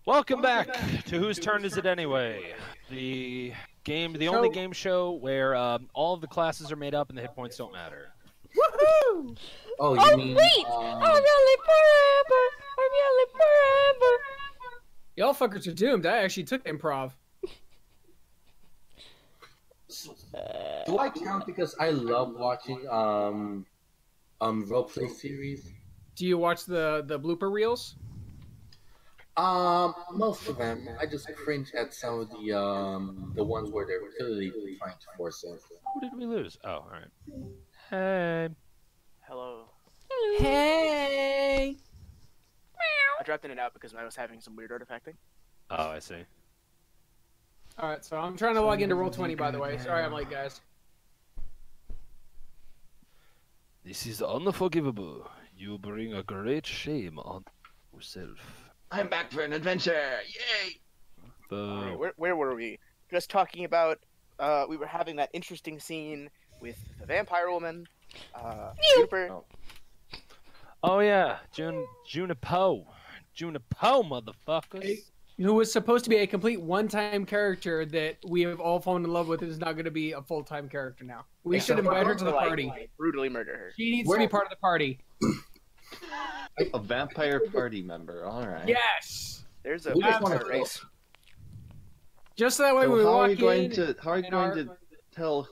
Welcome back to Whose Turn Is It Anyway? The only game show where all of the classes are made up and the hit points don't matter. Woohoo! Oh, you mean? Wait! I'm yelling forever! I'm yelling forever! Y'all fuckers are doomed. I actually took improv. Do I count because I love watching roleplay series? Do you watch the blooper reels? Most of them. I just cringe at some of the ones where they're clearly trying to force it. Who did we lose? Oh, all right. Hey. Hello. Hello. Hey! I dropped in and out because I was having some weird artifacting. Oh, I see. Alright, so I'm trying to log into Roll20, by the way. Sorry I'm late, guys. This is unforgivable. You bring a great shame on yourself. I'm back for an adventure! Yay! Right, where were we? Just talking about, we were having that interesting scene with the vampire woman, Juniper. Oh yeah, Junipo, motherfuckers. Who was supposed to be a complete one-time character that we have all fallen in love with is not going to be a full-time character now. We should invite her to the party. Brutally murder her. She needs to be part of the party. A vampire party member, alright. Yes! There's a We just vampire wanna race. Just so that way So when we how walk are you going in... to tell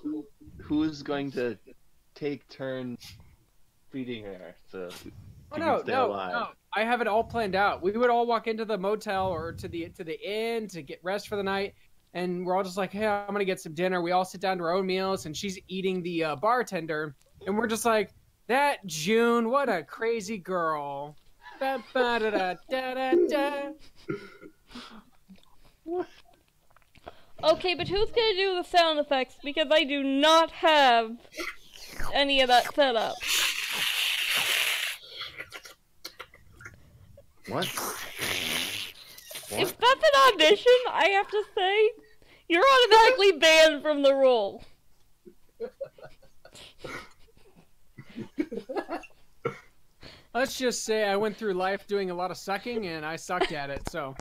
who's going to take turn feeding her to stay alive? No. I have it all planned out. We would all walk into the motel or to the inn to get rest for the night, and we're all just like, hey, I'm gonna get some dinner. We all sit down to our own meals, and she's eating the bartender, and we're just like, that June, what a crazy girl. Ba-ba-da-da-da-da-da. Okay, but who's gonna do the sound effects? Because I do not have any of that set up. What? If that's an audition, I have to say, you're automatically banned from the role. Let's just say I went through life doing a lot of sucking, and I sucked at it, so...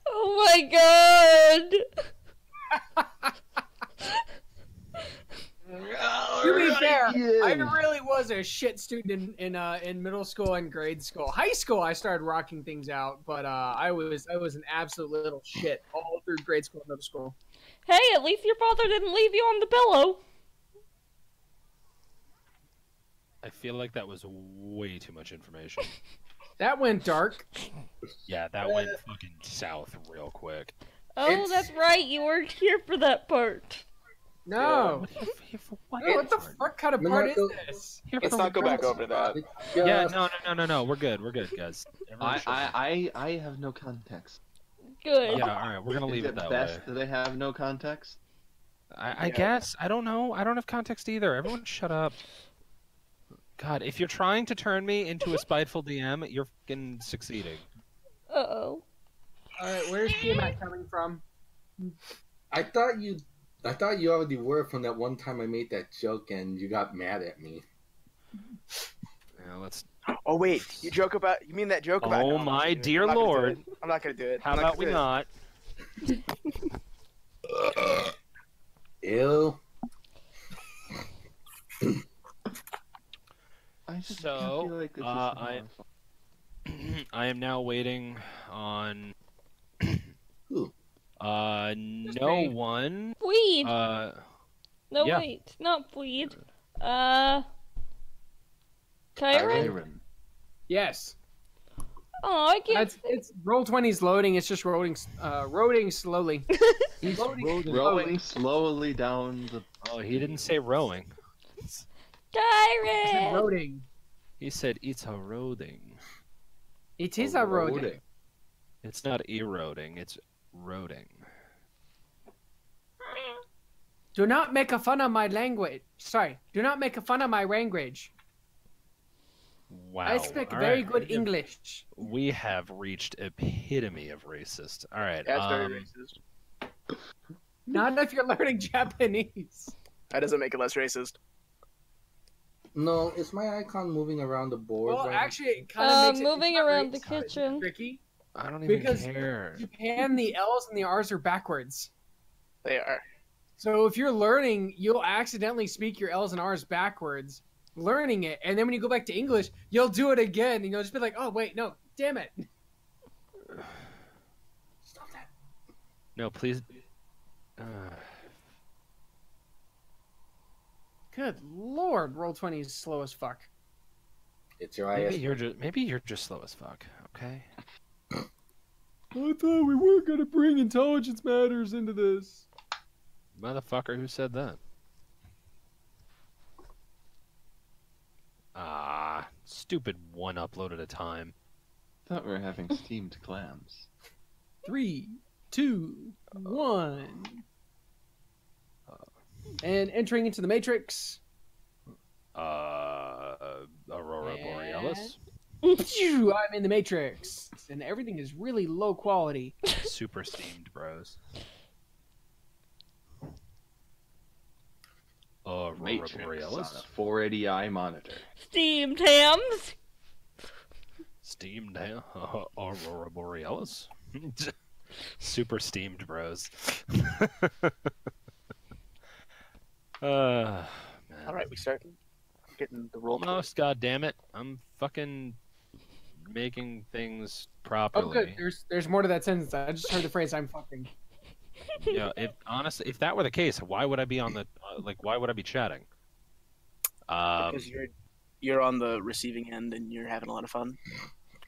Oh my god! To be fair, I really was a shit student in middle school and grade school. High school, I started rocking things out, but I was an absolute little shit all through grade school and middle school. Hey, at least your father didn't leave you on the pillow. I feel like that was way too much information. That went dark. Yeah, that went fucking south real quick. Oh, that's right, you weren't here for that part. No. What? What the fuck kind of part is this? Let's not go back over that. Yeah, no. We're good, guys. I have no context. Good. Yeah, all right. We're gonna leave it that way. Do they have no context? I guess. I don't know. I don't have context either. Everyone, shut up. God, if you're trying to turn me into a spiteful DM, you're fucking succeeding. Uh-oh. Alright, where's Tiamat coming from? I thought you already were from that one time I made that joke and you got mad at me. Yeah, let's. Oh wait, you mean that joke about? Oh no, my dear lord! I'm not gonna do it. How about we not? Ew. I just So, feel like this I am now waiting on. Who? No one. Weed. No, No, yeah. wait, not Weed. Kyron? Yes. Oh, I can't. It's Roll20's loading. It's just rolling slowly. He's Loading rolling slowly down the... Oh, he didn't say rowing. Kyron! Roading. He said it's eroding. It is a roading. It's not eroding. It's roding. Do not make a fun of my language. Sorry. Do not make a fun of my language. Wow. I speak All very right. good English. We have reached epitome of racist. All right. That's very racist. Not if you're learning Japanese. That doesn't make it less racist. No, is my icon moving around the board? Well, right? actually, it kind of makes it moving it's not around the it's not kitchen. tricky. I don't even Because care. Japan, the L's and the R's are backwards. They are. So if you're learning, you'll accidentally speak your L's and R's backwards, learning it, and then when you go back to English, you'll do it again, and you'll just be like, "Oh wait, no, damn it!" Stop that. No, please. Good lord, Roll20 is slow as fuck. It's your Maybe IS. you're just slow as fuck. Okay. I thought we weren't gonna bring intelligence matters into this. Motherfucker, who said that? Ah, stupid one upload at a time. Thought we were having steamed clams. 3, 2, 1. And entering into the Matrix. Aurora Borealis. I'm in the Matrix, and everything is really low quality. Super steamed, bros. Aurora Matrix on Borealis. a 480i monitor. Steam Tams. Steamed, Aurora Borealis. Super steamed, bros. Man. All right, we start getting the roll. Almost, goddammit. I'm fucking making things properly. Oh, good. There's more to that sentence. I just heard the phrase "I'm fucking." Yeah, honestly, if that were the case, why would I be on the why would I be chatting? Because you're on the receiving end and you're having a lot of fun.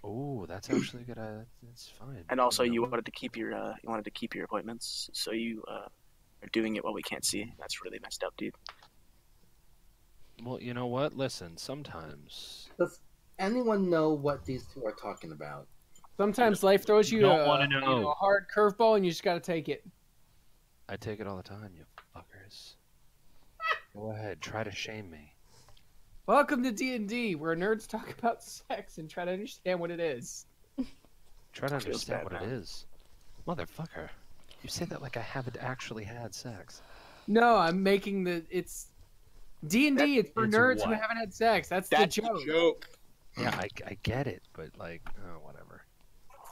Oh, that's actually good. That's fine. And also, you know? wanted to keep your appointments, so you are doing it while we can't see. That's really messed up, dude. Well, you know what? Listen, sometimes Does anyone know what these two are talking about? Sometimes life throws you Don't wanna know. a hard curveball, and you just got to take it. I take it all the time, you fuckers. Go ahead, try to shame me. Welcome to D&D, where nerds talk about sex and try to understand what it is. Try to Feels understand bad what it now. is. Motherfucker. You say that like I haven't actually had sex. No, I'm making it's D&D. It's for It's nerds who what? haven't had sex. That's the That's joke. the joke. Yeah, I get it, but like, oh, whatever.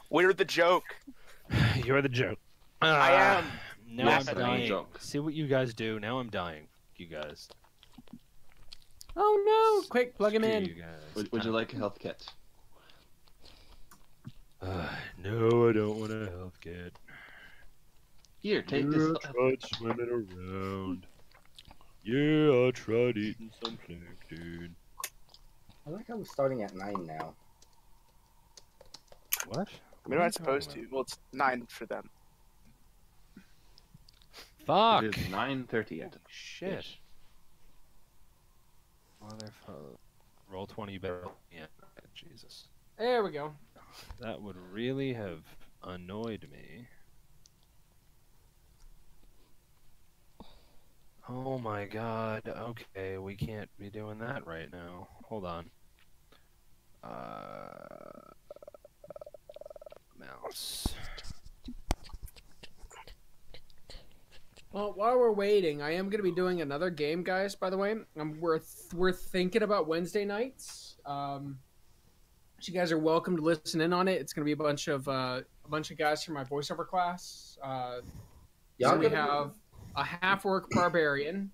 We're the joke. You're the joke. I am. Now Yes, I'm I'm the dying. joke. See what you guys do. Now I'm dying. You guys. Oh no! Quick, plug him Screw in. You guys. Would you like a health kit? No, I don't want a health kit. Here, take Yeah, this. I tried swimming around. Yeah, I tried eating some plankton. I like how we're starting at 9 now. What? We're not supposed to. Well, it's 9 for them. Fuck. It is 9:30 at Shit. Motherfucker. Roll 20, you better. Yeah. Jesus. There we go. That would really have annoyed me. Oh my god. Okay, we can't be doing that right now. Hold on. Mouse. Well, while we're waiting, I am going to be doing another game, guys. By the way, we're thinking about Wednesday nights. So you guys are welcome to listen in on it. It's going to be a bunch of guys from my voiceover class. Y'all So we gonna- have a half-orc barbarian,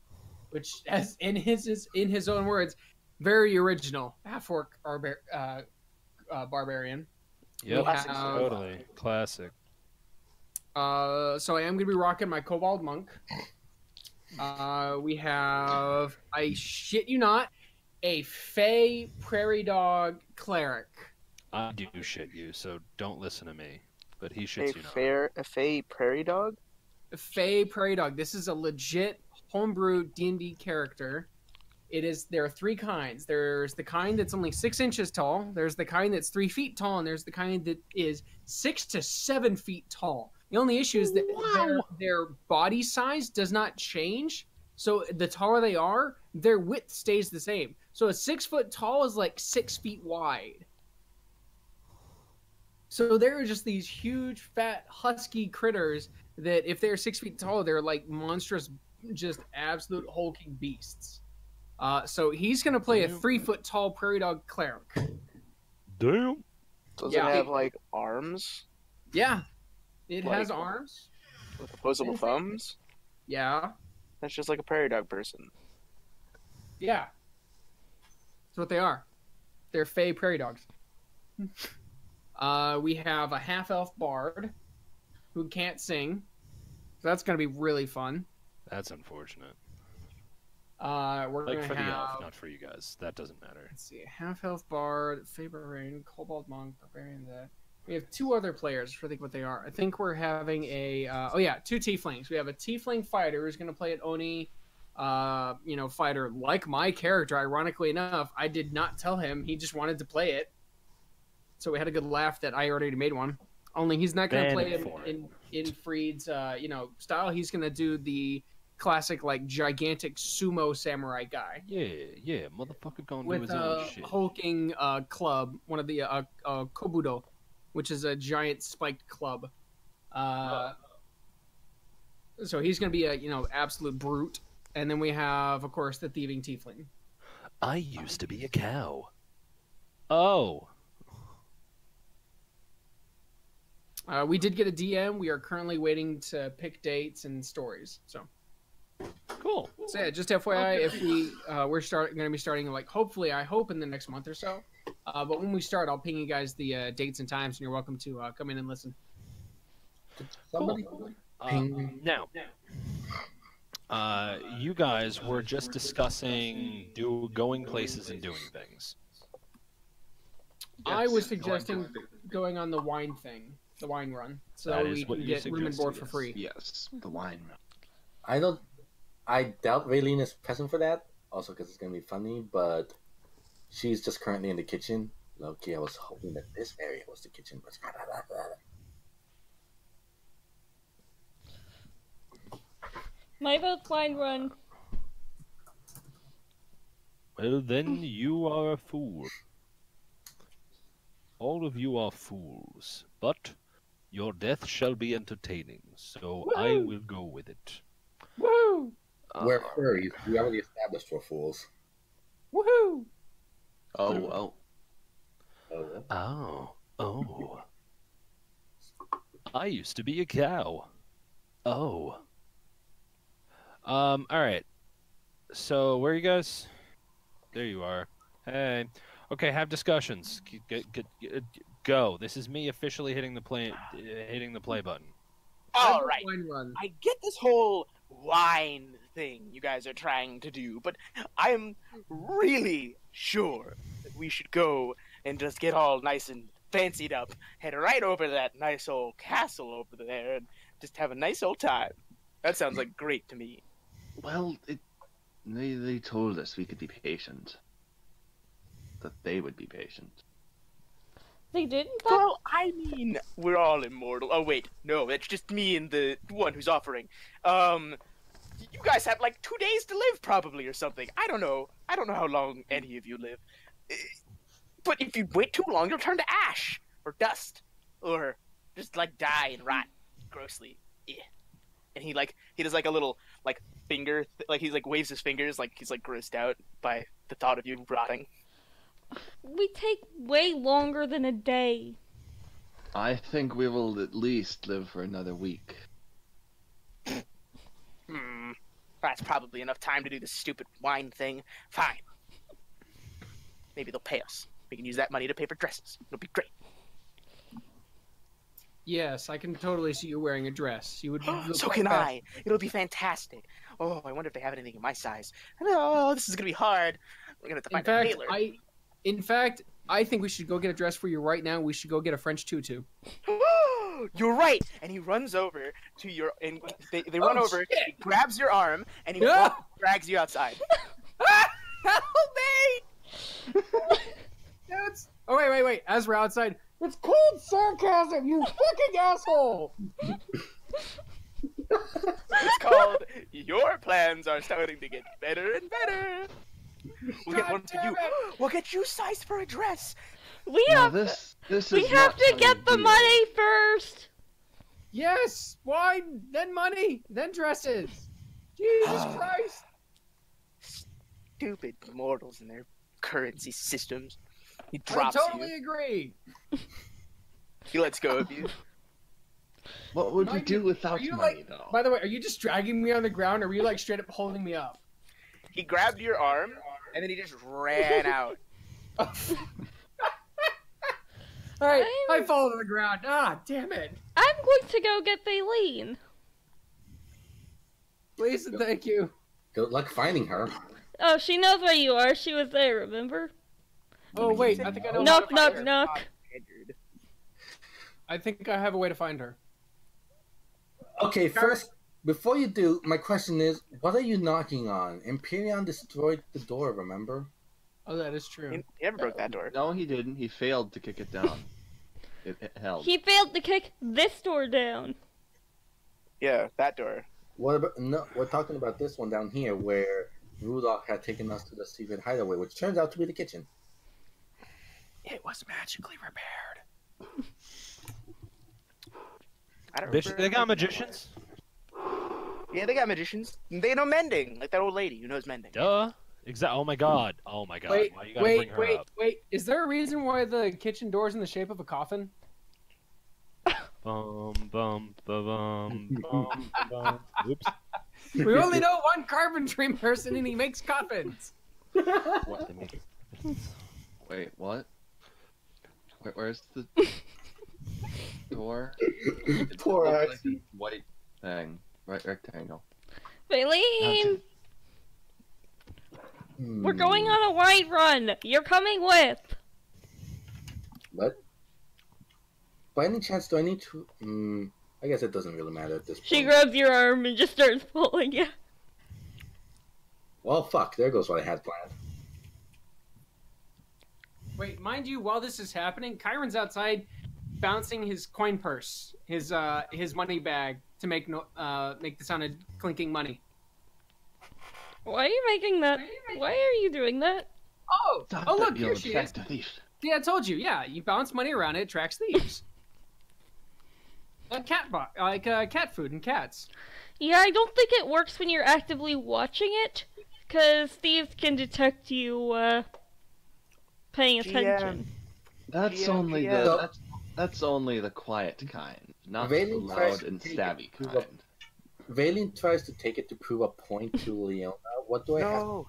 which, as in his own words, very original half-orc barbarian. Yep, Classic. totally. Classic. So I am going to be rocking my Kobold Monk. We have, I shit you not, a Fey Prairie Dog Cleric. I do shit you, so don't listen to me. But he shits you not. A Fey prairie dog. A Fey Prairie Dog. This is a legit homebrew D&D character. There are 3 kinds. There's the kind that's only 6 inches tall. There's the kind that's 3 feet tall, and there's the kind that is 6 to 7 feet tall. The only issue is that their body size does not change. So the taller they are, their width stays the same. So a 6 foot tall is like 6 feet wide. So they're just these huge, fat, husky critters that if they're 6 feet tall, they're like monstrous, just absolute hulking beasts. So he's going to play a 3 foot tall prairie dog cleric. Damn. Does Yeah. it have like arms Yeah, it Like- has arms. with opposable Anything. thumbs? Yeah, That's just like a prairie dog person. yeah. That's what they are. They're fey prairie dogs. We have a half-elf bard who can't sing, so that's gonna be really fun. That's unfortunate. We're Like gonna for the have. elf, not for you guys. That doesn't matter. Let's see, half-elf bard, fey barbarian, kobold monk, barbarian. That we have two other players. I think what they are. I think we're having a. Two tieflings. We have a tiefling fighter who's gonna play an oni. Fighter like my character. Ironically enough, I did not tell him. He just wanted to play it. So we had a good laugh that I already made one. Only he's not going to Ban play him him for in Freed's style. He's going to do the classic like gigantic sumo samurai guy Yeah, motherfucker gonna do with his a own shit. hulking club, one of the kobudo, which is a giant spiked club. So he's going to be a absolute brute. And then we have, of course, the thieving tiefling. I used to be a cow. Oh. We did get a DM. We are currently waiting to pick dates and stories. So Cool. yeah, just FYI, if we're going to be starting like hopefully, I hope in the next month or so. But when we start, I'll ping you guys the dates and times, and you're welcome to come in and listen. Somebody. Now, you guys were just discussing going places and doing things. I was suggesting going on the wine thing, the wine run, so That that is we what can you get room and suggested, board for yes. free. Yes, the wine. I doubt Raylene is present for that. Also, because it's gonna be funny, but she's just currently in the kitchen. Low-key, I was hoping that this area was the kitchen, but My vote's wine run. Well, then you are a fool. All of you are fools, but your death shall be entertaining, so I will go with it. Woohoo! we're furries. We already established we're fools. Woohoo! Oh well. Oh. I used to be a cow. Oh. All right. So where are you guys? There you are. Hey. Okay, have discussions. Go. This is me officially hitting the play button. All right. Wine run. I get this whole wine thing you guys are trying to do, but I'm really sure that we should go and just get all nice and fancied up, head right over to that nice old castle over there, and just have a nice old time. That sounds like great to me. Well, they told us we could be patient. That they would be patient. They didn't? Well, I mean, we're all immortal. Oh, wait, no, it's just me and the one who's offering. You guys have like 2 days to live, probably, or something. I don't know how long any of you live. But if you wait too long, you'll turn to ash, or dust, or just like die and rot grossly. Yeah. And he does like a little like finger, like he's like waves his fingers, like he's like grossed out by the thought of you rotting. We take way longer than a day. I think we will at least live for another week. That's probably enough time to do this stupid wine thing. Fine. Maybe they'll pay us. We can use that money to pay for dresses. It'll be great. Yes, I can totally see you wearing a dress. You would. So can I. It'll be fantastic. Oh, I wonder if they have anything in my size. Oh, this is gonna be hard. We're gonna have to find a tailor. In fact, I think we should go get a dress for you right now. We should go get a French tutu. You're right. And he runs over to your. And they run over. Shit. He grabs your arm and he drags you outside. Help me! Oh wait! As we're outside, it's cold sarcasm, you fucking asshole! It's called "Your Plans Are Starting to Get Better and Better." We'll get one for you. We'll get you sized for a dress. We Now have this we is have not to how get you the do money first. Yes, wine, then money, then dresses. Jesus Christ! Stupid mortals and their currency systems. He I drops totally you. agree. He lets go of you. What would we Mind do you, without are you, money, like, though? By the way, are you just dragging me on the ground, or are you like straight up holding me up? He grabbed your arm, and then he just ran out. All right, I I'm- fall to the ground. Ah, damn it! I'm going to go get Baleen. Please and thank you. Good luck finding her. Oh, she knows where you are. She was there, remember? Oh wait, I think I know. Knock, how to find knock, her. knock. I think I have a way to find her. Okay, first, before you do, my question is, what are you knocking on? Empyrean destroyed the door, remember? Oh, that is true. He never broke that door. No, he didn't. He failed to kick it down. It held. He failed to kick this door down. Yeah, that door. What about, no, we're talking about this one down here where Rudolph had taken us to the secret hideaway, which turns out to be the kitchen. It was magically repaired. I don't Bitch, remember. they got magicians? Yeah, they got magicians. They know mending, like that old lady who knows mending. Duh. Oh my god. Oh my god. Wait, Why you gotta bring her up? wait. Is there a reason why the kitchen door is in the shape of a coffin? Bum, bum, ba-bum, bum, bum. Oops. We only know one carpentry person, and he makes coffins. What they make? Wait, what? Where's the door? It Poor looks Axie. like a white thing. Right rectangle. Baleen! Hmm. We're going on a wide run. You're coming with. What? By any chance, do I need to... I guess it doesn't really matter at this point. She grabs your arm and just starts pulling you. Well, fuck. There goes what I had planned. Wait, mind you, while this is happening, Kyron's outside bouncing his coin purse, his money bag, to make the sound of clinking money. Why are you making that? Why are you doing that? Oh, Stop oh it, look, you here she is. infected thief. Yeah, I told you. Yeah, you bounce money around, it attracts thieves. Like cat food and cats. Yeah, I don't think it works when you're actively watching it, because thieves can detect you, paying attention. That's GM, only GM. the that's only the quiet kind, not the Valen loud tries and to take stabby it. kind. Valen tries to take it to prove a point to Leona. What do I have? No.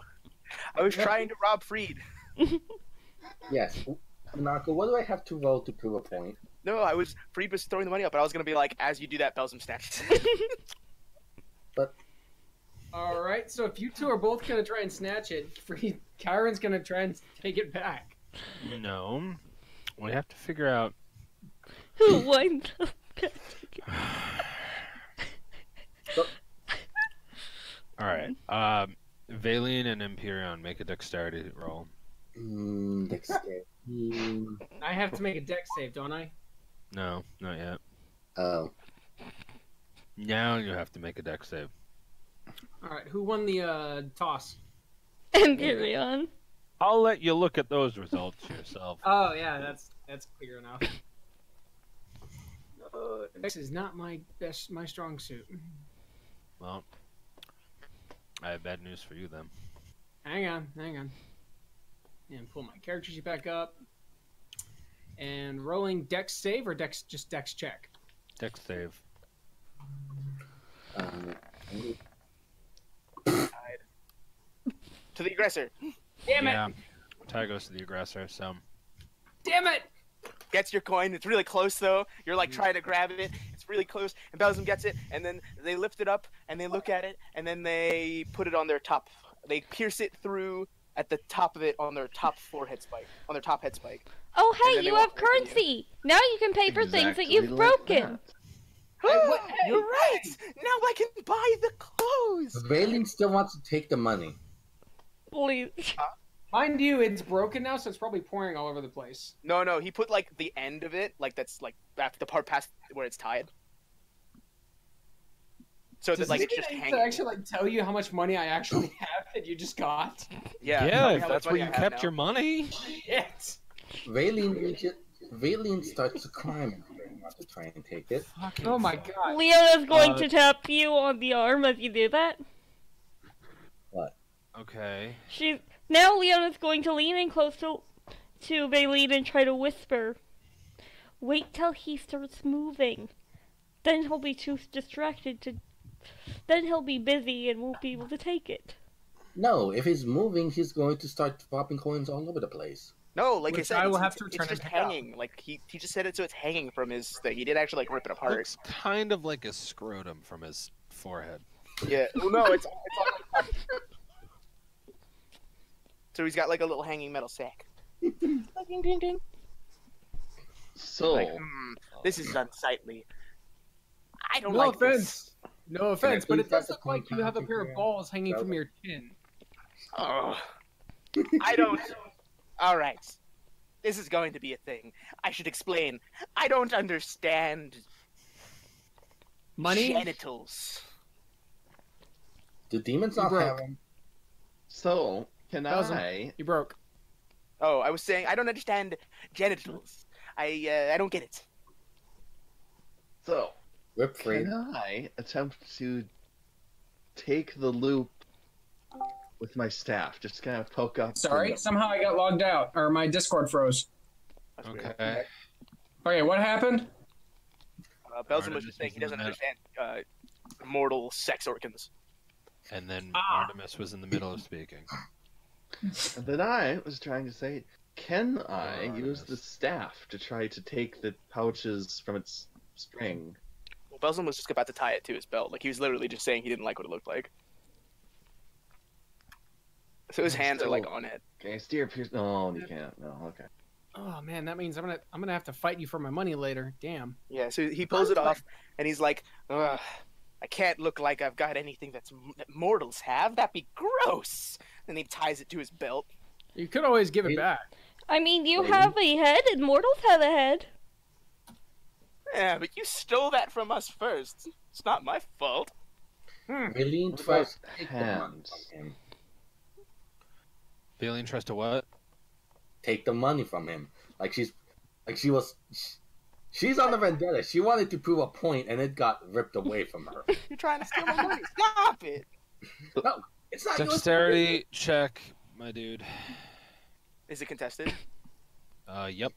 I was trying to rob Freed. Yes. Nako, what do I have to roll to prove a point? No, Freed was throwing the money up, but I was gonna be like, as you do that, Belsum snatches. All right, so if you two are both gonna try and snatch it, Kyron's gonna try and take it back. No. We have to figure out. Who won? Alright. Valine and Empyrean make a dexterity roll. Dexterity. I have to make a dex save, don't I? No, not yet. Oh. Now you have to make a dex save. All right, who won the toss? Empyrean. I'll let you look at those results yourself. Oh yeah, that's clear enough. Dex is not my strong suit. Well, I have bad news for you then. Hang on. And pull my character sheet back up. And rolling dex save or dex check? Dex save. To the aggressor. Damn it! Yeah. Tie goes to the aggressor, so. Damn it! Gets your coin. It's really close though. You're like trying to grab it. It's really close. And Belsum gets it, and then they lift it up and they look at it, and then they put it on their top. They pierce it through at the top of it on their top forehead spike. On their top head spike. Oh, And hey, then they you have walk away from currency. Now you can pay for things that Exactly you've like broken. that. You're right. Now I can buy the clothes. Valen still wants to take the money. Please. Mind you, it's broken now, so it's probably pouring all over the place. No. He put like the end of it, like that's like the part past where it's tied. So that Does like it it's just need hanging. to actually like tell you how much money I actually have that you just got? Yeah. Yeah, tell me if how that's much where money you I have kept now. your money. Shit. Valen starts to climb and wants to try and take it. Oh my god. Leona's going to tap you on the arm as you do that. Okay. Now Leona's going to lean in close to Valine and try to whisper. Wait till he starts moving. Then he'll be too distracted to. Then he'll be busy and won't be able to take it. No, if he's moving, he's going to start dropping coins all over the place. No, like I Which said, I will it's, have to it's return just and pick up. hanging. Like he just said it so it's hanging from his thing. He didn't actually like rip it apart. Looks kind of like a scrotum from his forehead. Yeah. Well, no, it's on. So he's got like a little hanging metal sack. Ding, ding, ding. So, Like, this is unsightly. I don't No like offense. this. No offense, but please it does have look the like you have a pair of contact balls hanging here? from your chin. Oh, I don't. All right, this is going to be a thing. I should explain. I don't understand Money? genitals. Do demons You not broke. have them? so can Thousand. I? You broke. Oh, I was saying I don't understand genitals. I don't get it. So Rip free. can I attempt to take the loop with my staff? Just kind of poke up. Sorry, and- somehow I got logged out, or my Discord froze. That's weird. Okay. Okay, what happened? Belgium was just saying he doesn't understand mortal sex organs. And then Artemis was in the middle of speaking. And then I was trying to say, can I use the staff to try to take the pouches from its string? Well, Belgium was just about to tie it to his belt. Like he was literally just saying he didn't like what it looked like. So his hands are like on it. Can I steer pierce? No, you can't. No, okay. Oh man, that means I'm gonna have to fight you for my money later. Damn. Yeah, so he pulls it off, and he's like, "Ugh, I can't look like I've got anything that mortals have. That'd be gross." And he ties it to his belt. You could always give it back. I mean, you have a head, and mortals have a head. Yeah, but you stole that from us first. It's not my fault. Eileen What tries to about take the money hands? from him. Feeling trust to what? Take the money from him. She's on the vendetta. She wanted to prove a point, and it got ripped away from her. You're trying to steal my money. Stop it. No, it's not yours. Dexterity check, my dude. Is it contested? Yep.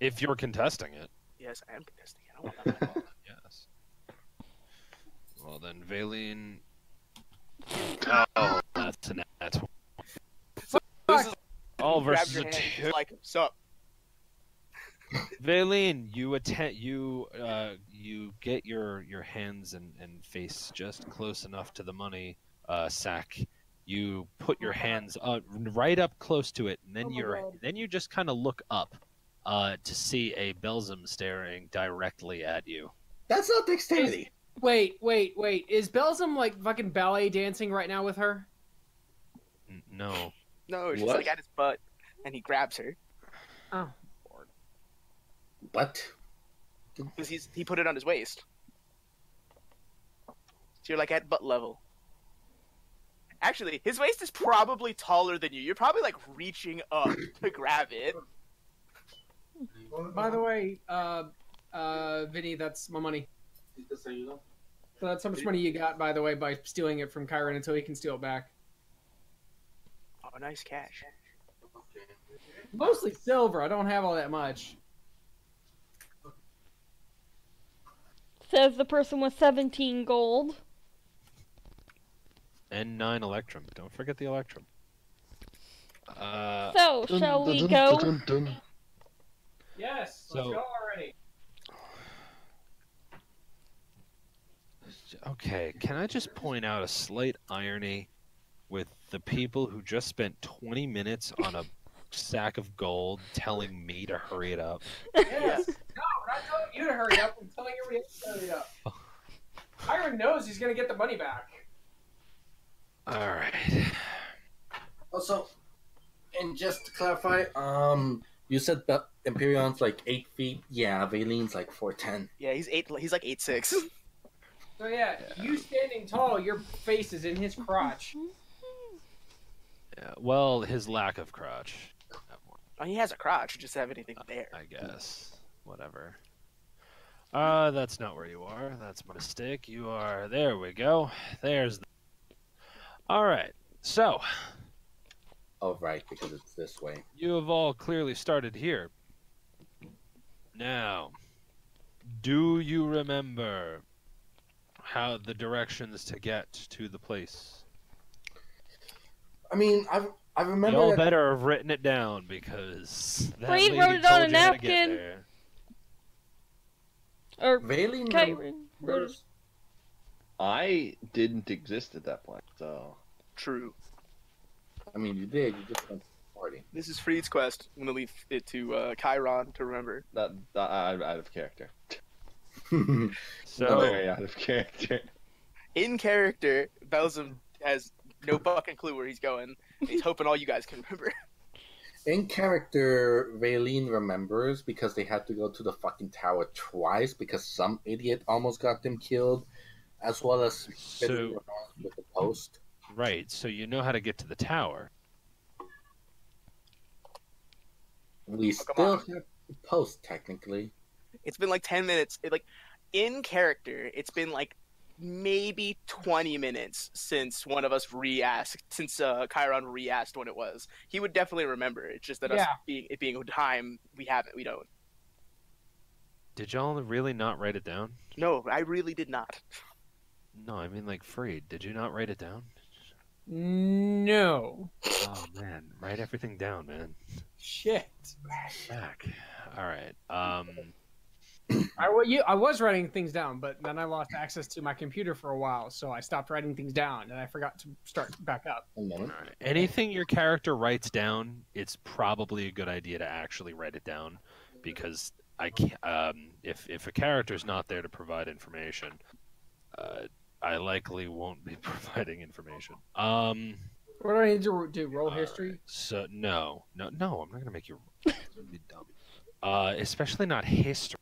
If you're contesting it. Yes, I am contesting it. I don't want that. Yes. Well then, Valine. Oh, that's a nat. This is All grabs versus your a hand, two. he's like, sup? Valine, you get your hands and face just close enough to the money sack. You put your hands right up close to it, and then you just kind of look up to see a Belzum staring directly at you. That's not dexterity. Wait. Is Belzum like fucking ballet dancing right now with her? No. No, she's What? like at his butt, and he grabs her Oh. What? because he put it on his waist. So you're like at butt level. Actually, his waist is probably taller than you. You're probably like reaching up to grab it. By the way, Vinny, that's my money. So that's how much money you got, by the way, by stealing it from Kyron until he can steal it back. Oh, nice cash. Mostly silver. I don't have all that much. Says the person with 17 gold. And 9 electrum. Don't forget the electrum. So, shall we go? Yes, let's go already. Okay, can I just point out a slight irony with the people who just spent 20 minutes on a sack of gold telling me to hurry it up? Yes. No, we're not telling you to hurry up. I'm telling everybody else to hurry up. Kyron knows he's gonna get the money back. All right. Also, and just to clarify, you said that Emperion's like 8 feet. Yeah, Valine's like 4'10". Yeah, he's like 8'6". So yeah, you standing tall, your face is in his crotch. Yeah, well, his lack of crotch. Oh, he has a crotch. Just have anything there. I guess. Whatever. That's not where you are. That's my mistake. You are. There we go. There's the... All right. So, Oh, right, because it's this way. you have all clearly started here. Now, do you remember how the directions to get to the place? I mean, I remember Y'all that. better have written it down because that Freed lady wrote it on told a you how to get napkin. there. Or Vaylin Kyron wrote it. remembers. I didn't exist at that point, so True. I mean, you did. You just went to the party. This is Freed's quest. I'm gonna leave it to Chiron to remember. that I'm out of character. So, Very out of character. In character, Belzum has no fucking clue where he's going. He's hoping all you guys can remember. In character, Vaylin remembers because they had to go to the fucking tower twice because some idiot almost got them killed, as well as fiddling So- around with the post. right, so you know how to get to the tower. We Oh, come still on. have the post, technically. It's been like 10 minutes. In character, it's been like maybe 20 minutes since one of us since Chiron re-asked when it was. He would definitely remember. It's just that us being time, we don't. Did y'all really not write it down? No, I really did not. No, I mean like Freed. Did you not write it down? No. Oh man, write everything down, man. Shit. Back. All right. I was writing things down, but then I lost access to my computer for a while, so I stopped writing things down, and I forgot to start back up. A moment. All right. Anything your character writes down, it's probably a good idea to actually write it down, because I can't. If a character's not there to provide information, I likely won't be providing information. What do I need to do? Roll history? So no, I'm not gonna make you be dumb. Especially not history.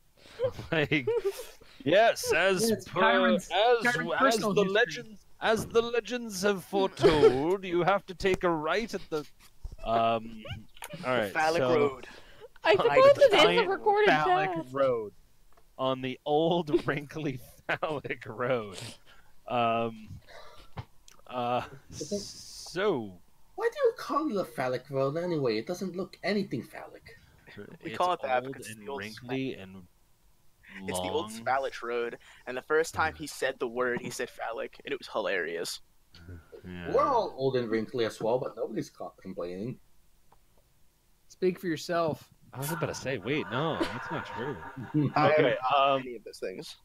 Like, yes, as It's per, Kyron's as personal the history. legends have foretold, you have to take a right at the. All right, Phallic so Road. I suppose the it is a giant recorded phallic path. road on the old wrinkly phallic road. So Why do you call it a phallic road anyway? It doesn't look anything phallic. We it's call it that old because it's and the old wrinkly and long. It's the old Spallage Road, and the first time he said the word, he said phallic, and it was hilarious. Yeah. We're all old and wrinkly as well, but nobody's complaining. Speak for yourself. I was about to say, wait, no, that's not true. I Okay, haven't any of those things.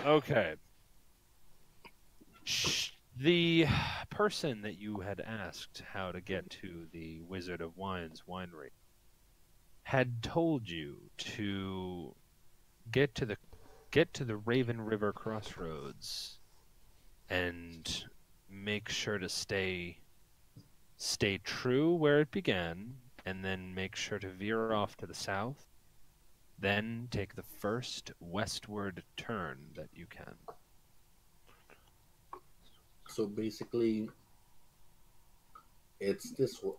Okay. The person that you had asked how to get to the Wizard of Wines winery had told you to get to the Raven River crossroads and make sure to stay true where it began, and then make sure to veer off to the south, then take the first westward turn that you can. So basically, it's this way.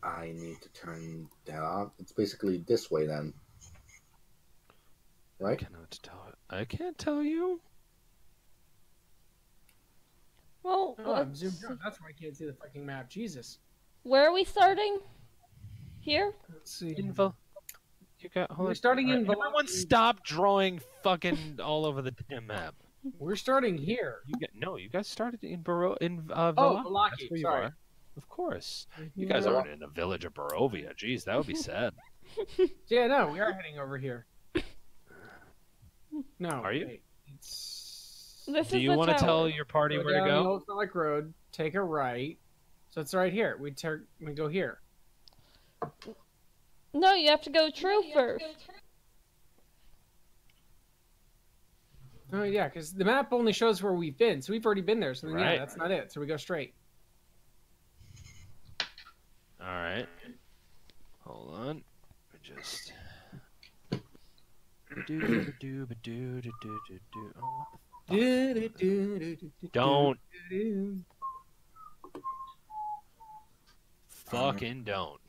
I need to turn that off. It's basically this way then. Right? I can't tell you. Well, Oh, I'm zoomed out. That's why I can't see the fucking map. Jesus. where are we starting? Here? Let's see. Info. You got. Hold We're on. starting in Everyone, Velocity. stop drawing fucking all over the damn map. We're starting here. You guys started in Baro in Oh, Villa. Velaki, That's where you sorry. are. Of course. You guys aren't in the village of Barovia. Jeez, that would be sad. Yeah, no, we are heading over here. No. Are you? Wait, it's... This Do is you the want to tower. tell your party Go where to down the go? Old Phallic Road, take a right. So it's right here. We go here. No, you have to go true first. Oh yeah, because the map only shows where we've been, so we've already been there. So then, Right. yeah, that's not it. So we go straight. All right. Hold on. Let me just. Oh, don't. Fucking don't.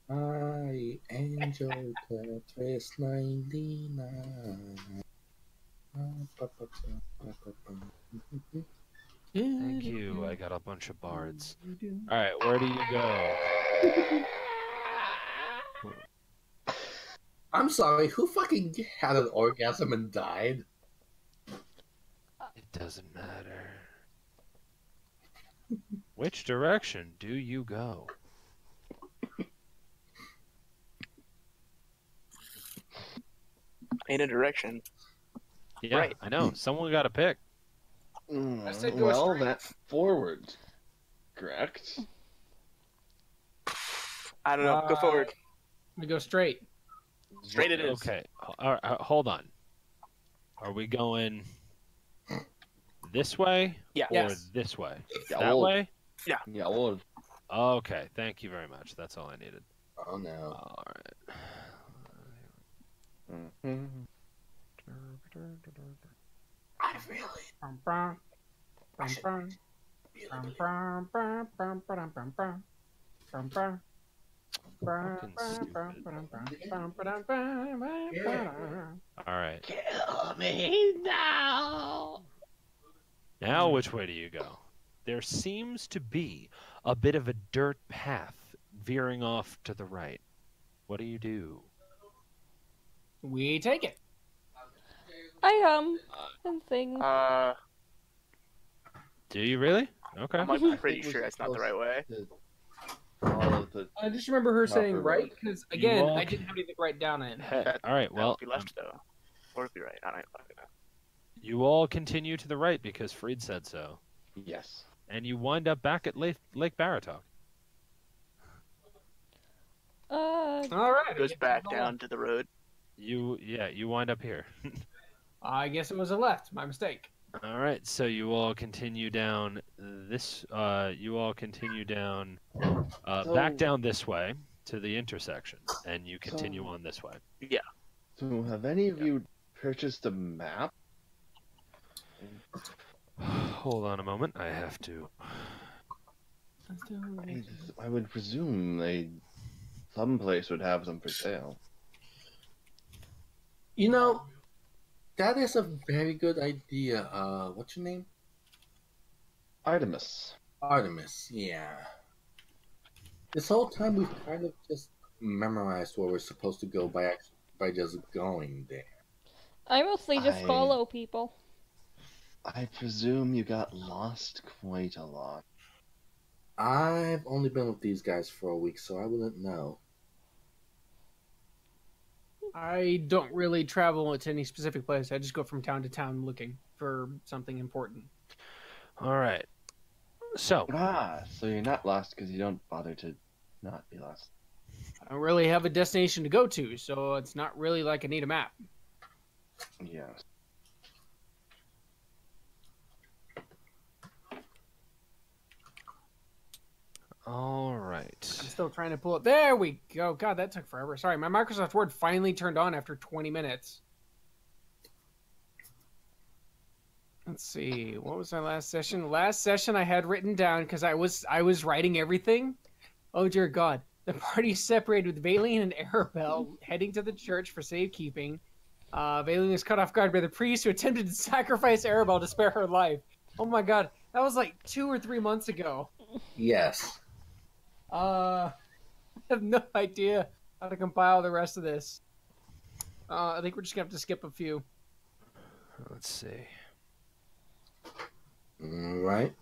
I enjoy Tetris 99. Thank you. I got a bunch of bards. All right, where do you go? I'm sorry, who fucking had an orgasm and died? It doesn't matter. Which direction do you go? In a direction. Yeah, Right. I know. Someone got to pick. I said go Well, straight. that's forward. Correct. I don't know. Go forward. We go straight. Straight it is. Okay, hold on. Are we going this way Yeah. or Yes. this way? Yeah, That way? Yeah, well, Okay, thank you very much. That's all I needed. Oh no. All right. mhm. I really, Bum, bum, bum, should- bum, really bum, believe- bum, bum, bum, bum, bum, bum, bum, bum. Fucking stupid. All right. Kill me now. Now, which way do you go? There seems to be a bit of a dirt path veering off to the right. What do you do? We take it. I and thing. Do you really? Okay. I'm pretty sure that's not the right way. Follow the I just remember her saying Proper right road. because again, walk- I didn't have anything to write down in. All right. Well, Well, be left though, or be right. I don't know. you all continue to the right because Freed said so, yes. and you wind up back at Lake Baratok. All right. Goes back down to the road. You wind up here. I guess it was a left. My mistake. All right, so you all continue down this. You all continue down, back down this way to the intersection, and you continue on this way. So, have any of you purchased a map? Hold on a moment. I have to. I would presume some place would have them for sale. You know, that is a very good idea. What's your name? Artemis. Artemis. Yeah. This whole time we've kind of just memorized where we're supposed to go by just going there. I mostly just I- follow people. I presume you got lost quite a lot. I've only been with these guys for a week, so I wouldn't know. I don't really travel to any specific place. I just go from town to town looking for something important. All right. So So you're not lost because you don't bother to not be lost. I don't really have a destination to go to, so it's not really like I need a map. Yes. all right. I'm still trying to pull it. There we go. God, that took forever. Sorry, my Microsoft Word finally turned on after 20 minutes. Let's see. What was our last session? Last session I had written down because I was writing everything. Oh dear God. The party separated with Valine and Arabelle heading to the church for safekeeping. Valine was caught off guard by the priest who attempted to sacrifice Arabelle to spare her life. Oh my God. That was like 2 or 3 months ago. Yes. I have no idea how to compile the rest of this. I think we're just gonna have to skip a few. Let's see. Right.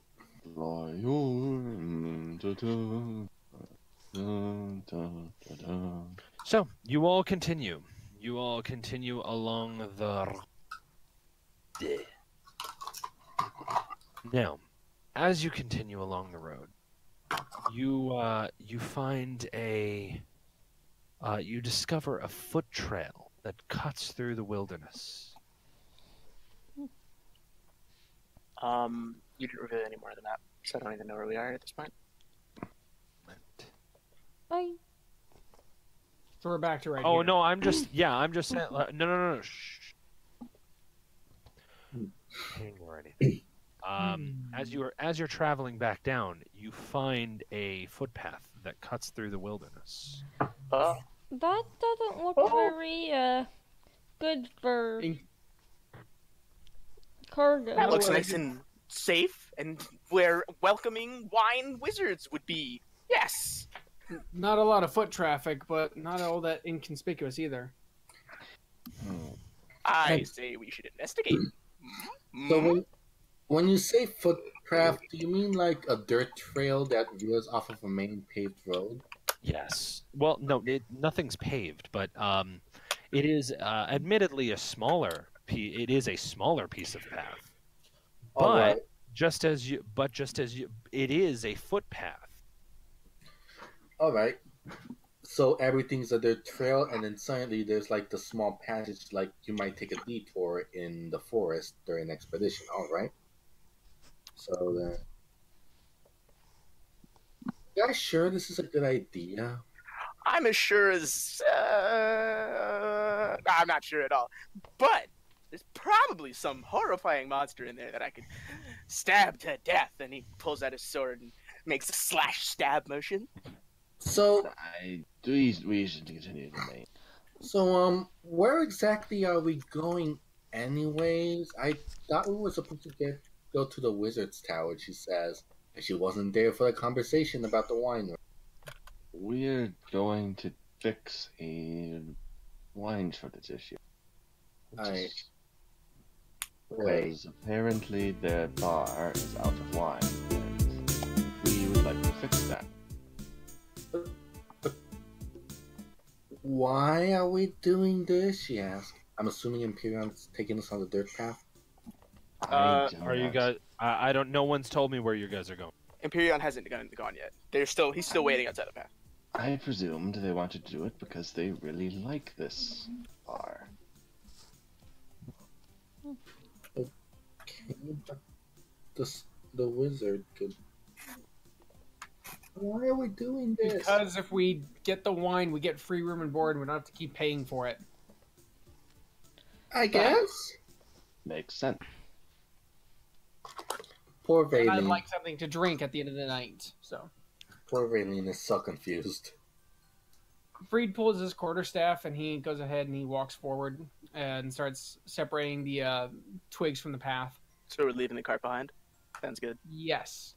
So you all continue. You all continue along the. Now, as you continue along the road, you find you discover a foot trail that cuts through the wilderness. You didn't reveal any more of the map, so I don't even know where we are at this point. So we're back to right Oh here. no, I'm just saying. No. Shh. Or anything. As you're traveling back down, you find a footpath that cuts through the wilderness. That doesn't look very good for cargo. That looks nice and safe, and where welcoming wine wizards would be. Yes. Not a lot of foot traffic, but not all that inconspicuous either. I And say we should investigate. so Hmm? when you say footpath, do you mean like a dirt trail that veers off of a main paved road? Yes. Well, no, nothing's paved, but it is admittedly a smaller. It is a smaller piece of path, All but right. it is a footpath. All right. So everything's a dirt trail, and then suddenly there's like the small passage, like you might take a detour in the forest during an expedition. All right. So then, you guys sure this is a good idea? I'm as sure as I'm not sure at all. But there's probably some horrifying monster in there that I could stab to death. And he pulls out his sword and makes a slash stab motion. So, We should continue the main. where exactly are we going, anyways? I thought we were supposed to go to the wizard's tower. She says, and she wasn't there for the conversation about the wine. We're going to fix a wine shortage issue. Right. Because apparently their bar is out of wine, and we would like to fix that. Why are we doing this? She asked. I'm assuming Imperion's taking us on the dirt path. Uh, Are you guys? I don't. No one's told me where you guys are going. Imperion hasn't gone yet. He's still waiting outside the path. I presumed they wanted to do it because they really like this bar. Okay, but the wizard could. Why are we doing this? Because if we get the wine, we get free room and board, and we don't have to keep paying for it. I guess. Makes sense. Poor And I'd Valine. like something to drink at the end of the night. So Poor Valine is so confused. Freed pulls his quarterstaff, and he goes ahead and he walks forward and starts separating the twigs from the path. So we're leaving the cart behind. Sounds good. Yes.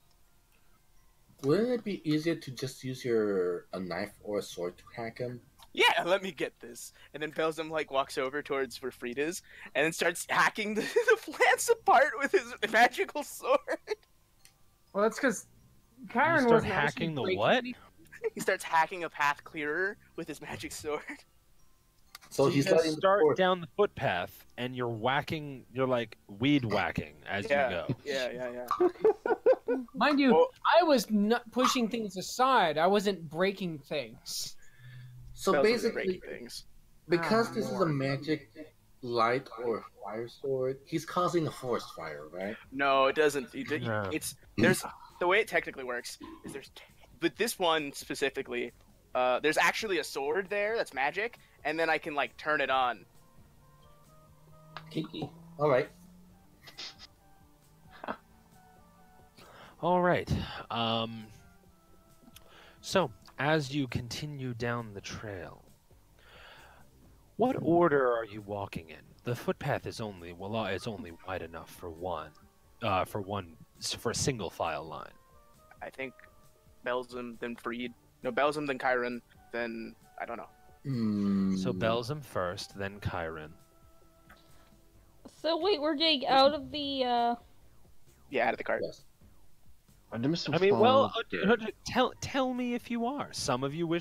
Wouldn't it be easier to just use a knife or a sword to hack him? Yeah, let me get this. And then Belzum walks over towards where Freed is, and then starts hacking the plants apart with his magical sword. Well, that's because You Kyron start wasn't hacking actually the breaking what? any- He starts hacking a path clearer with his magic sword. So you he's guys letting the start force. down the footpath, and you're whacking. You're like weed whacking as you go. Yeah. Mind you, Well- I was not pushing things aside. I wasn't breaking things. So Belzum's basically, breaking things. because Ah, this is a Lord. magic light or fire sword, he's causing a forest fire, right? No, it doesn't. No. There's the way it technically works is but this one specifically, there's actually a sword there that's magic, and then I can turn it on. Kiki. All right. All right. So as you continue down the trail, what order are you walking in? The footpath is only wide enough for a single file line. I think Belzum, then Freed. No, Belzum, then Chiron, then I don't know. So Belzum first, then Chiron. So wait, we're getting out of the Yeah, out of the cart. Yes. I mean, well, tell me if you are. Some of you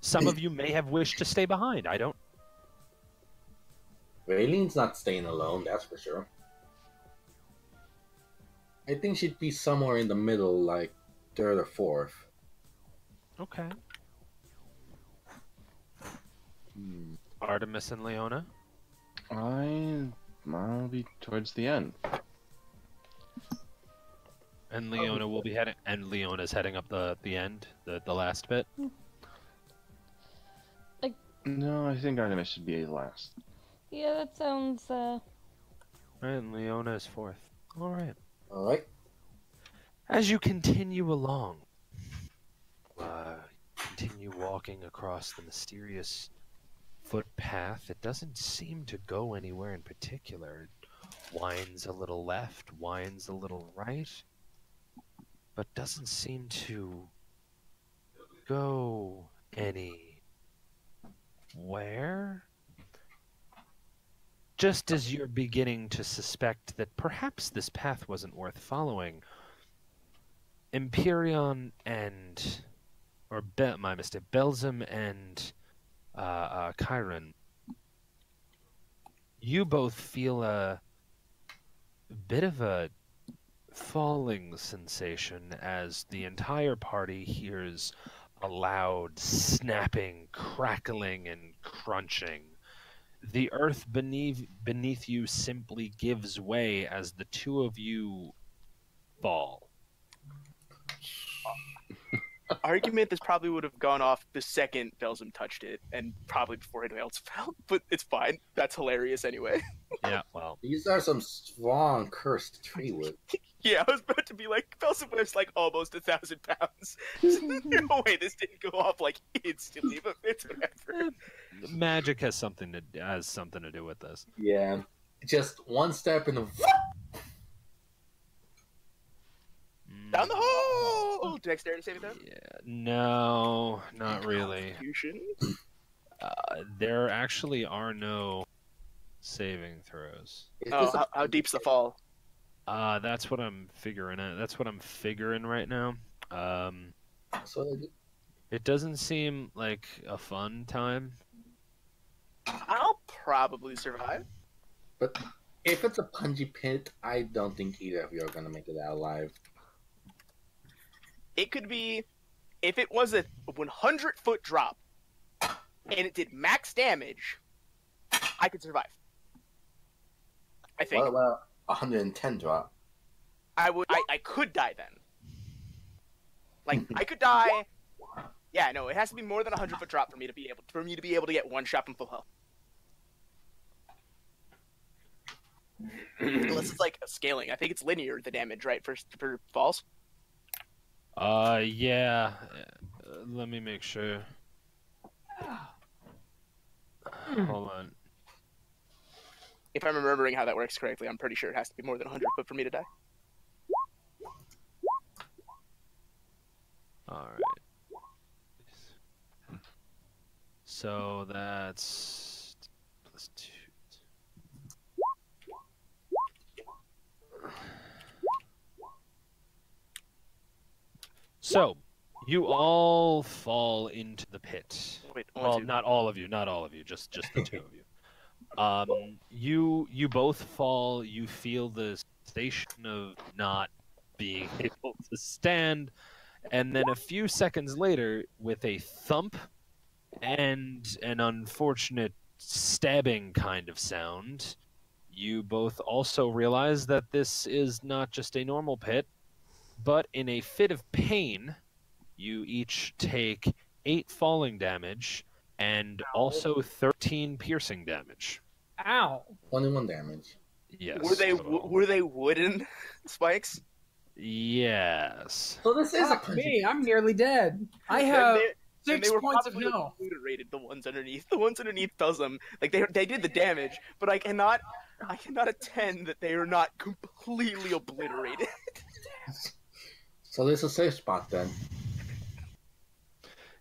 some of you may have wished to stay behind. I don't. Raylene's not staying alone, that's for sure. I think she'd be somewhere in the middle, like third or fourth. Okay. Artemis and Leona. I'll be towards the end. And Leona will be heading. And Leona's heading up the end, the last bit. No, I think Artemis should be last. yeah, that sounds Right, and Leona is fourth. All right. All right. As you continue along, continue walking across the mysterious footpath. It doesn't seem to go anywhere in particular. It winds a little left, winds a little right, but doesn't seem to go anywhere. just as you're beginning to suspect that perhaps this path wasn't worth following, Empyreon and, my mistake, Belzum and Chiron, you both feel a bit of a falling sensation as the entire party hears a loud snapping, crackling, and crunching. The earth beneath you simply gives way as the two of you fall. Argument this probably would have gone off the second Belzum touched it, and probably before anyone else fell, but it's fine. That's hilarious anyway. Yeah, well. These are some strong cursed tree wood. Yeah, I was about to be like, Belzum weighs like almost 1,000 pounds. No way this didn't go off like instantly, but it's whatever. Magic has something to do with this. Yeah. Just one step in the... Down the hole! Dexterity saving throw? Yeah, no, not really. Constitution? There actually are no saving throws. Oh, how deep's the fall? That's what I'm figuring out. That's what I'm figuring right now. So, It doesn't seem like a fun time. I'll probably survive. but if it's a punji pit, I don't think either of you are going to make it out alive. It could be, if it was a 100-foot drop, and it did max damage, I could survive. I think. What about 110 drop? I could die then. Like, I could die. Yeah, no, it has to be more than a 100-foot drop for me to be able to get one shot from full health. Unless it's like a scaling. I think it's linear, the damage, right, for falls. Yeah. Let me make sure. Hold on. If I'm remembering how that works correctly, I'm pretty sure it has to be more than 100 foot for me to die. Alright. So that's +2. So, you all fall into the pit. Wait, Well, two. not all of you, just the two of you. You both fall. You feel the sensation of not being able to stand, and then a few seconds later, with a thump and an unfortunate stabbing kind of sound, you both also realize that this is not just a normal pit, but in a fit of pain, you each take 8 falling damage and also 13 piercing damage. Ow. 21 damage. Yes. Were they wooden spikes? Yes. So this is a Fuck punji me, I'm nearly dead. I And have they 6 were points of probably health. obliterated. The ones underneath. The ones underneath does them. Like they did the damage, but I cannot attend that they are not completely obliterated. So there's a safe spot then.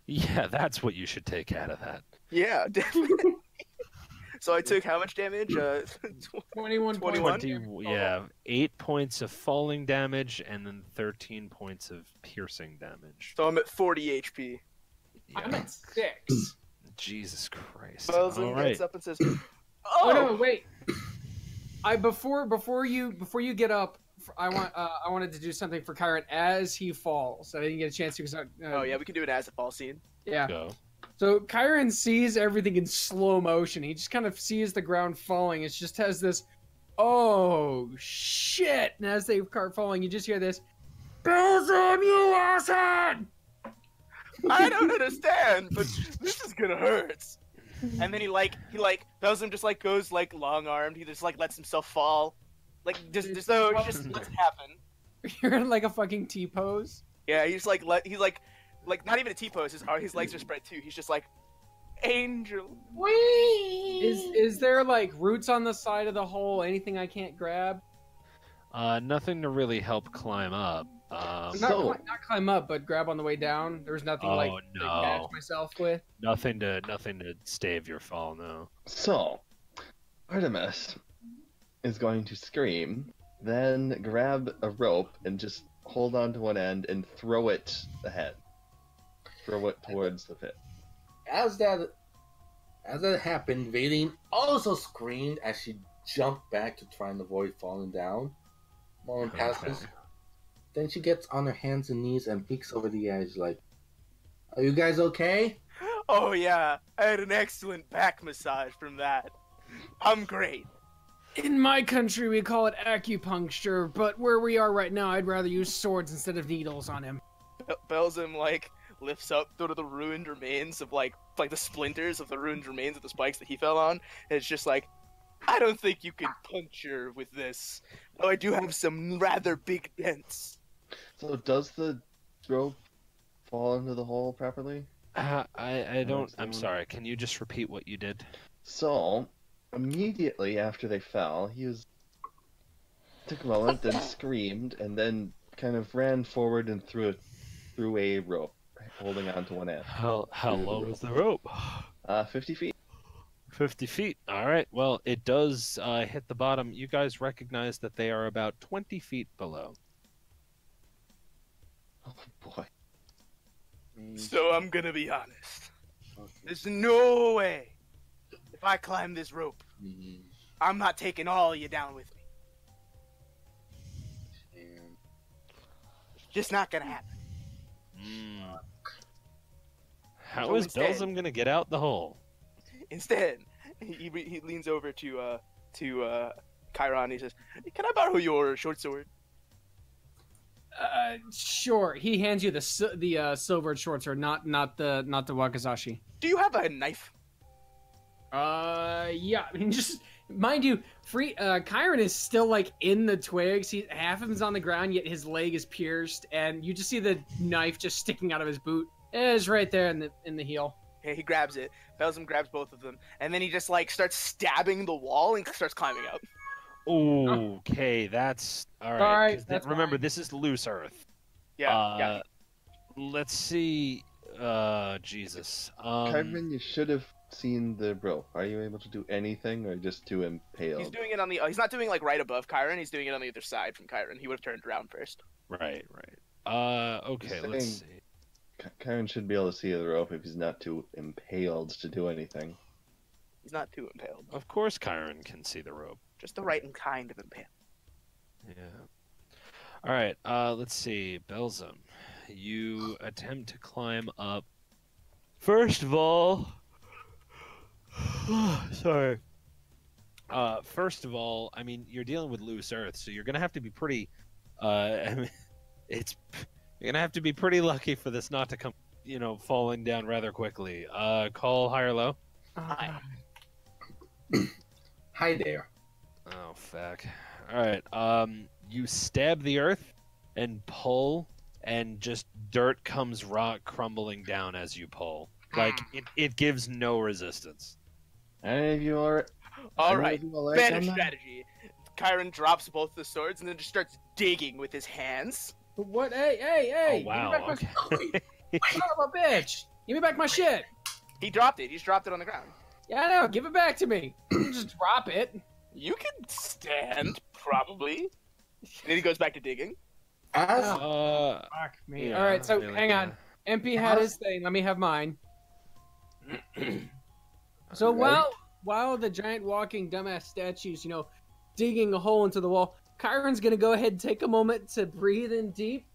Yeah, that's what you should take out of that. Yeah, definitely. So I took how much damage? 21 21? 20, yeah, 8 points of falling damage and then 13 points of piercing damage. So I'm at 40 HP. I'm Yeah. at 6. Jesus Christ. Belzum All right. gets up and says, Oh no, wait. Before you get up, I wanted to do something for Kyron as he falls. I didn't get a chance to. Oh yeah, we can do it as a fall scene. Yeah. Go. So Kyron sees everything in slow motion. He just kind of sees the ground falling. It just has this, oh shit! And as they start falling, you just hear this, Belzum, you asshat! I don't understand, but this is gonna hurt. And then he Belzum just like goes like long armed. He just like lets himself fall, like just lets it happen. You're in like a fucking T pose. Yeah, he's like not even a T pose. His legs are spread too. He's just like angel. Is there like roots on the side of the hole? Anything I can't grab? Nothing to really help climb up. Not climb up, but grab on the way down. There's nothing Oh, like no. to catch myself with. Nothing to stave your fall. No. So, Artemis is going to scream, then grab a rope and just hold on to one end and throw it ahead. Throw it towards the pit. As that happened, Valine also screamed as she jumped back to try and avoid falling down. Moment passes. Okay. Then she gets on her hands and knees and peeks over the edge like, "Are you guys okay?" Oh yeah, I had an excellent back massage from that. I'm great. In my country, we call it acupuncture, but where we are right now, I'd rather use swords instead of needles on him. Belzim like lifts up sort of the ruined remains of like the splinters of the ruined remains of the spikes that he fell on, and it's just like, I don't think you can puncture with this. Though I do have some rather big dents. So does the rope fall into the hole properly? I don't. I'm sorry. Can you just repeat what you did? So, immediately after they fell, took a moment, then screamed, and then kind of ran forward and threw a rope, holding onto one end. How low is the rope? 50 feet. 50 feet. All right. Well, it does hit the bottom. You guys recognize that they are about 20 feet below. Oh boy. So I'm gonna be honest. There's no way, if I climb this rope, I'm not taking all you down with me. It's just not gonna happen. How So is instead- Belzim gonna get out the hole? Instead, he leans over to Chiron. He says, "Can I borrow your short sword?" Sure. He hands you the silvered short sword, not the wakizashi. Do you have a knife? Yeah. I mean, just mind you, Chiron is still like in the twigs. Half of him's on the ground, yet his leg is pierced, and you just see the knife just sticking out of his boot. It's right there in the heel. Okay, he grabs it. Belzim grabs both of them, and then he just like starts stabbing the wall and starts climbing up. Okay, that's all right. All right, 'Cause that's remember, fine. this is loose earth. Yeah. Let's see. Jesus. Kyron, you should have seen the rope. Are you able to do anything, or just too impaled? He's doing it on the. He's not doing like right above Chiron. He's doing it on the other side from Chiron. He would have turned around first. Right. Okay. Just Let's saying. see. Kyron should be able to see the rope if he's not too impaled to do anything. He's not too impaled. Of course, Chiron can see the rope. Just the right kind of impaled. Yeah. All right. Let's see. Belzim, you attempt to climb up. First of all, sorry. First of all, I mean, you're dealing with loose earth, so you're gonna have to be pretty. I mean, you're gonna have to be pretty lucky for this not to come, falling down rather quickly. Call high or low. Hi. Hi there. Oh, fuck. Alright, you stab the earth and pull, and just dirt comes rock crumbling down as you pull. Like, it gives no resistance. Any of you are? All right. Better on that? strategy. Chiron drops both the swords and then just starts digging with his hands. What? Hey! Oh, wow, Give me back my son of a bitch! Give me back my shit! He dropped it. He's dropped it on the ground. Yeah, I know. Give it back to me. Just drop it. You can stand, probably. And then he goes back to digging. As Fuck me. Yeah, All right, so really, hang on. MP had his thing. Let me have mine. So while the giant walking dumbass statues, digging a hole into the wall, Chiron's gonna go ahead and take a moment to breathe in deep,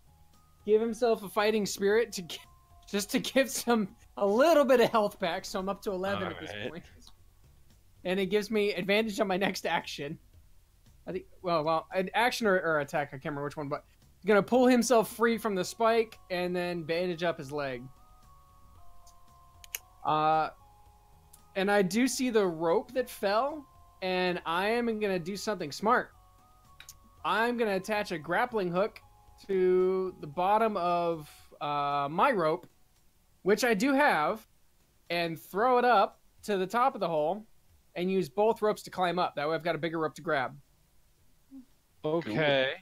give himself a fighting spirit just to give a little bit of health back. So I'm up to 11 at this Alright. point, and it gives me advantage on my next action. I think an action or attack. I can't remember which one, but he's gonna pull himself free from the spike and then bandage up his leg. And I do see the rope that fell, and I am going to do something smart. I'm going to attach a grappling hook to the bottom of my rope, which I do have, and throw it up to the top of the hole, and use both ropes to climb up. That way I've got a bigger rope to grab. Okay.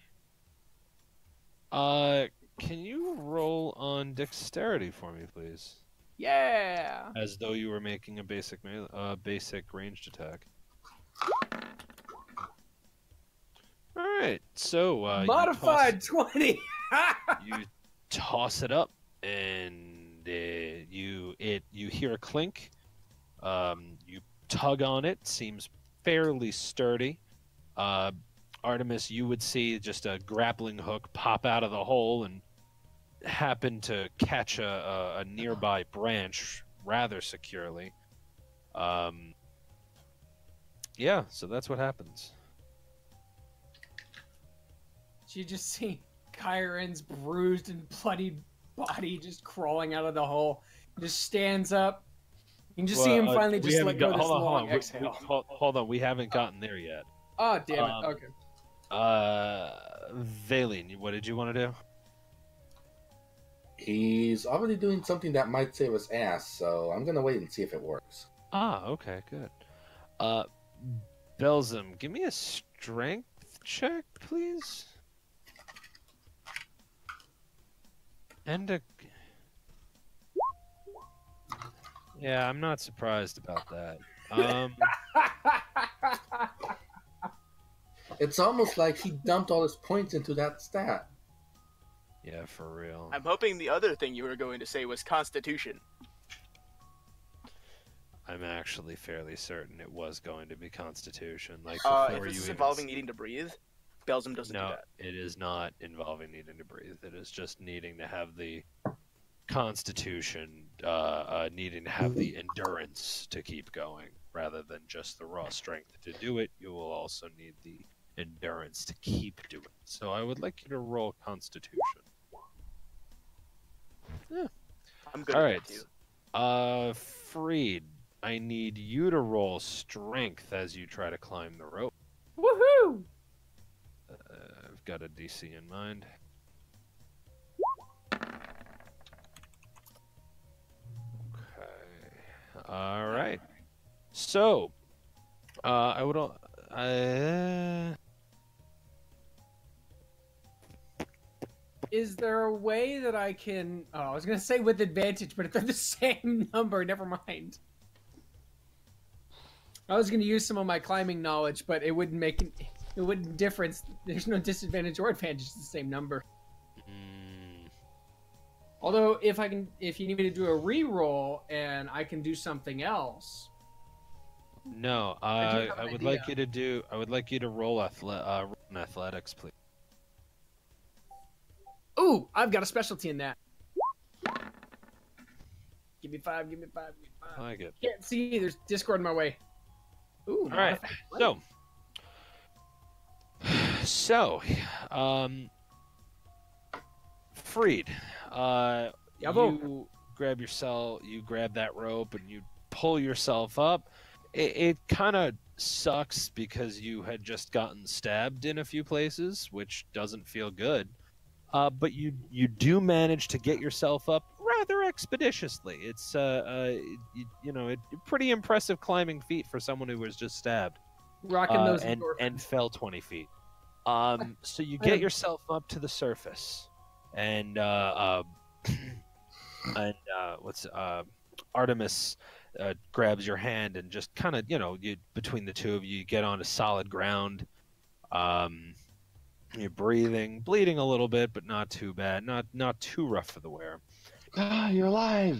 Can you roll on dexterity for me, please? Yeah! As though you were making a basic ranged attack. All right, so Modified 20. you toss it up, and you hear a clink. You tug on it. Seems fairly sturdy. Artemis, you would see just a grappling hook pop out of the hole and happen to catch a nearby branch rather securely. Yeah, so that's what happens. You just see Kyron's bruised and bloodied body just crawling out of the hole. Just stands up. You can just see him finally just let go of this long exhale. Hold on, we haven't gotten there yet. Oh, damn it. Okay. Valine, what did you want to do? He's already doing something that might save his ass, so I'm gonna wait and see if it works. Ah, okay, good. Belzum, give me a strength check, please. And yeah, I'm not surprised about that. It's almost like he dumped all his points into that stat. Yeah, for real. I'm hoping the other thing you were going to say was Constitution. I'm actually fairly certain it was going to be Constitution. Like If before this you is even needing needing to breathe, Belzum doesn't do No, that. it is not involving needing to breathe. It is just needing to have the Constitution, needing to have the endurance to keep going, rather than just the raw strength to do it. You will also need the endurance to keep doing it. So I would like you to roll Constitution. Yeah. I'm good All at right. that too. Freed, I need you to roll Strength as you try to climb the rope. Woohoo! I've got a DC in mind. Okay. All right. So, I would. Is there a way that I can... Oh, I was going to say with advantage, but if they're the same number, never mind. I was going to use some of my climbing knowledge, but it wouldn't make... It wouldn't difference. There's no disadvantage or advantage. It's the same number. Although, if you need me to do a re-roll and I can do something else... No, I would like you to do. I would like you to roll athletics, please. Ooh, I've got a specialty in that. Give me 5, give me 5, give me 5. I like it. Can't see, there's Discord in my way. Ooh, All right. So, Freed, you grab that rope and you pull yourself up. It kind of sucks because you had just gotten stabbed in a few places, which doesn't feel good. But you do manage to get yourself up rather expeditiously. It's a pretty impressive climbing feat for someone who was just stabbed. Rocking those and fell 20 feet. So you get yourself up to the surface, and Artemis grabs your hand and just kind of, between the two of you, get onto solid ground. You're bleeding a little bit, but not too bad, not too rough for the wear. Ah, you're alive.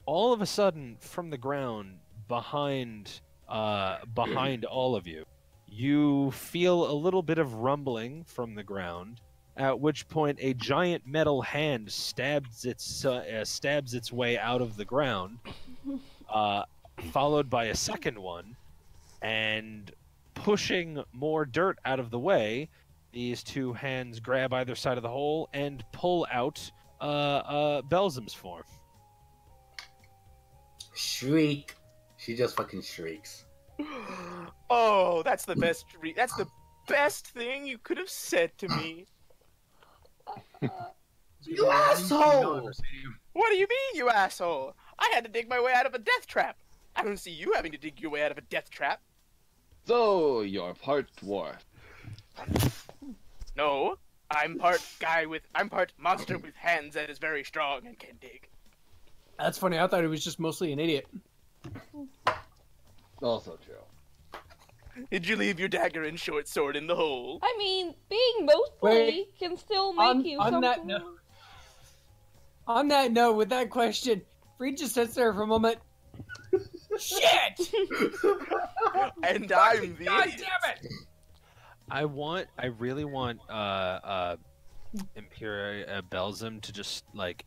All of a sudden, from the ground behind all of you, you feel a little bit of rumbling from the ground. At which point, a giant metal hand stabs its way out of the ground, followed by a second one, and pushing more dirt out of the way, these two hands grab either side of the hole and pull out Belzum's form. Shriek. She just fucking shrieks. Oh, that's the best. That's the best thing you could have said to me. You asshole! What do you mean, you asshole? I had to dig my way out of a death trap. I don't see you having to dig your way out of a death trap. So, you're part dwarf. No, I'm part monster with hands that is very strong and can dig. That's funny, I thought he was just mostly an idiot. Also true. Did you leave your dagger and short sword in the hole? I mean, being mostly can still make you on that something. note, on that note, with that question, Freed just sits there for a moment. Shit! And I'm the God idiot. damn it! I really want Imperial Belzum to just like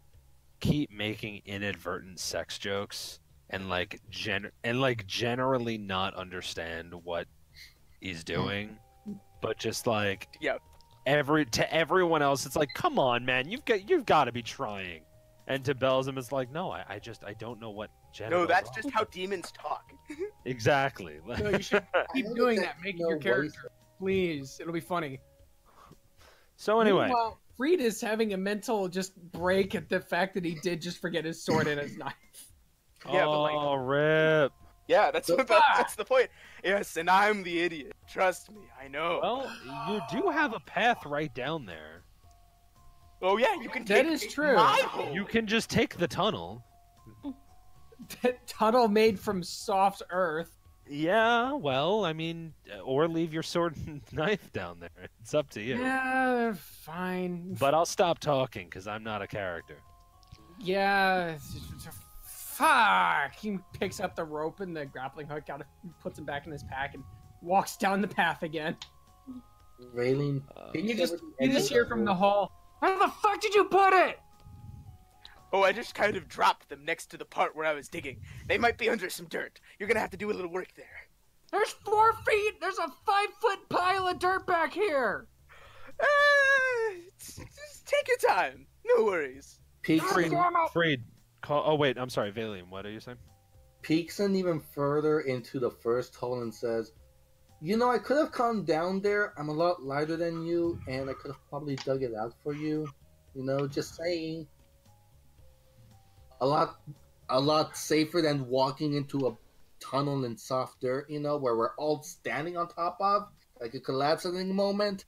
keep making inadvertent sex jokes and generally not understand what he's doing, but just like Yeah. to everyone else it's like, come on man, you've got to be trying, and to Belzum it's like, no, I don't know what genitals No, that's are. just how demons talk. Exactly. No, you should keep I doing don't that, making know your what character. Please, it'll be funny. So anyway, Meanwhile, Freed is having a mental just break at the fact that he did just forget his sword and his knife. Yeah, but like, oh rip. yeah, that's So- that's the point. Yes, and I'm the idiot. Trust me, I know. Well, you do have a path right down there. Oh yeah, you can That take is true. my hole. You can just take the tunnel. That tunnel made from soft earth. Yeah, well, I mean, or leave your sword and knife down there. It's up to you. Yeah, fine. But I'll stop talking because I'm not a character. Yeah. Fuck! He picks up the rope and the grappling hook, puts him back in his pack, and walks down the path again. Raylene, You just hear from the hall, "Where the fuck did you put it?" Oh, I just kind of dropped them next to the part where I was digging. They might be under some dirt. You're gonna have to do a little work there. There's 4 feet. There's a 5-foot pile of dirt back here. Just take your time. No worries. Freed, call. Oh wait, I'm sorry, Valium. What are you saying? peeks in even further into the first hole and says, "You know, I could have come down there. I'm a lot lighter than you, and I could have probably dug it out for you. You know, just saying. A lot safer than walking into a tunnel in soft dirt, you know, where we're all standing on top of. Like it collapse at any moment."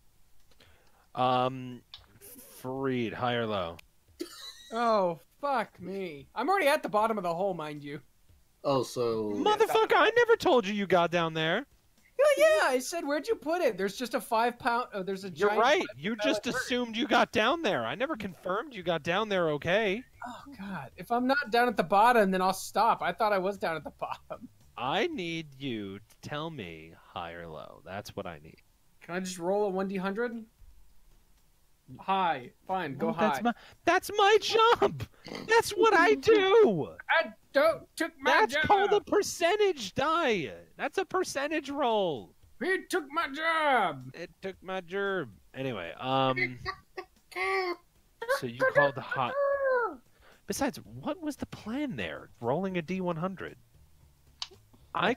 Freed, high or low? Oh, fuck me. I'm already at the bottom of the hole, mind you. Oh, so... Motherfucker, I never told you got down there. Yeah, I said, where'd you put it? There's just a 5-pound... Oh, there's a You're giant... right. You 5-pound just dirt. assumed you got down there. I never confirmed you got down there okay. Oh, God. If I'm not down at the bottom, then I'll stop. I thought I was down at the bottom. I need you to tell me high or low. That's what I need. Can I just roll a 1d100? High. Fine, go Oh, high. That's my job. That's what I do. I took my That's job. called a percentage die. That's a percentage roll. He took my job. It took my gerb. Anyway, so you called the hot. Besides, what was the plan there? Rolling a D100. I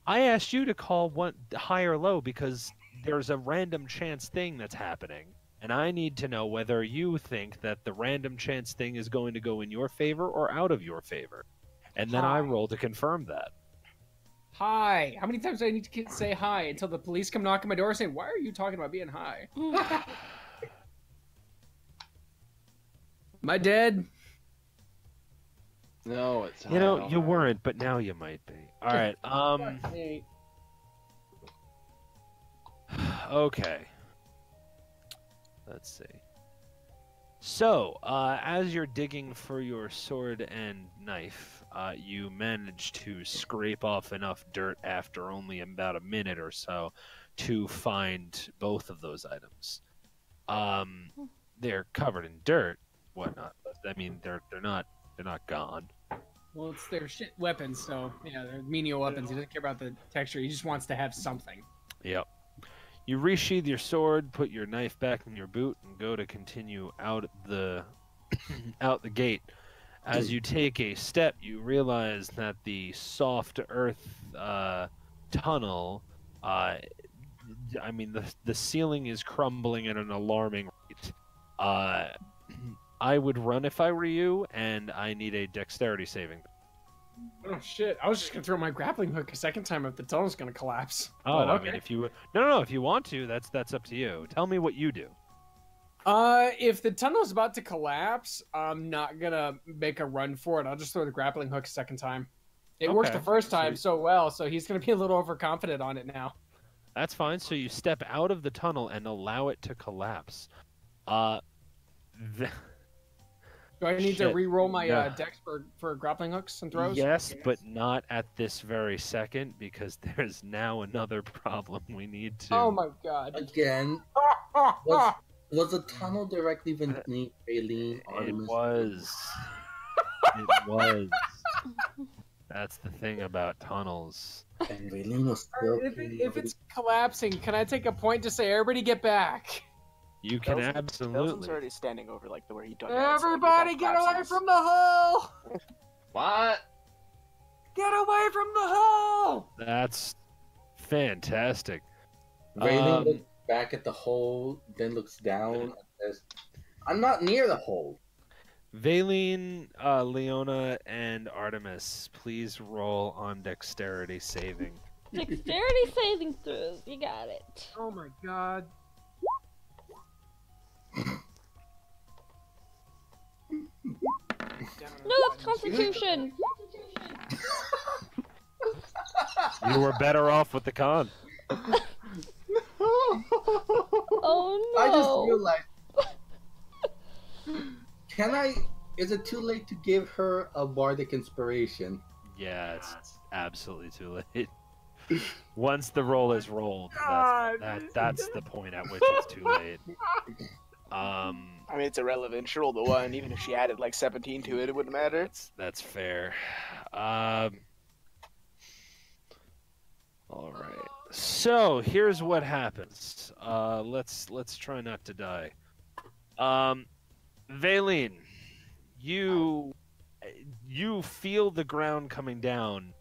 asked you to call one high or low because there's a random chance thing that's happening, and I need to know whether you think that the random chance thing is going to go in your favor or out of your favor, and then I Hi. roll to confirm that. Hi. How many times do I need to say hi until the police come knock on my door saying, why are you talking about being high? Am I dead? No, it's You know, high. you weren't, but now you might be. All right. Hey. Okay. Let's see. So, as you're digging for your sword and knife, you manage to scrape off enough dirt after only about a minute or so to find both of those items. They're covered in dirt, whatnot. I mean, they're not gone. Well, it's their shit weapons, so, yeah, they're menial weapons. He doesn't care about the texture. He just wants to have something. Yep. You resheath your sword, put your knife back in your boot, and go to continue out the out the gate. As you take a step, you realize that the soft earth tunnel, I mean, the ceiling is crumbling at an alarming rate. I would run if I were you, and I need a dexterity saving. Oh, shit. I was just going to throw my grappling hook a second time if the tunnel's going to collapse. Oh, But I okay. mean, if you no, if you want to, that's up to you. Tell me what you do. If the tunnel's about to collapse, I'm not gonna make a run for it. I'll just throw the grappling hook a second time. It worked the Okay. first time so well, so he's going to be a little overconfident on it now. That's fine. So you step out of the tunnel and allow it to collapse. Th- Do I need to Shit. re-roll my No. dex for grappling hooks and throws? Yes, but not at this very second because there's now another problem we need to. Oh my god. Again, was the tunnel directly beneath Raylene, It Artemis? was. It was. That's the thing about tunnels. And Raylene was still. If it's collapsing, can I take a point to say, everybody get back? You can Belzen's absolutely. already standing over like where he dug out, so Everybody if that get away collapses- from the hole! What? Get away from the hole! That's fantastic. Raylene looks back at the hole, then looks down and says, "I'm not near the hole." Valine, Leona, and Artemis, please roll on dexterity saving. Dexterity saving throws. You got it. Oh my god. No, it's Constitution. You were better off with the con. Oh no. I just realized. Can I? Is it too late to give her a bardic inspiration? Yeah, it's absolutely too late. Once the roll is rolled, that's the point at which it's too late. I mean, it's irrelevant. She rolled a 1. Even if she added like 17 to it, it wouldn't matter. That's fair. All right. So here's what happens. Let's try not to die. Valine, you feel the ground coming down.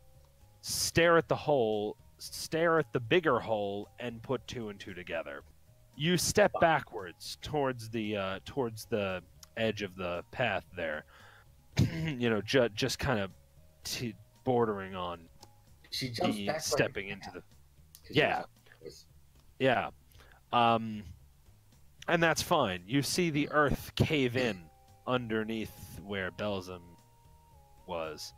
Stare at the hole. Stare at the bigger hole, and put 2 and 2 together. You step backwards towards the edge of the path there. You know, just kind of bordering on She jumps back. stepping into the. 'Cause Yeah. she's- Yeah. And that's fine. You see the earth cave in underneath where Belzum was.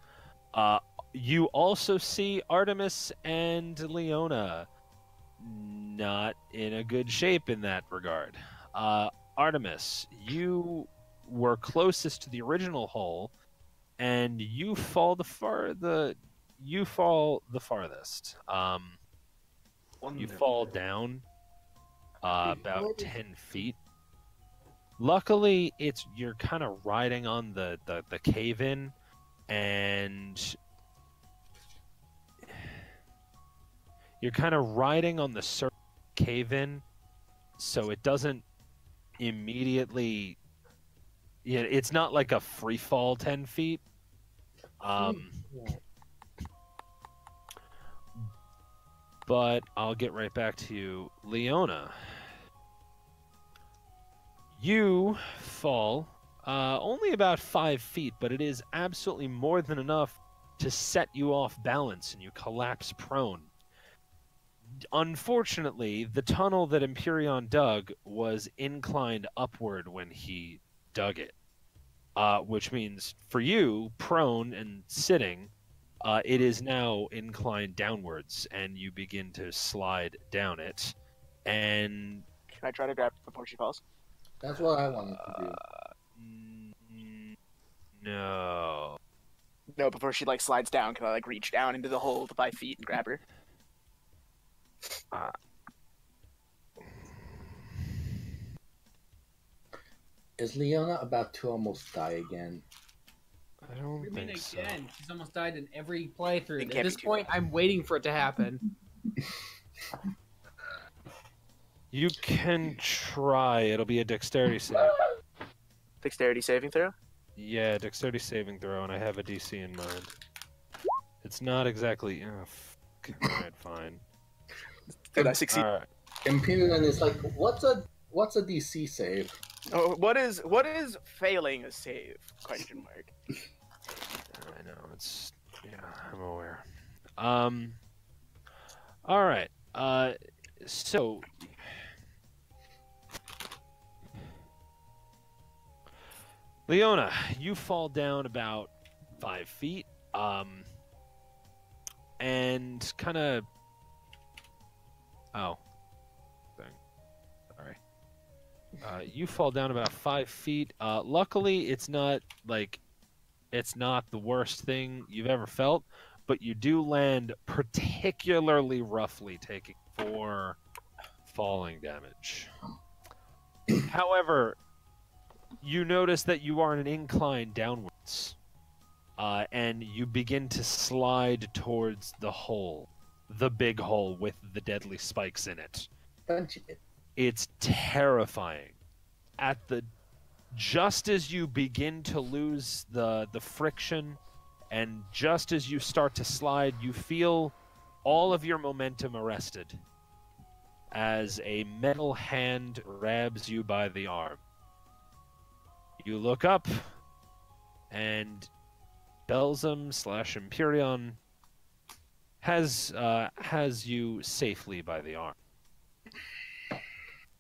You also see Artemis and Leona not in a good shape in that regard. Artemis, you were closest to the original hole, and you fall the farthest. You fall down about 10 feet. Luckily, you're kind of riding on the cave in, and you're kind of riding on the cave in, so it doesn't immediately. Yeah, it's not like a free fall 10 feet. But I'll get right back to you, Leona. You fall only about 5 feet, but it is absolutely more than enough to set you off balance, and you collapse prone. Unfortunately, the tunnel that Empyreon dug was inclined upward when he dug it, which means for you, prone and sitting, it is now inclined downwards, and you begin to slide down it. And Can I try to grab her before she falls? That's what I wanted to do. No. No, before she like slides down, can I like reach down into the hole to 5 feet and grab her? Is Leona about to almost die again? I don't I mean, think so. again, she's almost died in every playthrough. It At can't this be too point, bad. I'm waiting for it to happen. You can try. It'll be a dexterity save. Dexterity saving throw? Yeah, dexterity saving throw, and I have a DC in mind. It's not exactly. Alright, fine. Did I succeed? Alright. Imperial is like, what's a DC save? Oh, what is failing a save? Question mark. I know, it's. Yeah, I'm aware. Alright. So. Leona, you fall down about 5 feet. and kind of. Oh, dang. Sorry. You fall down about 5 feet. Luckily, it's not the worst thing you've ever felt, but you do land particularly roughly, taking 4 falling damage. However, you notice that you are on an incline downwards, and you begin to slide towards the hole, the big hole with the deadly spikes in it. Punch it. It's terrifying. Just as you begin to lose the friction, and just as you start to slide, you feel all of your momentum arrested as a metal hand grabs you by the arm. You look up, and Belzum/Empyreon has you safely by the arm.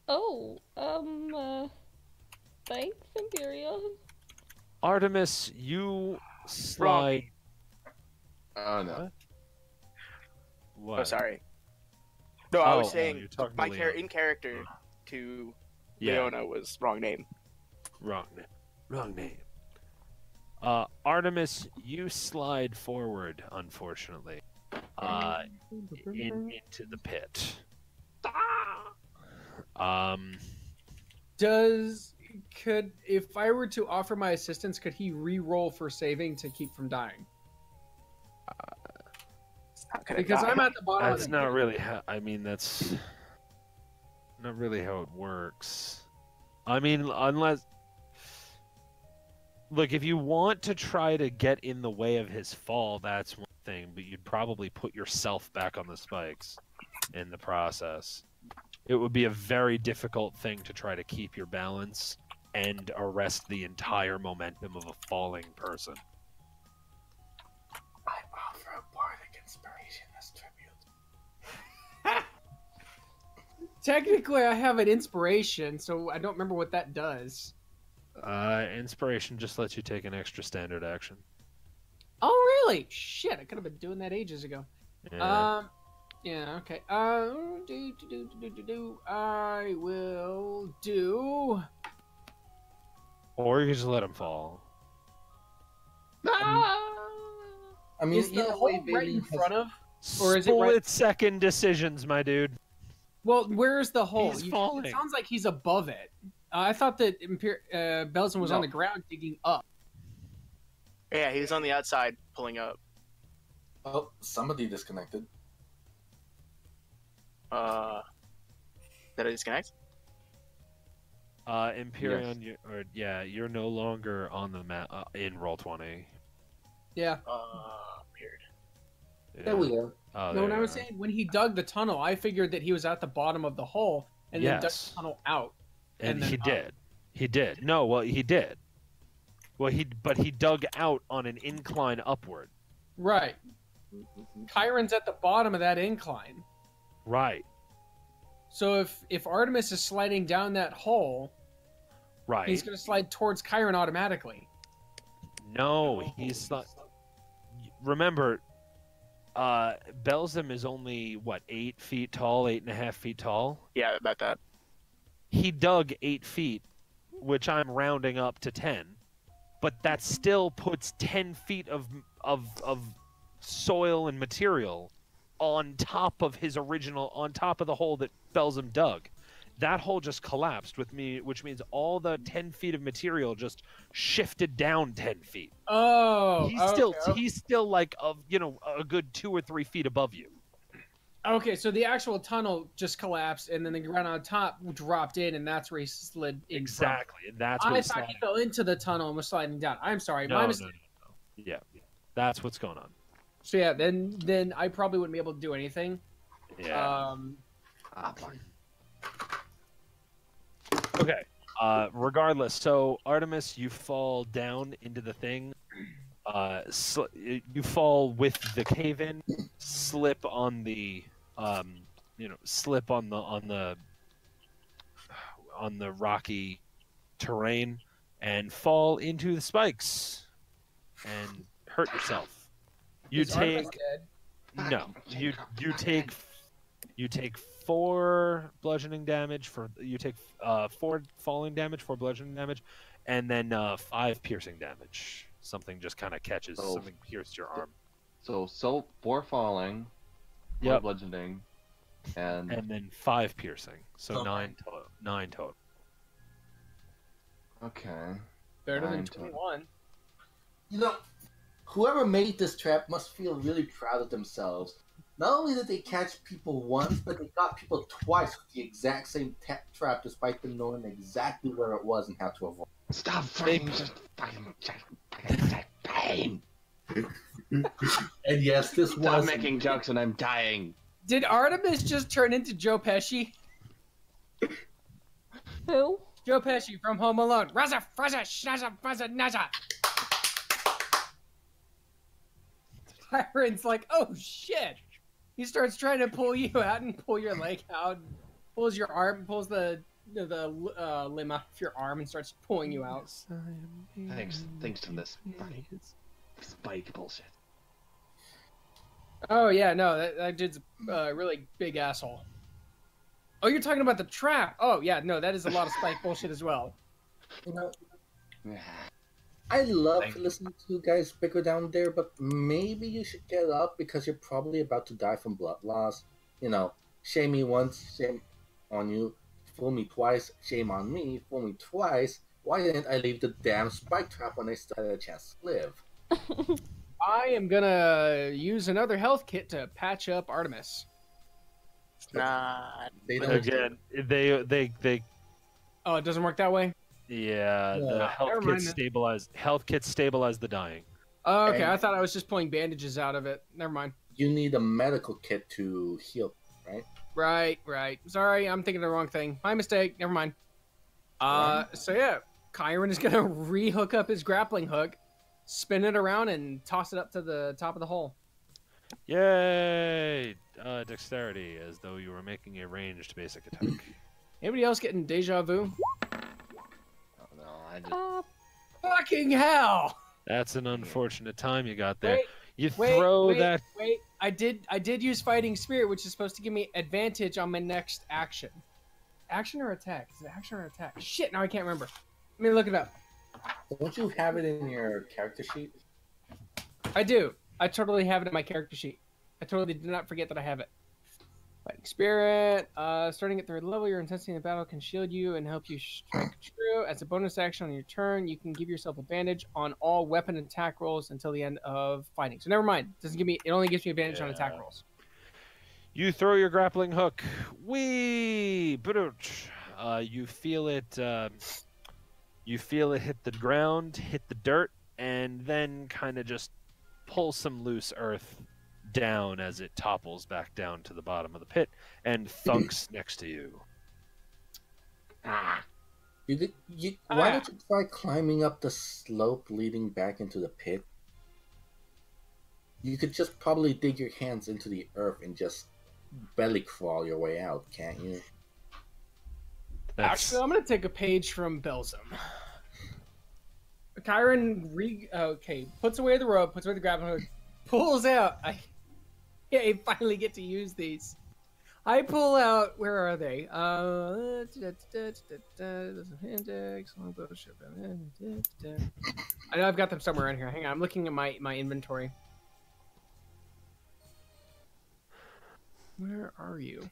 Oh, thanks, Imperial. Artemis, you slide. Oh no. What? Oh, sorry. No, I was you're saying talking my to Leona. in character to Yeah. Leona was wrong name. Wrong name. Artemis, you slide forward, unfortunately, into the pit. If I were to offer my assistance, could he re-roll for saving to keep from dying? Because I'm at the bottom. That's not really how. I mean, that's not really how it works. I mean, unless. Look, if you want to try to get in the way of his fall, that's one thing, but you'd probably put yourself back on the spikes in the process. It would be a very difficult thing to try to keep your balance and arrest the entire momentum of a falling person. I offer a bardic inspiration as tribute. Technically, I have an inspiration, so I don't remember what that does. Inspiration just lets you take an extra standard action. Oh, really? Shit, I could have been doing that ages ago. Yeah. Yeah, okay. I will do. Or you can just let him fall. I mean, Is the either hole way, right in Bailey front of? Or is it Split right- second decisions, my dude. Well, where's the hole? He's falling. It sounds like he's above it. I thought that Belzum was on the ground digging up. Yeah, he was on the outside pulling up. Oh, somebody disconnected. Did I disconnect? Empyreon, you're no longer on the map in Roll20. Yeah. Weird. Yeah. There we go. Oh, No, there when I you was are. saying when he dug the tunnel, I figured that he was at the bottom of the hole and then dug Yes. the tunnel out. And then he up. did. He did. No, well, he did. Well, but he dug out on an incline upward. Right. Chiron's at the bottom of that incline. Right. So if Artemis is sliding down that hole, Right. he's going to slide towards Chiron automatically. No, he's not. Remember, Belzum is only, 8 feet tall, 8.5 feet tall? Yeah, about that. He dug 8 feet, which I'm rounding up to 10, but that still puts 10 feet of soil and material on top of the hole that Belzum dug. That hole just collapsed with me, which means all the 10 feet of material just shifted down 10 feet. Oh, He's still like a good 2 or 3 feet above you. Okay, so the actual tunnel just collapsed, and then the ground on top dropped in, and that's where he slid in. Exactly, and that's what I he's thought he sliding. fell into the tunnel and was sliding down. I'm sorry, No, my no, mistake. no. Yeah, that's what's going on. So yeah, then I probably wouldn't be able to do anything. Yeah. Fine. Okay. Regardless, so Artemis, you fall down into the thing. You fall with the cave in, slip on the rocky terrain, and fall into the spikes and hurt yourself. You Is Artemis take dead? No, you take 4 bludgeoning damage for you take 4 falling damage, 4 bludgeoning damage, and then 5 piercing damage. Something just kind of catches. So- Something pierced your arm. So 4 falling, 4 Yep. bludgeoning, and And then 5 piercing. So Okay. 9 total. 9 total. okay. Better than 9 total. 21. You know, whoever made this trap must feel really proud of themselves. Not only did they catch people once, but they got people twice with the exact same trap, despite them knowing exactly where it was and how to avoid. Stop fighting! Just fighting! And yes, this Stop was making jokes and I'm dying. Did Artemis just turn into Joe Pesci? Who? Joe Pesci from Home Alone. Raza, fraza, shnaza, faza, naza. Byron's like, oh shit. He starts trying to pull you out and pull your leg out. Pulls your arm, pulls the limb off your arm and starts pulling you out. Thanks to this fucking spike bullshit. Oh yeah, no, that dude's a really big asshole. Oh, you're talking about the trap. Oh yeah, no, that is a lot of spike bullshit as well. You know, I love Thank to you. listen to you guys bicker down there, but maybe you should get up because you're probably about to die from blood loss. You know, shame me once, shame on you. Fool me twice, shame on me. Fool me twice. Why didn't I leave the damn spike trap when I still had a chance to live? I am gonna use another health kit to patch up Artemis. Nah. They don't Again, they Oh, it doesn't work that way? yeah, the Yeah. health Never kits mind then. stabilize the dying. Oh, okay, And- I thought I was just pulling bandages out of it. Never mind. You need a medical kit to heal, right? Right. Sorry, I'm thinking the wrong thing. My mistake. Never mind. So yeah, Kyron is gonna re-hook up his grappling hook, spin it around, and toss it up to the top of the hole. Yay! Dexterity, as though you were making a ranged basic attack. Anybody else getting deja vu? Oh no, I just Uh, Fucking hell! That's an unfortunate time you got there. Wait, You wait, throw wait, that. Wait, I did use fighting spirit, which is supposed to give me advantage on my next action. Action or attack? Is it action or attack? Shit, now I can't remember. Let me look it up. Don't you have it in your character sheet? I do. I totally have it in my character sheet. I totally did not forget that I have it. Fighting spirit. Starting at 3rd level, your intensity in the battle can shield you and help you strike true. As a bonus action on your turn, you can give yourself advantage on all weapon attack rolls until the end of fighting. So never mind. It doesn't give me. It only gives me advantage on attack Yeah. rolls. You throw your grappling hook. Wee! Brooch. You feel it. You feel it hit the ground, hit the dirt, and then kind of just pull some loose earth down as it topples back down to the bottom of the pit and thunks next to you. ah. Why don't you try climbing up the slope leading back into the pit? You could just probably dig your hands into the earth and just belly crawl your way out, can't you? That's, Actually, I'm gonna take a page from Belzum. Kyron puts away the rope, puts away the grappling hook, pulls out. I finally get to use these. I pull out. Where are they? Index, longbow, ship. I know I've got them somewhere in here. Hang on, I'm looking at my inventory. Where are you?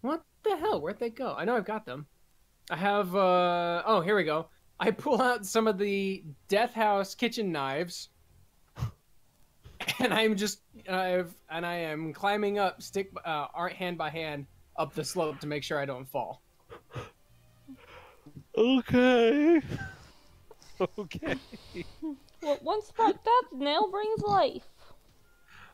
What the hell? Where'd they go? I know I've got them. I have. Oh, here we go. I pull out some of the Death House kitchen knives. And I am climbing up, hand by hand, up the slope to make sure I don't fall. okay. Okay. well, one spark death, nail brings life.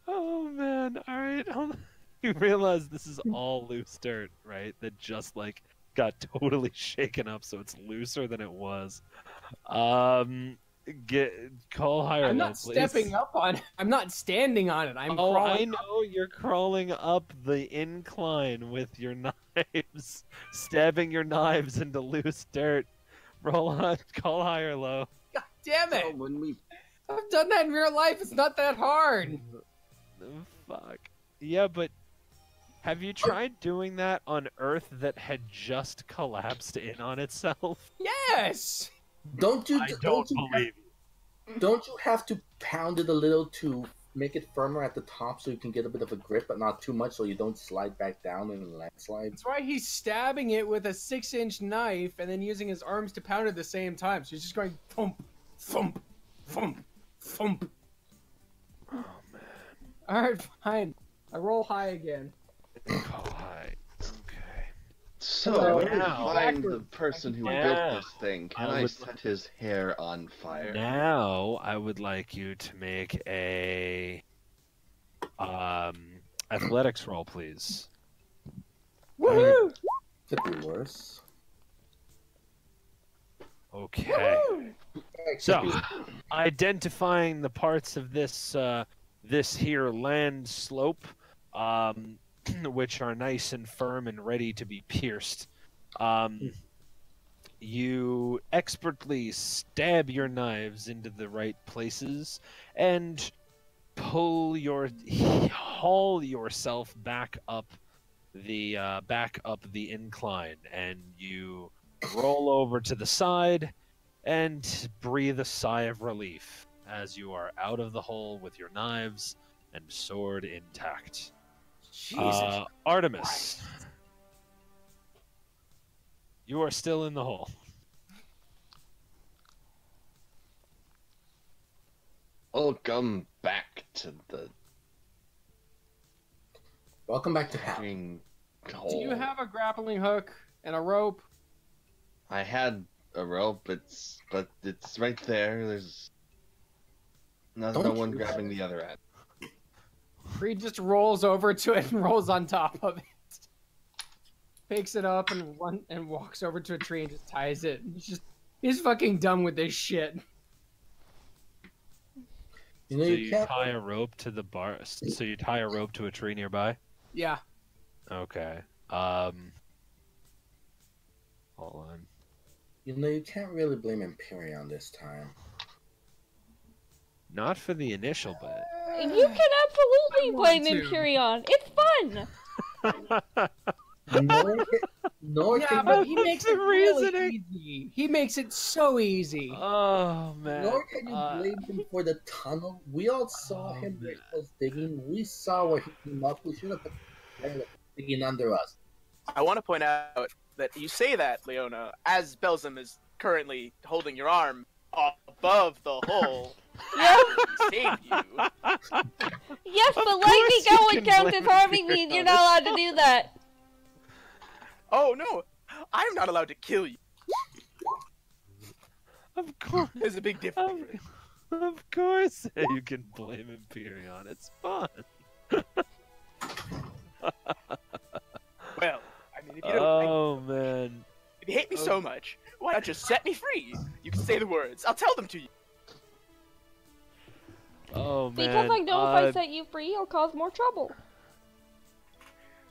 Oh man. All right. Hold on. You realize this is all loose dirt, right? That just like got totally shaken up, so it's looser than it was. Call higher. I'm low, not please. stepping up on it. I'm not standing on it. I'm Oh, I crawling. know you're crawling up the incline with your knives, stabbing your knives into loose dirt. Roll on. Call higher low. God damn So it! when we I've done that in real life. It's not that hard. Fuck. Yeah, but have you tried doing that on Earth that had just collapsed in on itself? Yes. Don't you? I don't believe you. Don't you have to pound it a little to make it firmer at the top so you can get a bit of a grip, but not too much so you don't slide back down in a landslide? That's why he's stabbing it with a 6-inch knife and then using his arms to pound at the same time. So he's just going thump, thump, thump, thump. Oh man. All right, fine. I roll high again. Oh, hi. Okay. So, when I Now- find the person who Now- built this thing, can I I would- set his hair on fire? Now I would like you to make a athletics roll, please. Woohoo! Could be worse. Okay. So, identifying the parts of this this here land slope, which are nice and firm and ready to be pierced, you expertly stab your knives into the right places and haul yourself back up the incline, and you roll over to the side and breathe a sigh of relief as you are out of the hole with your knives and sword intact. Jesus. Artemis, you are still in the hole. Welcome back to the Welcome back to hell. fucking Do hole. you have a grappling hook and a rope? I had a rope, but it's right there. There's no Don't one you- grabbing the other end. Reed just rolls over to it and rolls on top of it. Picks it up and walks over to a tree and just ties it. He's fucking done with this shit. You know So you you can't. tie a rope to the bar. So you tie a rope to a tree nearby. Yeah. Okay. Hold on. You know you can't really blame Imperion this time. Not for the initial bit. You can absolutely I blame want to. Imperion. It's fun. Nor Yeah, can but you, he makes the it really reasoning. easy. He makes it so easy. Oh man. nor can you blame him for the tunnel. We all saw him where he was digging. We saw where he came up. We should have been digging under us. I want to point out that you say that, Leona, as Belzum is currently holding your arm above the hole. Yes, Save you. yes, but course letting me you go can and count blame as harming me. Imperion. You're not allowed to do that. Oh no, I'm not allowed to kill you. Of course. There's a big difference. Of course you can blame Imperion. It's fun. Well, I mean, if you don't, Oh man. if you hate me so much, why not just set me free? You can say the words. I'll tell them to you. Oh man. Because I know if I set you free, you'll cause more trouble.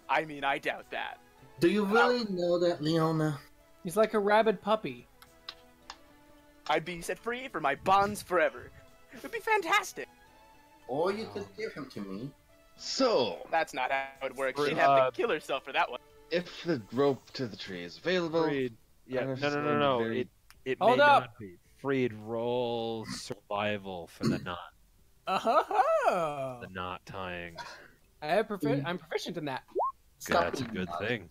I mean, I doubt that. Do you really know that, Leona? He's like a rabid puppy. I'd be set free for my bonds forever. It would be fantastic. Or you could give him to me. So, That's not how it works. Freed, She'd have to kill herself for that one. if the rope to the tree is available, Freed. Yeah. I'm No. just No. going No. very- It Hold may up. not be. Freed. Roll survival for the knot. Oh. The knot tying. I'm proficient in that. Stop That's a being good nice. thing.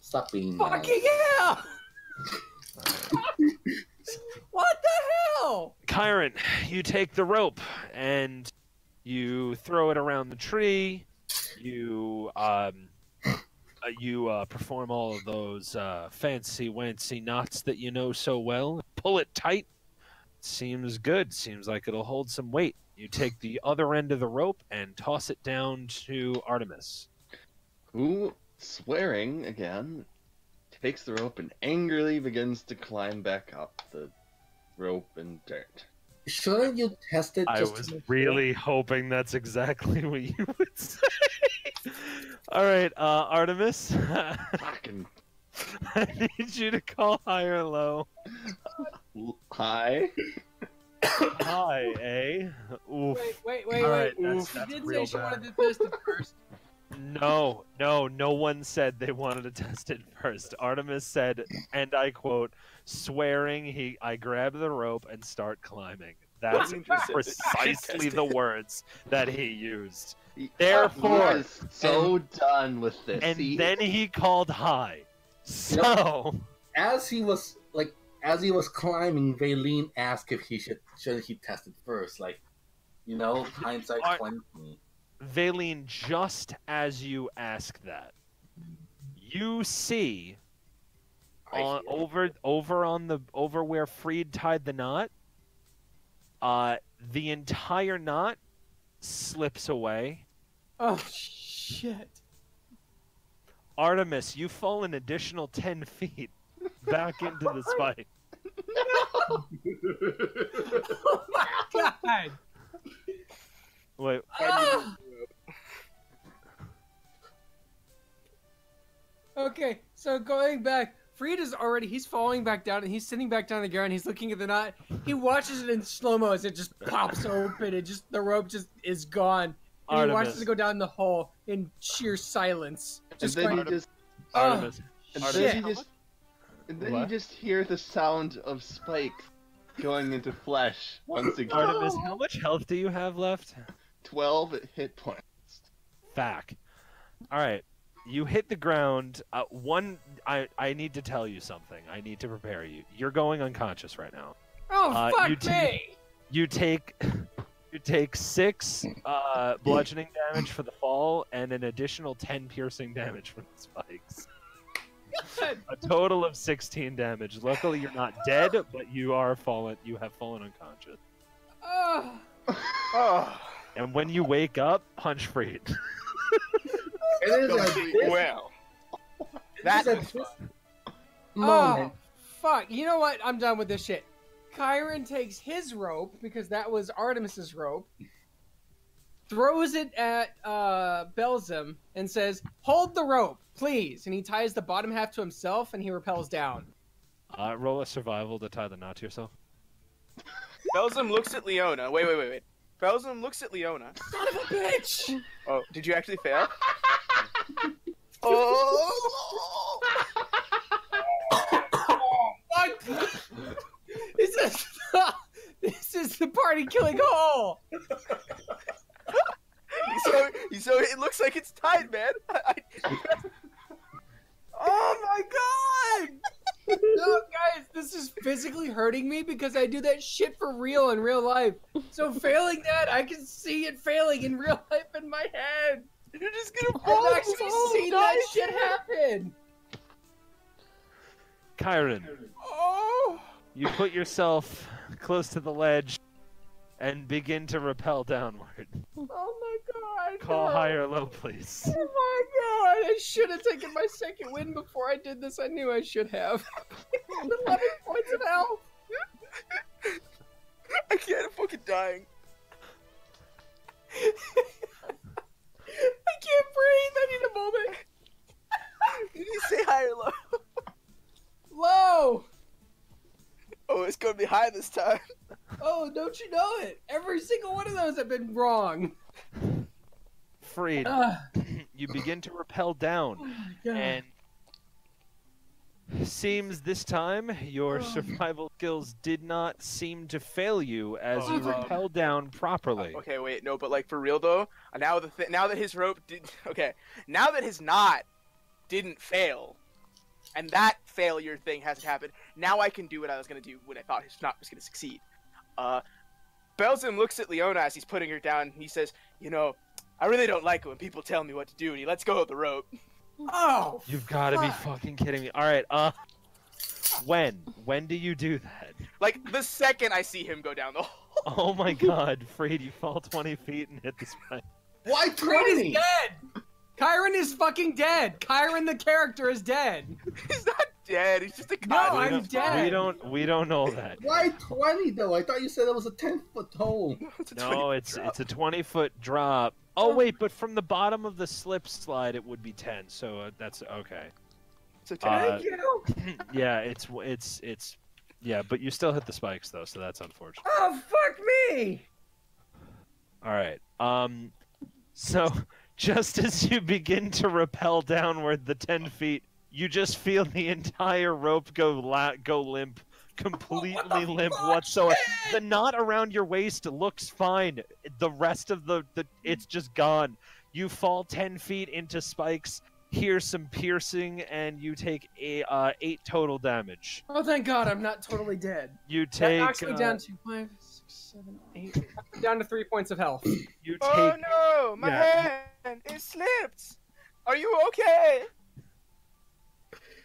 Stop being nice. Fucking hell! What the hell? Kyron, you take the rope and you throw it around the tree. You perform all of those fancy wancy knots that you know so well. Pull it tight. Seems good. Seems like it'll hold some weight. You take the other end of the rope and toss it down to Artemis. who, swearing again, takes the rope and angrily begins to climb back up the rope and dirt. Shouldn't you test it? I just to was make really hoping that's exactly what you would say. All right, Artemis, Fucking I need you to call high or low. hi. Hi, eh? Oof. Wait. All right, She that's did real say she bad. wanted to test it first. No one said they wanted to test it first. Artemis said, and I quote, swearing I grab the rope and start climbing. That's precisely the words that he used. He Therefore, is so done with this. and See? then he called hi. So, As he was climbing, Valine asked if shouldn't he test it first, like, hindsight Are- 20. Valine, just as you ask that, you see over where Freed tied the knot, the entire knot slips away. Oh shit! Artemis, you fall an additional 10 feet back into the spike. Oh my god! Wait, Okay, so going back, Freed is he's falling back down and he's sitting back down on the ground. He's looking at the knot. He watches it in slow-mo as it just pops open and the rope just is gone. And he watches Artemis. it go down the hole in sheer silence. And Just then going, you just, Artemis. and Artemis. then you What? just hear the sound of spikes going into flesh once again. Artemis, how much health do you have left? 12 hit points. Fact. All right. You hit the ground. I need to tell you something. I need to prepare you. You're going unconscious right now. oh fuck me! You take 6 bludgeoning damage for the fall and an additional 10 piercing damage from the spikes. A total of 16 damage. Luckily, you're not dead, but you have fallen unconscious. Oh. Oh, And when you wake up, punch Freed. It is at this, well. it That is at was this fun. moment. Oh, fuck. You know what? I'm done with this shit. Chiron takes his rope, because that was Artemis's rope, throws it at Belzim, and says, hold the rope, please. And he ties the bottom half to himself, and he rappels down. Roll a survival to tie the knot to yourself. Belzim looks at Leona. Wait. Belzim looks at Leona. Son of a bitch! Oh, did you actually fail? Oh! Fuck! This is the party killing hole! So it looks like it's tied, man. Oh my god! No, guys, this is physically hurting me because I do that shit for real in real life. So failing that, I can see it failing in real life in my head. You're just gonna fall. I've actually seen that shit happen. Chiron, Oh! you put yourself close to the ledge and begin to rappel downward. Oh my god! Call no. high or low, please. Oh my god! I should have taken my second win before I did this. I knew I should have. 11 points of health. I can't. I'm fucking dying. I can't breathe. I need a moment. Did you say high or low? Low. Oh, it's gonna be high this time. Oh, don't you know it? Every single one of those have been wrong. Freed, Ugh. you begin to rappel down, Oh my god. and seems this time your survival skills did not seem to fail you as you rappel down properly. Okay, wait, no, but like for real though, now that his rope did, okay, now that his knot didn't fail, and that failure thing hasn't happened, now I can do what I was gonna do when I thought his knot was gonna succeed. Belzim looks at Leona as he's putting her down, and he says, "You know, I really don't like it when people tell me what to do," and he lets go of the rope. Oh, You've got to be fucking kidding me. All right, when do you do that? Like the second I see him go down the hole. Oh my god, Freed, you fall 20 feet and hit the spike. Why Creed is 20? dead. Chiron is fucking dead. Chiron the character is dead. He's not dead. He's just a No, con. I'm dead. We don't know that. Why 20 though? I thought you said it was a 10-foot hole. No, it's a 20-foot drop. Oh wait, but from the bottom of the slip slide, it would be 10. So that's okay. So Uh, Thank you. Yeah, it's Yeah, but you still hit the spikes though, so that's unfortunate. Oh, fuck me! All right. So just as you begin to rappel downward the 10 feet, you just feel the entire rope go limp, completely limp whatsoever. The knot around your waist looks fine. The rest of the it's just gone. You fall 10 feet into spikes, hear some piercing, and you take 8 total damage. Oh, thank God, I'm not totally dead. You That take knocks me down to 5, 6, 7, 8. Down to 3 points of health. you take Oh no, my hand! It slipped! Are you okay?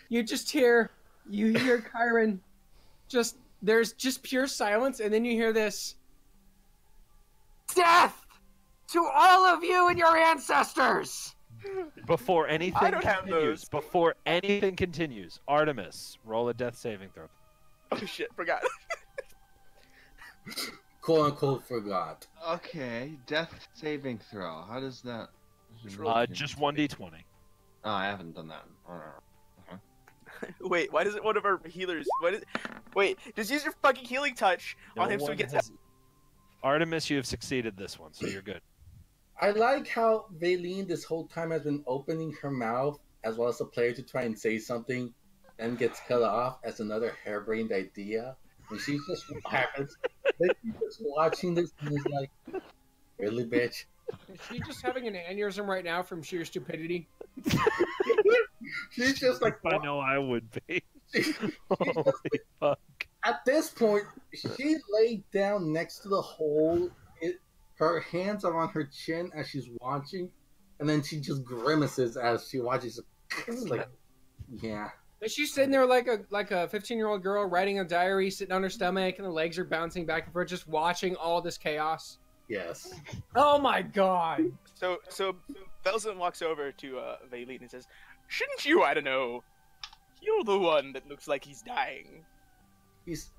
You hear Kyron, there's just pure silence, and then you hear this. Death to all of you and your ancestors! before anything I don't have continues. those. Before anything continues, Artemis, roll a death saving throw. Oh shit, forgot. Quote unquote forgot. Okay, death saving throw. How does that? Just 1d20. Oh, I haven't done that. Wait, why doesn't one of our healers? Wait, just use your fucking healing touch on him so he gets. Artemis, you have succeeded this one, so you're good. I like how Valine this whole time has been opening her mouth as well as the player to try and say something and gets cut off as another harebrained idea. And she's just happens. She's just watching this and is like, really, bitch? Is she just having an aneurysm right now from sheer stupidity? She's just like, I know I would be. She's Holy fuck. At this point, she laid down next to the hole. Her hands are on her chin as she's watching, and then she just grimaces as she watches. It's like, yeah. Is she sitting there like a 15-year-old girl writing a diary, sitting on her stomach, and the legs are bouncing back and forth, just watching all this chaos? Yes. Oh my God! So Belzen walks over to Valine and says, "Shouldn't you, I don't know, heal the one that looks like he's dying?"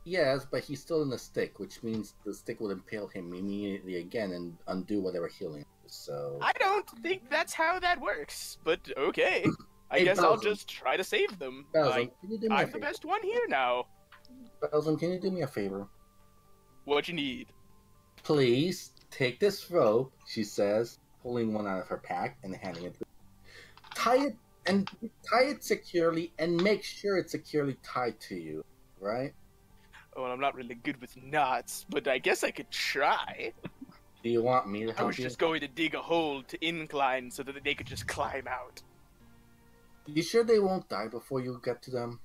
Yes, but he's still in a stick, which means the stick will impale him immediately again and undo whatever healing is. So I don't think that's how that works, but okay. I Hey, guess I'll Belzen. just try to save them. Belzen, can you do me a I'm the favor? best one here now. Belzen, can you do me a favor? What you need? Please take this rope, she says, pulling one out of her pack and handing it to tie it securely and make sure it's securely tied to you, right? Oh, and I'm not really good with knots, but I guess I could try. Do you want me to I help was you? just going to dig a hole to incline so that they could just climb out. You sure they won't die before you get to them?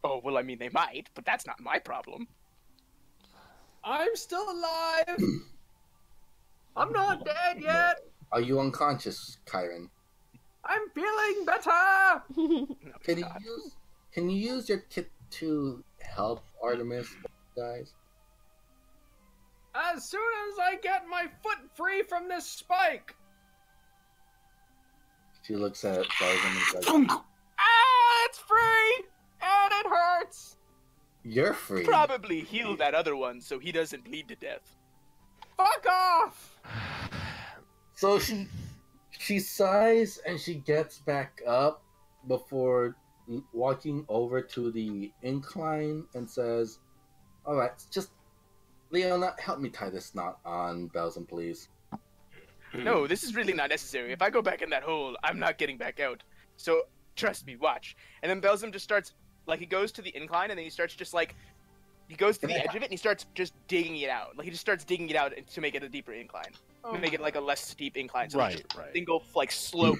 Oh, well, I mean, they might, but that's not my problem. I'm still alive. I'm not dead yet. Are you unconscious, Kyron? I'm feeling better. No, Can you God. use your kit to help Artemis, guys? As soon as I get my foot free from this spike. She looks at Belzen and says, Ah, it's free, and it hurts. "You're free." Probably heal that other one so he doesn't bleed to death. Fuck off. So she sighs and she gets back up before walking over to the incline and says, "All right, just Leona, help me tie this knot on Belzen, please." No, this is really not necessary. If I go back in that hole, I'm not getting back out. So, trust me, watch. And then Belzum just starts, like, he goes to the incline, and then he starts just, like, he goes to the edge of it, and he starts just digging it out. Like, he just starts digging it out to make it a deeper incline. Oh. Make it, like, a less steep incline. So Right, it's just right. a single, like, slope.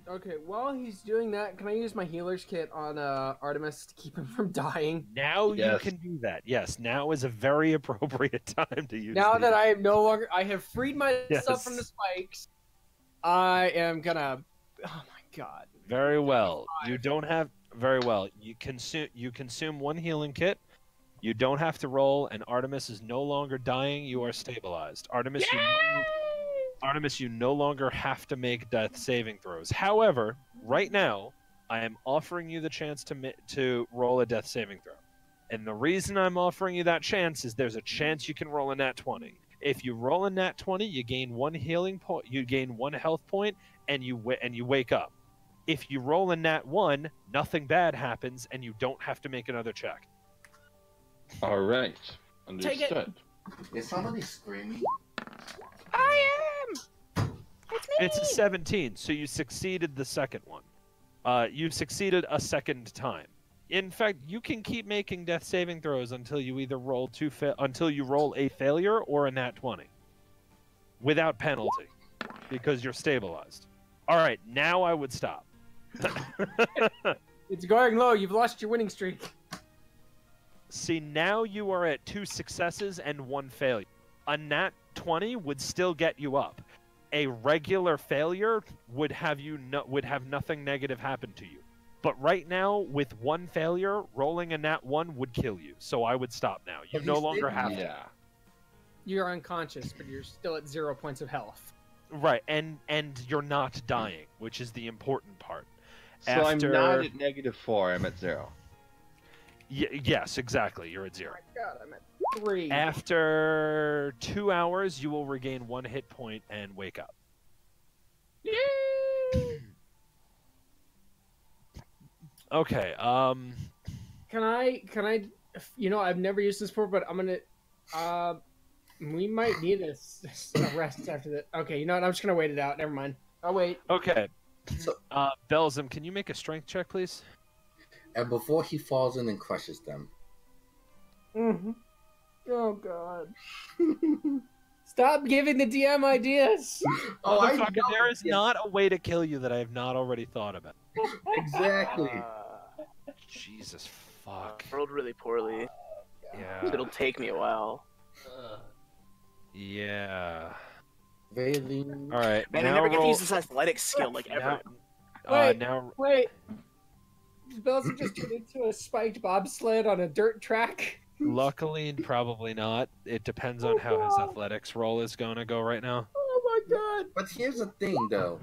Okay, while he's doing that, can I use my healer's kit on Artemis to keep him from dying? Now Yes. you can do that. Yes, now is a very appropriate time to use Now these. that I am no longer, I have freed myself Yes. from the spikes. I am gonna. Oh my God. Very well. You don't have very well. You consume one healing kit. You don't have to roll, and Artemis is no longer dying. You are stabilized. Artemis, you no longer have to make death saving throws. However, right now, I am offering you the chance to roll a death saving throw. And the reason I'm offering you that chance is there's a chance you can roll a nat 20. If you roll a nat 20, you gain one healing point, you gain one health point, and you wake up. If you roll a nat 1, nothing bad happens, and you don't have to make another check. All right. Take it. Understood. Is somebody screaming? I am. It's me. It's a 17, so you succeeded the second one. You succeeded a second time. In fact, you can keep making death saving throws until you either roll until you roll a failure or a nat 20, without penalty, because you're stabilized. All right, now I would stop. It's going low. You've lost your winning streak. See, now you are at 2 successes and 1 failure. A nat 20 would still get you up. A regular failure would have nothing negative happen to you. But right now, with 1 failure, rolling a nat 1 would kill you. So I would stop now. You But no he's longer stable. have to. Yeah. You're unconscious, but you're still at 0 points of health. Right, and you're not dying, which is the important part. So After- I'm not at -4. I'm at 0. Yes, exactly. You're at 0. Oh my god, I'm at 3. After 2 hours, you will regain 1 hit point and wake up. Yay! Okay. Can I? You know, I've never used this before, but I'm gonna. We might need a rest after that. Okay, you know what? I'm just gonna wait it out. Never mind. I'll wait. Okay. So- Belzum, can you make a strength check, please? And before he falls in and crushes them. Mm-hmm. Oh god. Stop giving the DM ideas. Oh, I Motherfucker, know. there is Yeah, not a way to kill you that I have not already thought about. exactly. Jesus fuck. Rolled really poorly. Yeah. It'll take me a while. Yeah. Valine. All right. Man, I now never get to roll- use this athletic skill like ever. Wait. Now Wait. Does Belson just turn into a spiked bobsled on a dirt track? luckily, probably not. It depends on how his athletics roll is going to go right now. Oh my god. But here's the thing, though.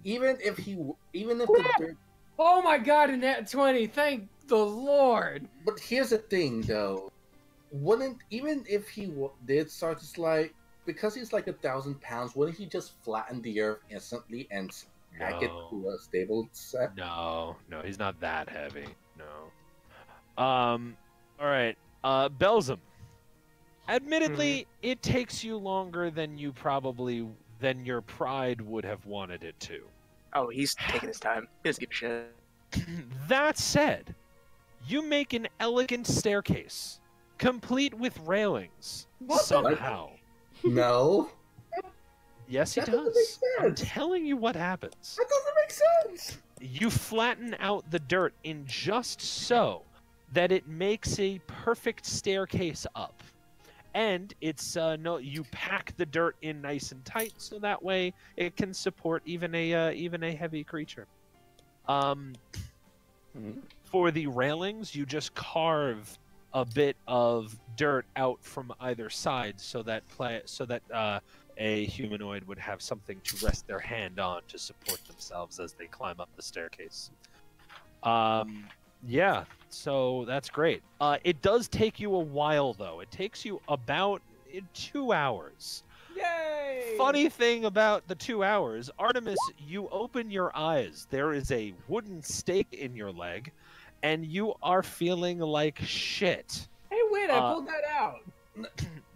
Even if the dirt. Oh my god, in that 20. Thank the Lord. But here's the thing, though. Wouldn't, even if he did start to slide, because he's like 1,000 pounds, wouldn't he just flatten the earth instantly and smack it No. to a stable set? No, he's not that heavy. No. All right. Belzum. Admittedly, it takes you longer than your pride would have wanted it to. Oh, he's taking his time. He doesn't give a shit. That said, you make an elegant staircase, complete with railings, What the- somehow. No. Yes, he That doesn't does. make I'm sense. telling you what happens. That doesn't make sense. You flatten out the dirt in just so that it makes a perfect staircase up. And it's you pack the dirt in nice and tight, so that way it can support even a heavy creature. For the railings, you just carve a bit of dirt out from either side, so that a humanoid would have something to rest their hand on to support themselves as they climb up the staircase. Yeah, so that's great. It does take you a while, though. It takes you about 2 hours. Yay! Funny thing about the 2 hours, Artemis, you open your eyes. There is a wooden stake in your leg, and you are feeling like shit. Hey, wait, I pulled that out.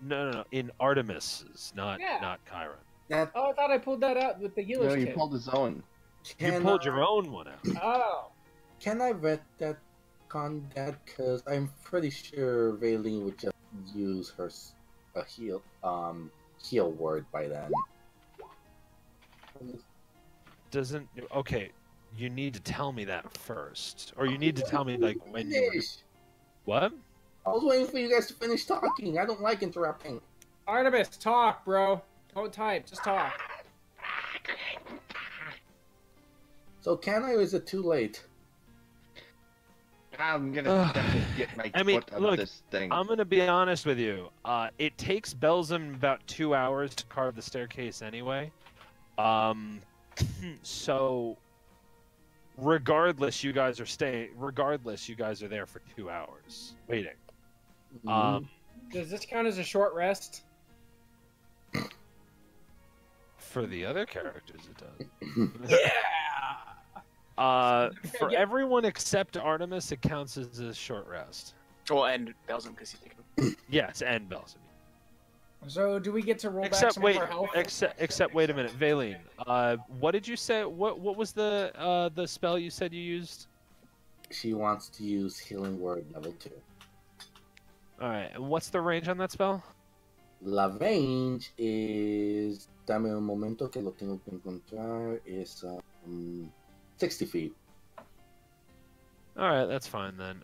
No. In Artemis's, not Chiron. That Oh, I thought I pulled that out with the healer's No, you kit. pulled his own. You pulled your own one out. Oh. Can I vet that on that? Because I'm pretty sure Valine would just use a heal word by then. Doesn't okay. You need to tell me that first, or you need to tell me like when you. Finish. What? I was waiting for you guys to finish talking. I don't like interrupting. Artemis, talk, bro. Don't type, just talk. So can I, or is it too late? I'm gonna definitely get my I mean, foot out look, of this thing. I'm gonna be honest with you. It takes Belzum about 2 hours to carve the staircase anyway. So regardless, you guys are there for 2 hours waiting. Does this count as a short rest? For the other characters, it does. Yeah! For everyone except Artemis, it counts as a short rest. Well, and Belgium because he's taking. Yes, and Belzim. So do we get to roll back Except some wait, of our health? except wait a minute, Valine. What did you say? What was the spell you said you used? She wants to use Healing Word level 2. All right, and what's the range on that spell? La range is. Dame un momento que lo tengo que encontrar. Is 60 feet. All right, that's fine then.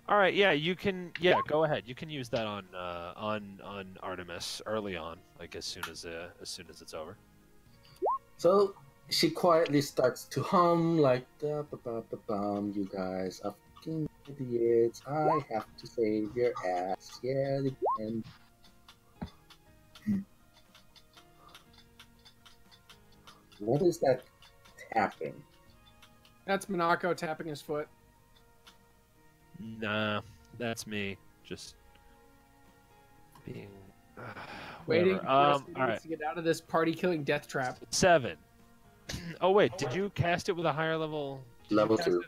All right, yeah, you can. Yeah, go ahead. You can use that on Artemis early on, like as soon as it's over. So she quietly starts to hum like da-ba-ba-ba-bum. You guys are fucking idiots. I have to save your ass yet again. What is that tapping? That's Monaco tapping his foot. Nah, that's me. Just being Waiting whatever. for us All right, to get out of this party-killing death trap. 7. Oh wait, did you cast it with a higher level? Did you Level cast 2. it-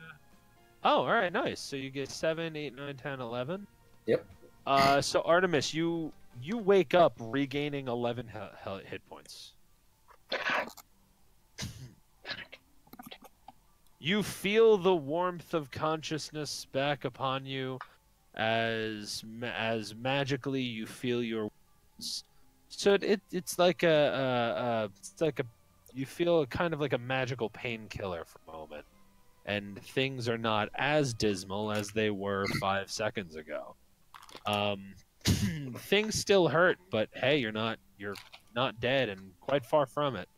Oh, all right, nice. So you get 7, 8, 9, 10, 11. Yep. So Artemis, you wake up regaining 11 hit points. You feel the warmth of consciousness back upon you, as magically you feel your wounds. So it's like you feel kind of like a magical painkiller for a moment, and things are not as dismal as they were 5 seconds ago. Things still hurt, but hey, you're not dead and quite far from it.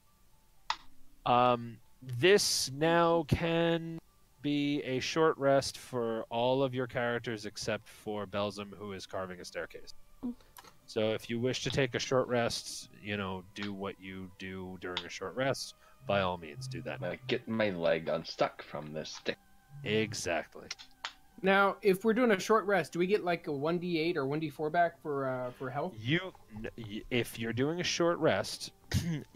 This now can be a short rest for all of your characters except for Belzim, who is carving a staircase. So if you wish to take a short rest, do what you do during a short rest, by all means do that. Get my leg unstuck from this stick. Exactly. Now, if we're doing a short rest, do we get like a 1d8 or 1d4 back for health? If you're doing a short rest,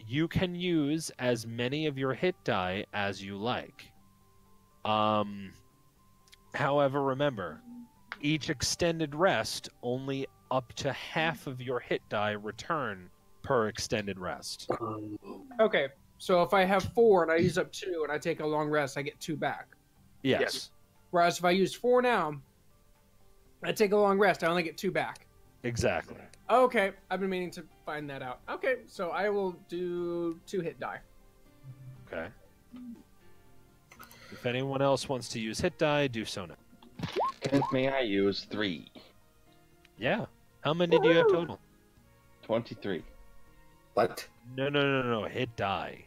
you can use as many of your hit die as you like. However, remember, each extended rest, only up to half of your hit die return per extended rest. Okay, so if I have 4 and I use up 2 and I take a long rest, I get 2 back. Yes. Whereas if I use 4 now, I take a long rest, I only get 2 back. Exactly. Okay, I've been meaning to find that out. Okay, so I will do 2 hit die. Okay. If anyone else wants to use hit die, do so now. And may I use 3? Yeah. How many do you have total? 23. What? No. Hit die.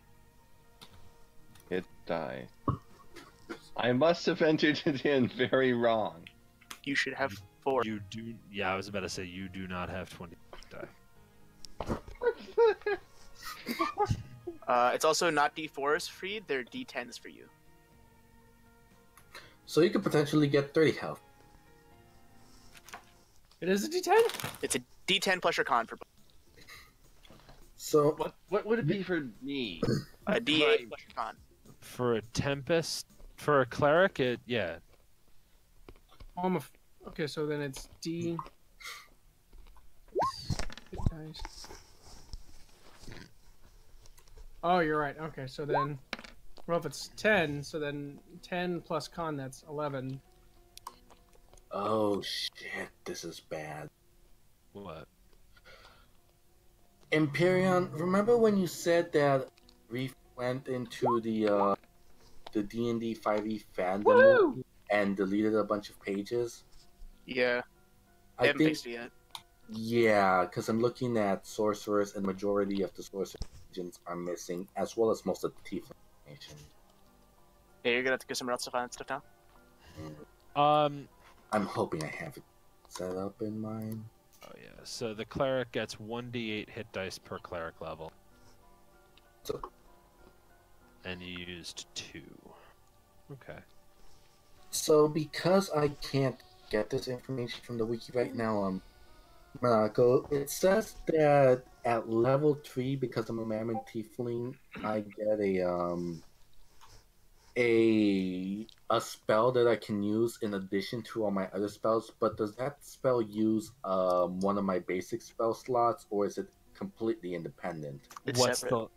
Hit die. I must have entered it in very wrong. You should have 4. You do. Yeah, I was about to say you do not have 20 die. It's also not D4s for you; they're D10s for you. So you could potentially get 30 health. It is a d10? It's a D10 plus your con for both. So What would it be for me? A D8 plus your con. For a tempest, for a cleric, yeah. Oh, okay, so then it's D. Hit dice. Oh, you're right. Okay, so then, well, if it's 10, so then 10 plus con, that's 11. oh shit, this is bad. What? Empyrean, remember when you said that we went into the D&D 5e fandom Woo! and deleted a bunch of pages? Yeah, I they haven't think, fixed it yet. yeah, because I'm looking at sorcerers, and majority of the sorcerer agents are missing, as well as most of the thief information. Yeah, you're gonna have to go somewhere else to find stuff now. I'm hoping I have it set up in mind. Oh yeah. So the cleric gets 1d8 hit dice per cleric level. So, And you used 2. Okay. so because I can't get this information from the wiki right now, Monaco, it says that at level 3, because I'm a mammoth tiefling, I get a spell that I can use in addition to all my other spells. But does that spell use one of my basic spell slots, or is it completely independent? It's What's separate.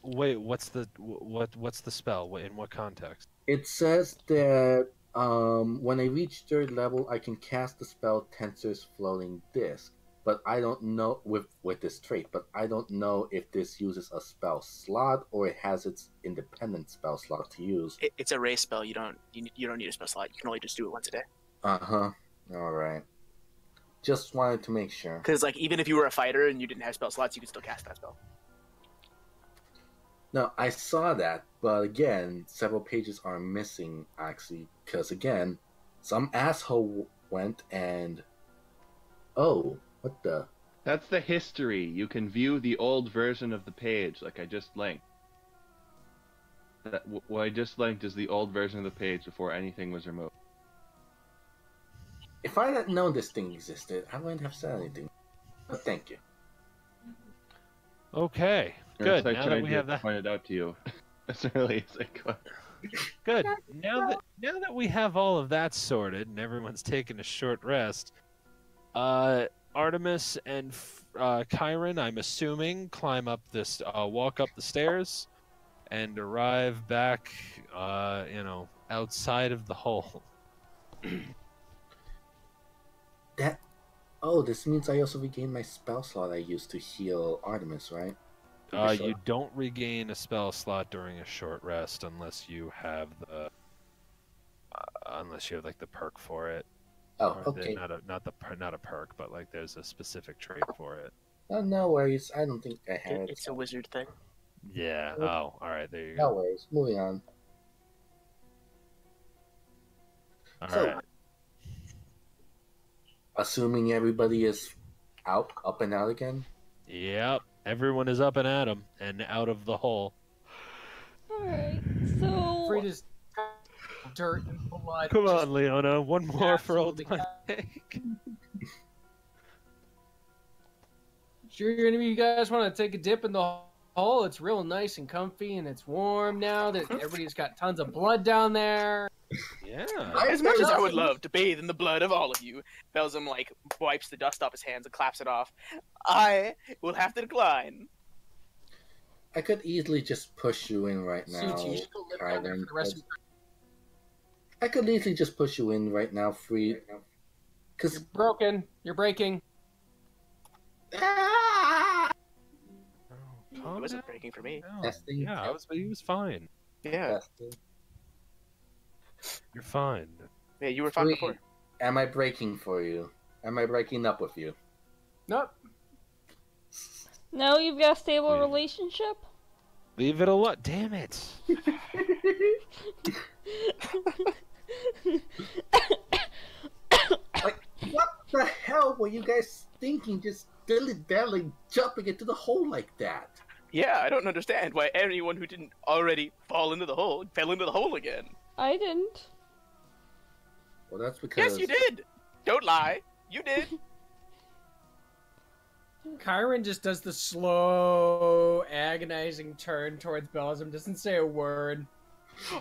the wait? What's the spell? In what context? It says that when I reach third level, I can cast the spell Tensor's Floating Disc. But I don't know with this trait. But I don't know if this uses a spell slot or it has its independent spell slot to use. It's a race spell. You don't need a spell slot. You can only just do it once a day. Uh-huh. All right. Just wanted to make sure. Because like even if you were a fighter and you didn't have spell slots, you could still cast that spell. No, I saw that, but again, several pages are missing actually, because again, some asshole went and oh, what the? That's the history. You can view the old version of the page, like I just linked. What I just linked is the old version of the page before anything was removed. If I hadn't known this thing existed, I wouldn't have said anything. But thank you. Okay, And good. it's like Now trying that we to have that, point it out to you as early as I could. good. Now that we have all of that sorted and everyone's taken a short rest, Artemis and Chiron, I'm assuming, walk up the stairs, and arrive back, outside of the hole. This means I also regain my spell slot I used to heal Artemis, right? You don't regain a spell slot during a short rest unless you have like the perk for it. Oh, Or okay. not a perk, but like there's a specific trait for it. Oh, no worries. I don't think I have it. It's a wizard thing. Yeah. Oh, all right. There you No go. worries. Moving on. All So- right. Assuming everybody is up and out again. Yep. Everyone is up and at 'em and out of the hole. Alright, so. Frida's dirt and blood. Come just on, Leona. One more for old absolutely time's sake. Sure, any of you guys want to take a dip in the hole? It's real nice and comfy, and it's warm now. That everybody's got tons of blood down there. Yeah. As much as I would love to bathe in the blood of all of you, Belzum like wipes the dust off his hands and claps it off. I will have to decline. I could easily just push you in right now. Suits, you should go live down there for the rest of your I could easily just push you in right now, free. Cause You're broken. You're breaking. Oh, It calm wasn't down. breaking for me. No. Testing. Yeah, he was fine. Yeah, You're fine. yeah, you were fine Free. before. Am I breaking for you? Am I breaking up with you? Nope. Now you've got a stable Yeah. relationship? Leave it alone. Damn it. What the hell were you guys thinking? Just dilly-dally jumping into the hole like that? Yeah, I don't understand why anyone who didn't already fall into the hole fell into the hole again. I didn't. Well, that's because Yes, you did. Don't lie. You did. Chiron just does the slow, agonizing turn towards Belzum. Doesn't say a word.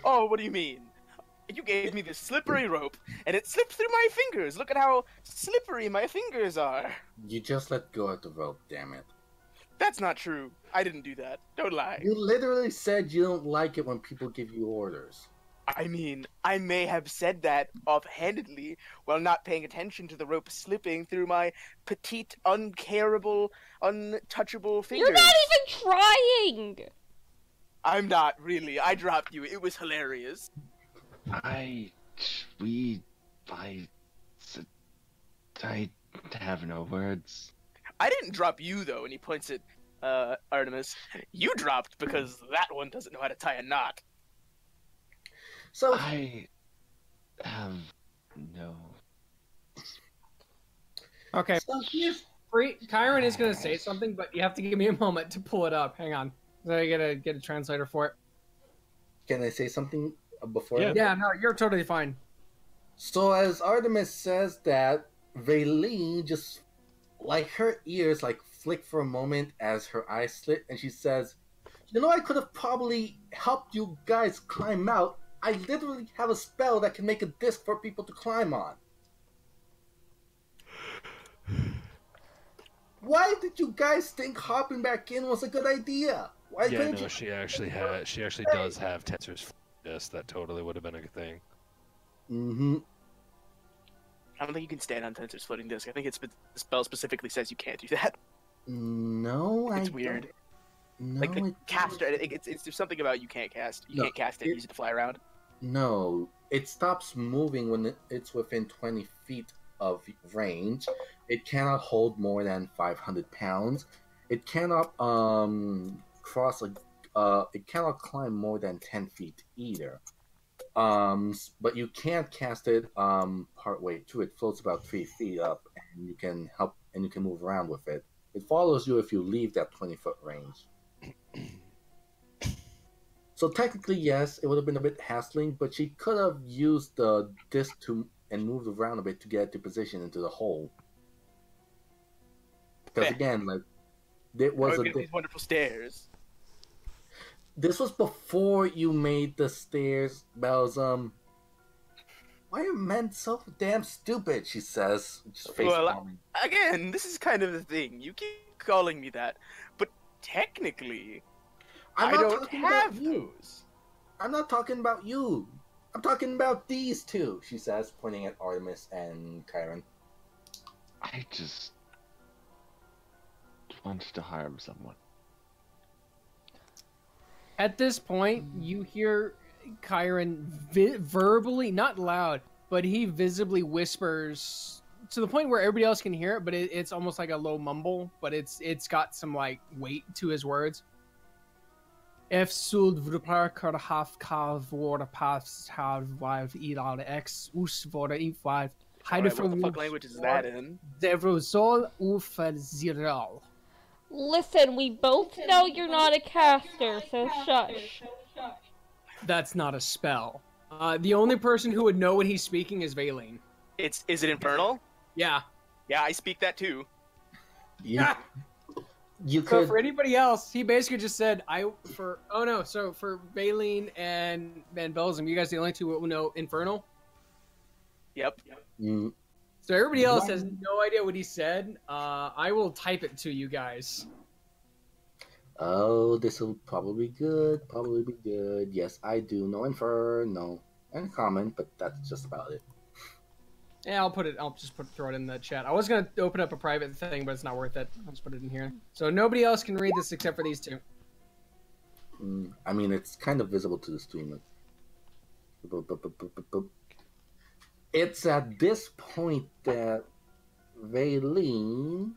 Oh, what do you mean? You gave me this slippery rope, and it slipped through my fingers. Look at how slippery my fingers are. you just let go of the rope. Damn it! That's not true. I didn't do that. Don't lie. You literally said you don't like it when people give you orders. I mean, I may have said that offhandedly while not paying attention to the rope slipping through my petite, uncareable, untouchable fingers. You're not even trying! I'm not, really. I dropped you. It was hilarious. I have no words. I didn't drop you, though, and he points at Artemis. You dropped because that one doesn't know how to tie a knot. So I have no. Okay. So here's Chiron is gonna say something, but you have to give me a moment to pull it up. Hang on. I gotta get a translator for it. Can I say something before? Yeah. Yeah, no, you're totally fine. So as Artemis says that, Valine just like her ears like flick for a moment as her eyes slit, and she says, "You know, I could have probably helped you guys climb out. I literally have a spell that can make a disc for people to climb on. Why did you guys think hopping back in was a good idea? Why Yeah, couldn't no, you?" she actually does have Tensor's Yes, that totally would have been a good thing. Mm-hmm. I don't think you can stand on Tensor's floating disc. I think the spell specifically says you can't do that. No, It's weird. No, Like the caster, it's there's something about you can't cast. You can't cast it. Use it to fly around. No, it stops moving when it's within 20 feet of range. It cannot hold more than 500 pounds. It cannot it cannot climb more than 10 feet either. But you can't cast it part way too. It floats about 3 feet up, and you can move around with it. It follows you if you leave that 20-foot range. So technically, yes, it would have been a bit hassling, but she could have used the disc and moved around a bit to get to position into the hole. Because again, like it was these wonderful stairs. This was before you made the stairs, Belzum. Why are men so damn stupid? She says, just face palming. Again, this is kind of the thing. You keep calling me that, but technically, I don't have those. I'm not talking about you. I'm talking about these two, she says, pointing at Artemis and Chiron. I just wanted to harm someone. At this point, you hear Chiron verbally, not loud, but he visibly whispers to the point where everybody else can hear it, but it's almost like a low mumble, but it's got some like weight to his words. If suld vruparker half kav vore paths have wild idal x us vore ifwild. What the fuck language is that in? Devrosol ufer ziral. Listen, we both know you're not a caster, so shush. That's not a spell. The only person who would know what he's speaking is Valine. Is it infernal? Yeah. Yeah, I speak that too. Yeah. So for anybody else, he basically just said, for Valine and Belzum, you guys are the only two who know infernal? Yep. Mm. So everybody else has no idea what he said. I will type it to you guys. Oh, this will probably be good. Probably be good. Yes, I do know Inferno and Common, but that's just about it. Yeah, I'll just throw it in the chat. I was gonna open up a private thing, but it's not worth it. I'll just put it in here. So nobody else can read this except for these two. I mean, it's kind of visible to the streamer. It's at this point that Valine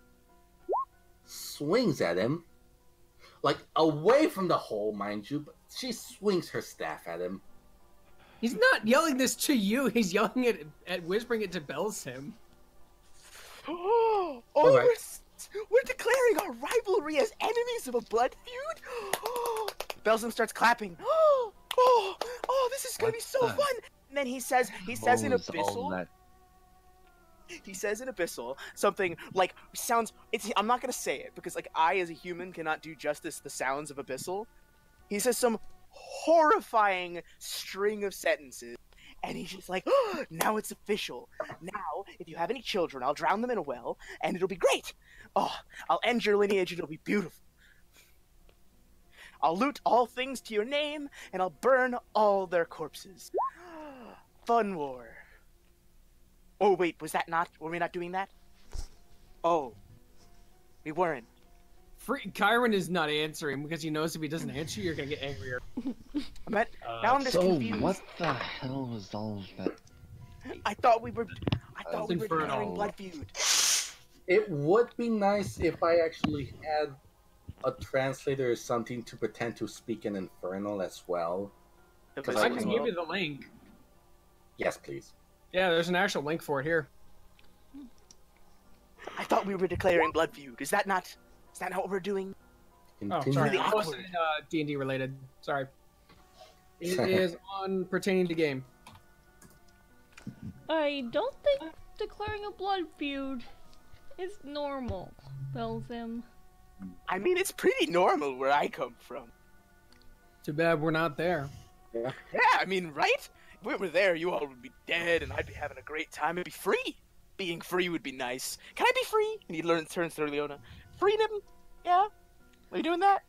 swings at him, like away from the hole, mind you, but she swings her staff at him. He's not yelling this to you. He's yelling it at whispering it to Belzum. We're declaring our rivalry as enemies of a blood feud. Belzum starts clapping. This is gonna be so fun. And then he says in Abyssal. He says in Abyssal something like I'm not gonna say it because like I as a human cannot do justice to the sounds of Abyssal. He says some horrifying string of sentences, and he's just like, now it's official. Now, if you have any children, I'll drown them in a well, and it'll be great. I'll end your lineage, and it'll be beautiful. I'll loot all things to your name, and I'll burn all their corpses. Fun war. Oh, wait, were we not doing that? Oh, we weren't. Chiron is not answering because he knows if he doesn't answer, you're gonna get angrier. Now I'm just confused. What the hell was all that? I thought we were declaring blood feud. It would be nice if I actually had a translator or something to pretend to speak in Infernal as well. I can give you the link. Yes, please. Yeah, there's an actual link for it here. I thought we were declaring blood feud. Is that not what we're doing? Oh, sorry. It wasn't D&D related. Sorry. It is on pertaining to game. I don't think declaring a blood feud is normal, Belzim? I mean, it's pretty normal where I come from. Too bad we're not there. Yeah, I mean, right? If we were there, you all would be dead, and I'd be having a great time. It'd be free. Being free would be nice. Can I be free? And he turns to Leona. Freedom? Yeah? Are you doing that?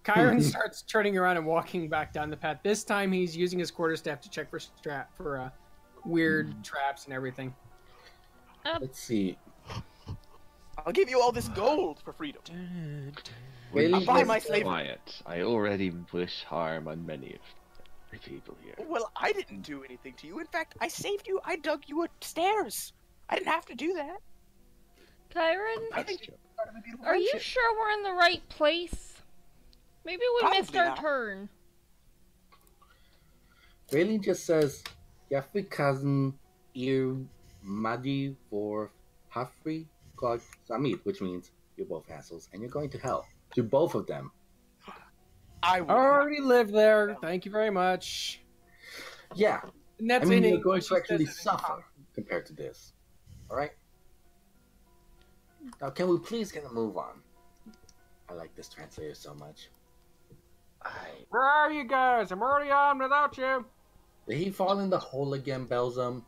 Kyron starts turning around and walking back down the path. This time he's using his quarterstaff to check for weird traps and everything. Let's see. I'll give you all this gold for freedom. Really? I'll buy my slave. Quiet. I already wish harm on many of the people here. Well, I didn't do anything to you. In fact, I saved you. I dug you stairs. I didn't have to do that. Kyron, I think it's part of a beautiful are you friendship. sure we're in the right place? Maybe we missed Probably our not. turn. Raylene just says, Jeffrey cousin Ir Madi for Hafri Clark Samit, which means you're both assholes and you're going to hell. To both of them. I will. Already lived there. Thank you very much. Yeah. And that's I mean, in you're going English. to actually He says it in suffer compared to this. Alright? Now, can we please get a move on? I like this translator so much. Where are you guys? I'm already on without you. Did he fall in the hole again, Belzum?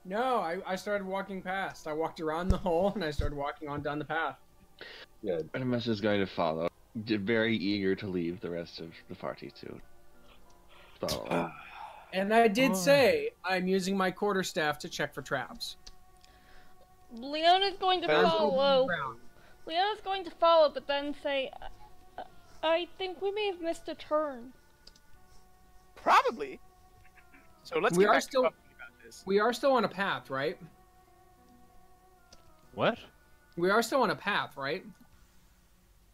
No, I started walking past. I walked around the hole and I started walking on down the path. Good. Artemis is going to follow. Very eager to leave the rest of the party to follow. And I did say I'm using my quarterstaff to check for traps. Leona's going to follow. Leona's going to follow, but then say, I think we may have missed a turn. Probably. So let's We get are back still- to talking about this. We are still on a path, right? What? We are still on a path, right?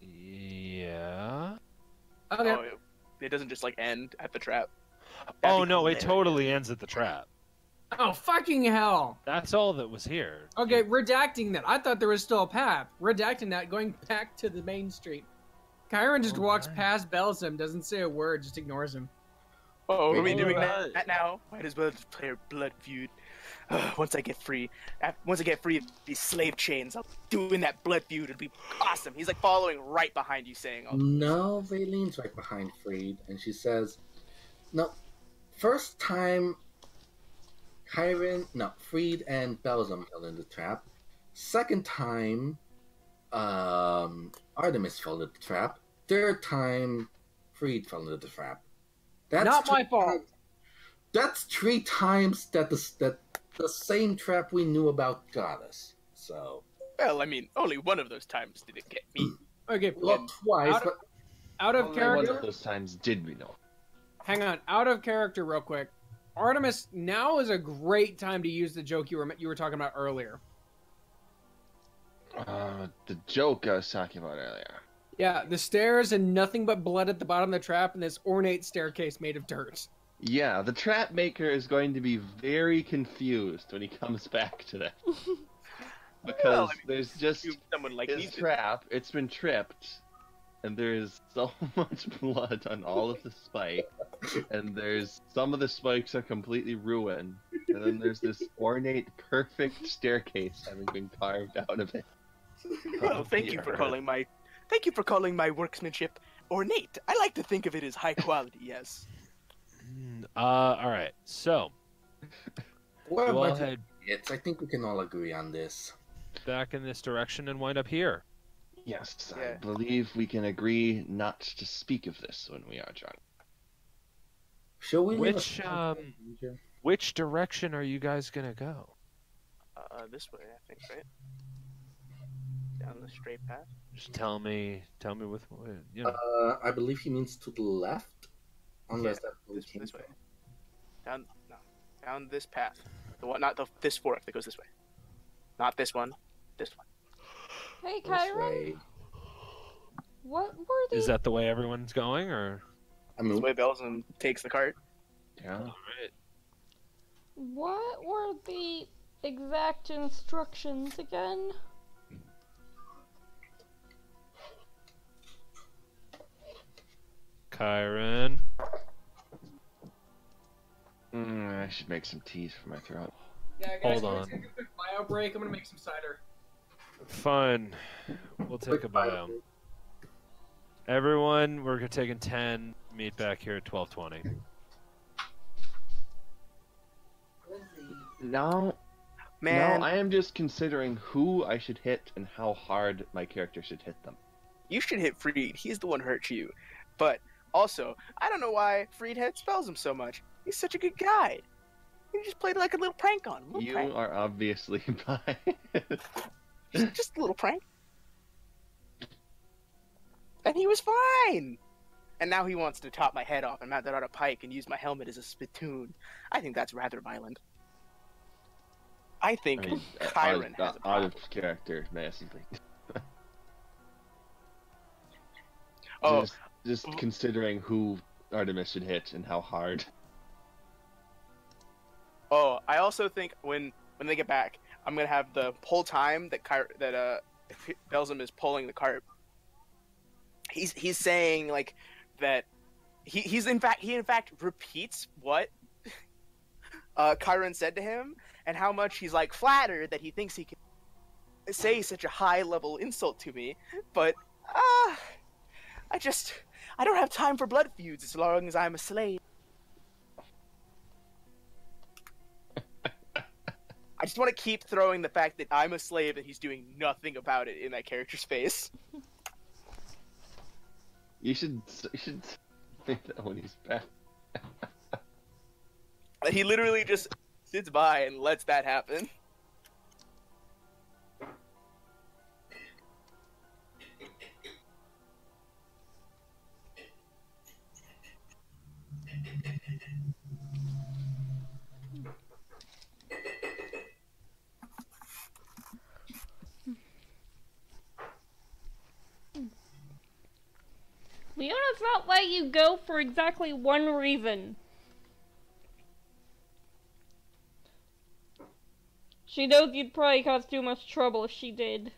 Yeah. Okay. Oh, it doesn't just like end at the trap. Oh That'd be no, it hilarious. totally ends at the trap. Oh, fucking hell. That's all that was here. Okay, redacting that. I thought there was still a path. Redacting that, going back to the main street. Kyron just walks past Belzim, doesn't say a word, just ignores him. Oh, are we All doing right. that now? Might as well just play our blood feud. Once I get free, once I get free of these slave chains, I'll doing that blood feud. It'll be awesome. He's like following right behind you, saying, "Oh, No, Raylene's right behind Freed, and she says, no, first time Freed and Belzum fell in the trap. Second time, Artemis fell into the trap. Third time, Freed fell into the trap. That's Not my 3 fault. times- That's 3 times that the same trap we knew about got us. So, well, I mean, only one of those times did it get me." Okay, well, twice, Out of- but out of Only one character. of those times did we know. Hang on, out of character real quick. Artemis, now is a great time to use the joke you were talking about earlier. The joke I was talking about earlier. Yeah, the stairs and nothing but blood at the bottom of the trap and this ornate staircase made of dirt. Yeah, the trap maker is going to be very confused when he comes back to that. Because Well, I mean, there's just You- Someone like his me. trap, it's been tripped, and there's so much blood on all of the spikes, and there's some of the spikes are completely ruined, and then there's this ornate, perfect staircase having been carved out of it. Well, thank you for calling my workmanship ornate. I like to think of it as high quality. Yes. All right. So we're a we'll bunch of head idiots. I think we can all agree on this. back in this direction and wind up here. Yes, I Yeah. believe we can agree not to speak of this when we are drunk. Shall we leave Which a- which direction are you guys gonna go? This way, I think, right? Down the straight path. Just tell me with you know. I believe he means to the left, unless that's where we came This way. from. Down this path. The one, not this fork that goes this way. Not this one. This one. Hey, This Kyron, way. what were the... Is that the way everyone's going, or? I This mean, way Belzum takes the cart. Yeah. All right. What were the exact instructions again? Kyron. I should make some tea for my throat. Yeah, Hold on. Take a quick bio break. I'm gonna make some cider. Fine. We'll take a bio. Everyone, we're taking 10. Meet back here at 12:20. Now, Man, I am just considering who I should hit and how hard my character should hit them. you should hit Freed. He's the one who hurt you. But also, I don't know why Freed spells him so much. He's such a good guy. You just played like a little prank on him. You are obviously biased. Just a little prank. And he was fine. And now he wants to top my head off and mount that on a pike and use my helmet as a spittoon. I think that's rather violent. I think Chiron has a out problem. of character, massively. Oh, just considering who Artemis should hit and how hard. oh, I also think when they get back, I'm gonna have the whole time that Belzum is pulling the cart. He's saying like that he in fact repeats what Chiron said to him and how much he's like flattered that he thinks he can say such a high level insult to me, but I don't have time for blood feuds as long as I'm a slave. I just want to keep throwing the fact that I'm a slave and he's doing nothing about it in that character's face. You should think that when he's back. He literally just sits by and lets that happen. Leona's not letting you go for exactly one reason. She knows you'd probably cause too much trouble if she did.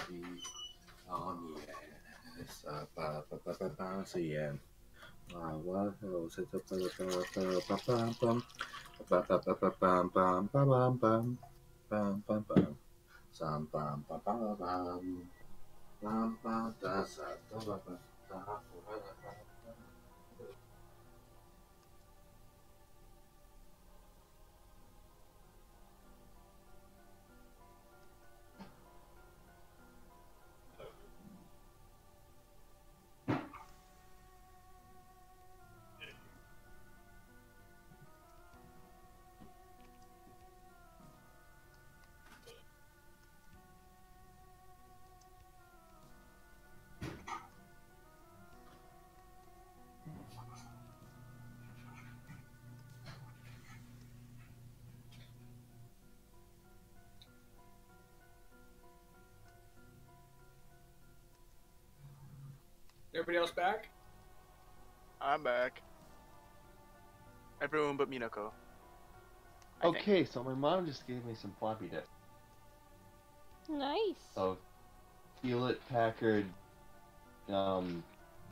Yeah. Everybody else back? I'm back. Everyone but Minako. I think. Okay, so my mom just gave me some floppy disks Nice. of Hewlett Packard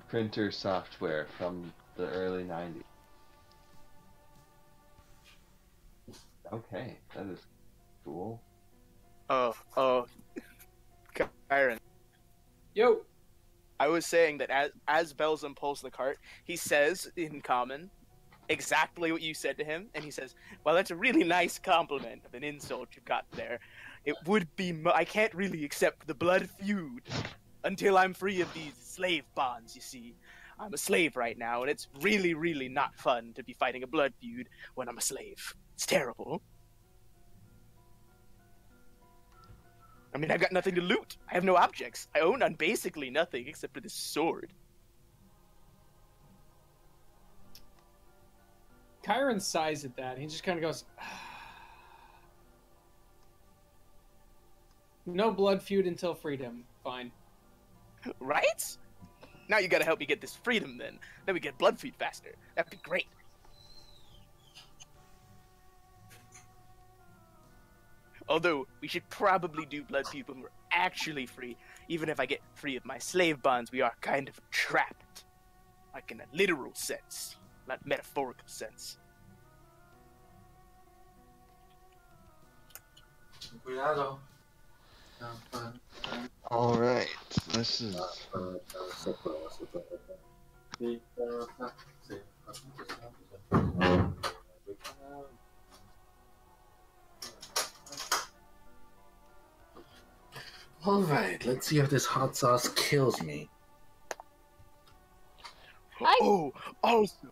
printer software from the early 90s. Okay, that is cool. Oh, Kyron. Yo. I was saying that as Belzum pulls the cart, he says in common exactly what you said to him, and he says, "Well, that's a really nice compliment of an insult you've got there. It would be I can't really accept the blood feud until I'm free of these slave bonds. You see, I'm a slave right now, and it's really, really not fun to be fighting a blood feud when I'm a slave. It's terrible." I mean, I've got nothing to loot. I have no objects. I own on basically nothing except for this sword. Kyron sighs at that. He just kind of goes, no blood feud until freedom. Fine. Right? Now you gotta help me get this freedom then. Then we get blood feud faster. That'd be great. Although, we should probably do blood feud when we're actually free. Even if I get free of my slave bonds, we are kind of trapped. Like in a literal sense, not metaphorical sense. Alright, this is... Alright, let's see if this hot sauce kills me. Oh, also,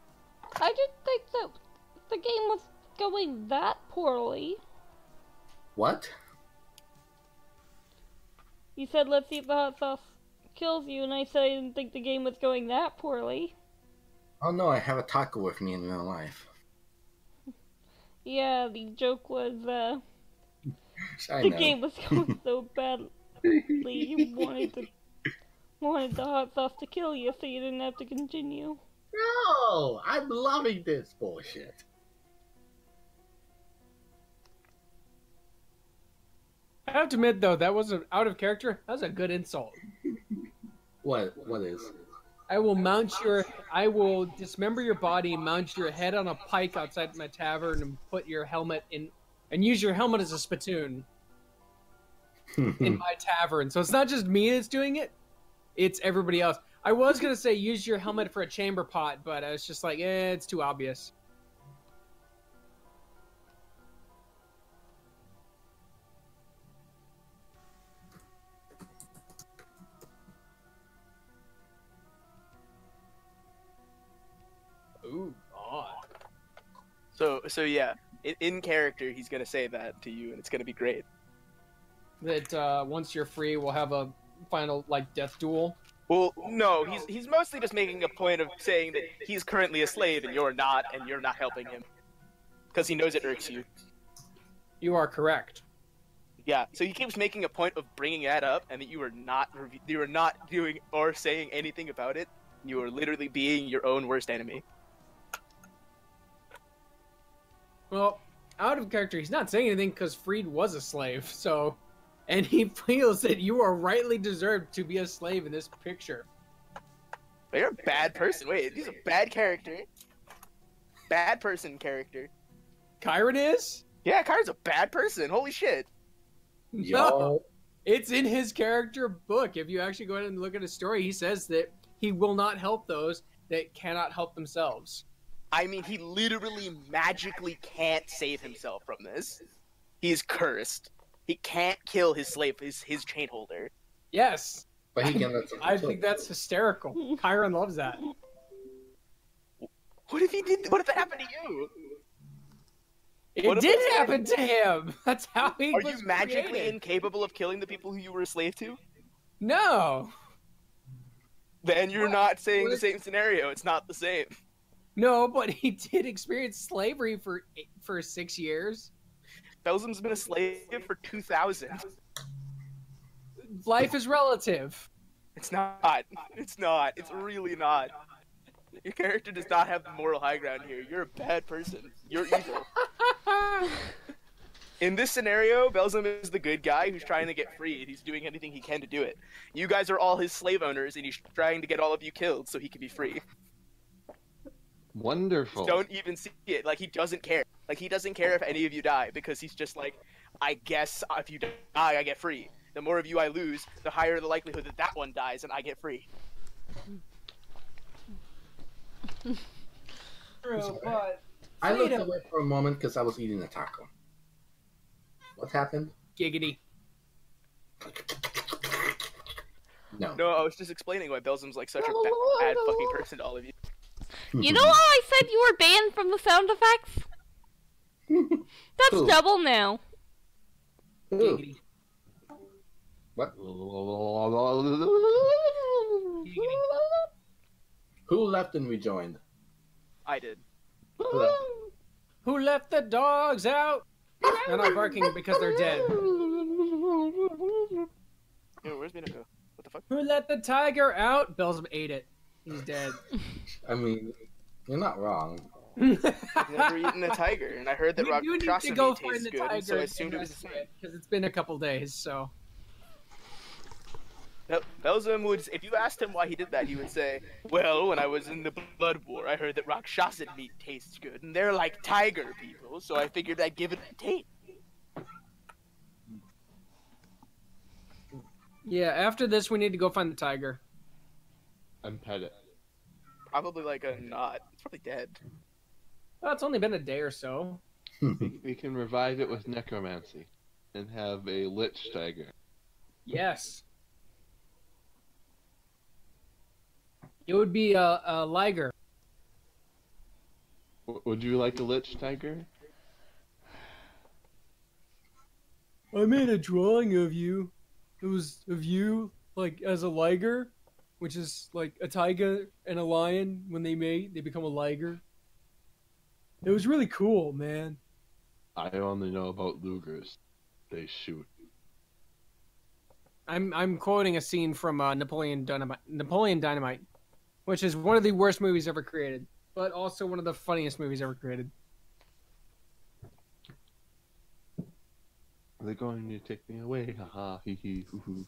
I didn't think that the game was going that poorly. What? You said, let's see if the hot sauce kills you, and I said I didn't think the game was going that poorly. Oh no, I have a taco with me in real life. Yeah, the joke was, I the know. game was going so badly, you wanted the hot sauce to kill you so you didn't have to continue. No, I'm loving this bullshit. I have to admit, though, that wasn't out of character. That was a good insult. What is? I will dismember your body, mount your head on a pike outside my tavern, and put your helmet in, and use your helmet as a spittoon in my tavern. So it's not just me that's doing it, it's everybody else. I was going to say use your helmet for a chamber pot, but I was just like, it's too obvious. Ooh, odd. so yeah, in character, he's gonna say that to you, and it's gonna be great. That once you're free, we'll have a final, like, death duel. Well, no, he's mostly just making a point of saying that he's currently a slave and you're not helping him, because he knows it irks you. You are correct. Yeah, so he keeps making a point of bringing that up, and that you are not doing or saying anything about it. You are literally being your own worst enemy. Well, out of character, he's not saying anything because Freed was a slave, so... And he feels that you are rightly deserved to be a slave in this picture. But you're a bad person. Wait, he's a bad character. Bad person character. Kyron is? Yeah, Kyron's a bad person. Holy shit. No, it's in his character book. If you actually go ahead and look at his story, he says that he will not help those that cannot help themselves. I mean, he literally magically can't save himself from this. He's cursed. He can't kill his slave, his chain holder. Yes. But he can let I think that's hysterical. Kyron loves that. What if he did? What if that happened to you? It did happen to him. That's how he Are was you magically created. incapable of killing the people who you were a slave to? No. Then you're not saying the same scenario. It's not the same. No, but he did experience slavery for 6 years. Belzum's been a slave for 2,000. Life is relative. It's not. It's not. It's really not. Your character does not have the moral high ground here. You're a bad person. You're evil. In this scenario, Belzum is the good guy who's trying to get free, and he's doing anything he can to do it. You guys are all his slave owners, and he's trying to get all of you killed so he can be free. Wonderful. Don't even see it. Like, he doesn't care. Like, he doesn't care if any of you die, because he's just like, I guess if you die, I get free. The more of you I lose, the higher the likelihood that that one dies and I get free. True, but I looked away for a moment because I was eating a taco. What happened? giggity. No. No, I was just explaining why Belzum's like such a bad fucking person to all of you. You know how I said you were banned from the sound effects? That's Who? double now. Ooh. Giggity. What? Who left and rejoined? I did. Who left? Who let the dogs out? They're not barking because they're dead. Yo, where's Minako? What the fuck? Who let the tiger out? Belzum ate it. He's dead. I mean, you're not wrong. I've never eaten a tiger, and I heard that We do need to Rakshasa go meat find tastes the good, and so I tiger assumed it was the same. because it's been a couple days. So Belzum would, if you asked him why he did that, he would say, well, when I was in the Blood War, I heard that Rakshasa meat tastes good, and they're like tiger people, so I figured I'd give it a taste. yeah, after this we need to go find the tiger. And pet it. Probably like a knot. It's probably dead. Well, it's only been a day or so. We can revive it with necromancy and have a lich tiger. Yes. It would be a liger. Would you like a lich tiger? I made a drawing of you. It was of you, like, as a liger, which is like a tiger and a lion. When they mate, they become a liger. It was really cool, man. I only know about Lugers. They shoot. I'm quoting a scene from Napoleon Dynamite, which is one of the worst movies ever created, but also one of the funniest movies ever created. They're going to take me away. Haha, hee hee, hoo hoo.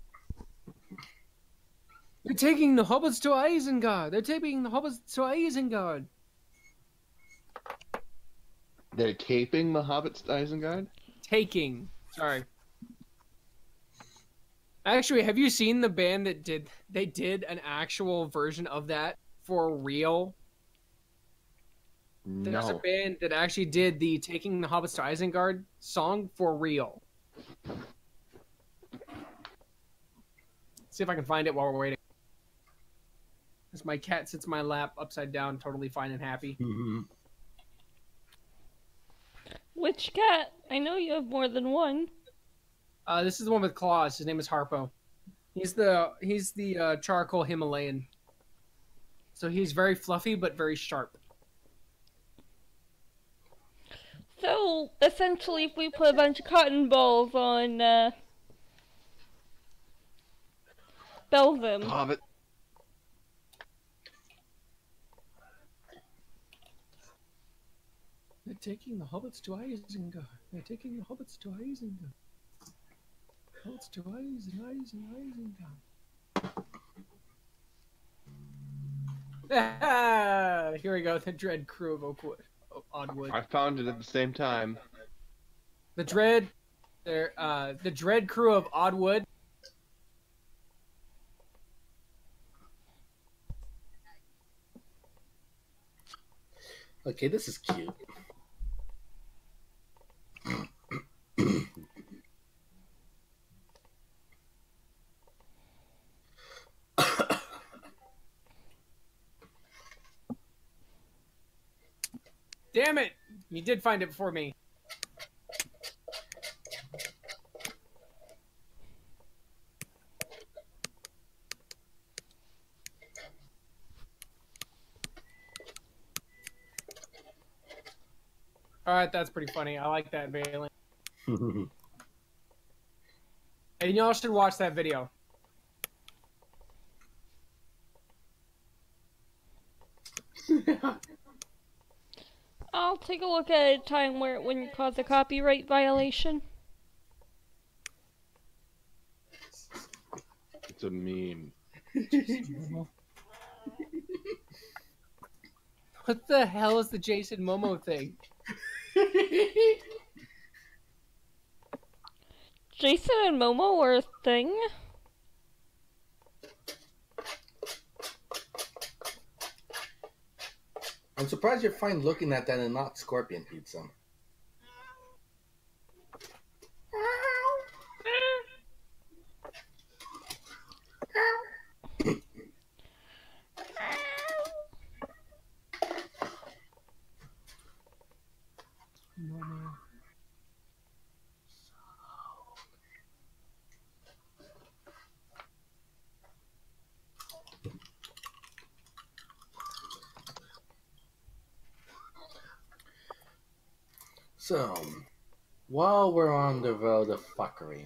They're taking the hobbits to Isengard. They're taking the hobbits to Isengard. They're taping the Hobbits to Isengard? Taking. Sorry. Actually, have you seen the band that did an actual version of that for real? There's a No. band that actually did the Taking the Hobbits to Isengard song for real. See if I can find it while we're waiting. As my cat sits in my lap upside down, totally fine and happy. Which cat? I know you have more than one. This is the one with claws. His name is Harpo. He's the charcoal Himalayan. So he's very fluffy but very sharp. So, essentially, if we put a bunch of cotton balls on, Belvin, Hobbit. They're taking the hobbits to Isengard. They're taking the hobbits to Isengard. Hobbits to Isengard. Ah, here we go. The Dread crew of Oddwood. I found it at the same time. The Dread crew of Oddwood. Okay, this is cute. Damn it! You did find it before me. Alright, that's pretty funny. I like that, Valen. And y'all should watch that video. I'll take a look at a time where it wouldn't cause a copyright violation. It's a meme. What the hell is the Jason Momoa thing? Jason and Momo were a thing? I'm surprised you're fine looking at that and not scorpion pizza. So, while we're on the road of fuckery,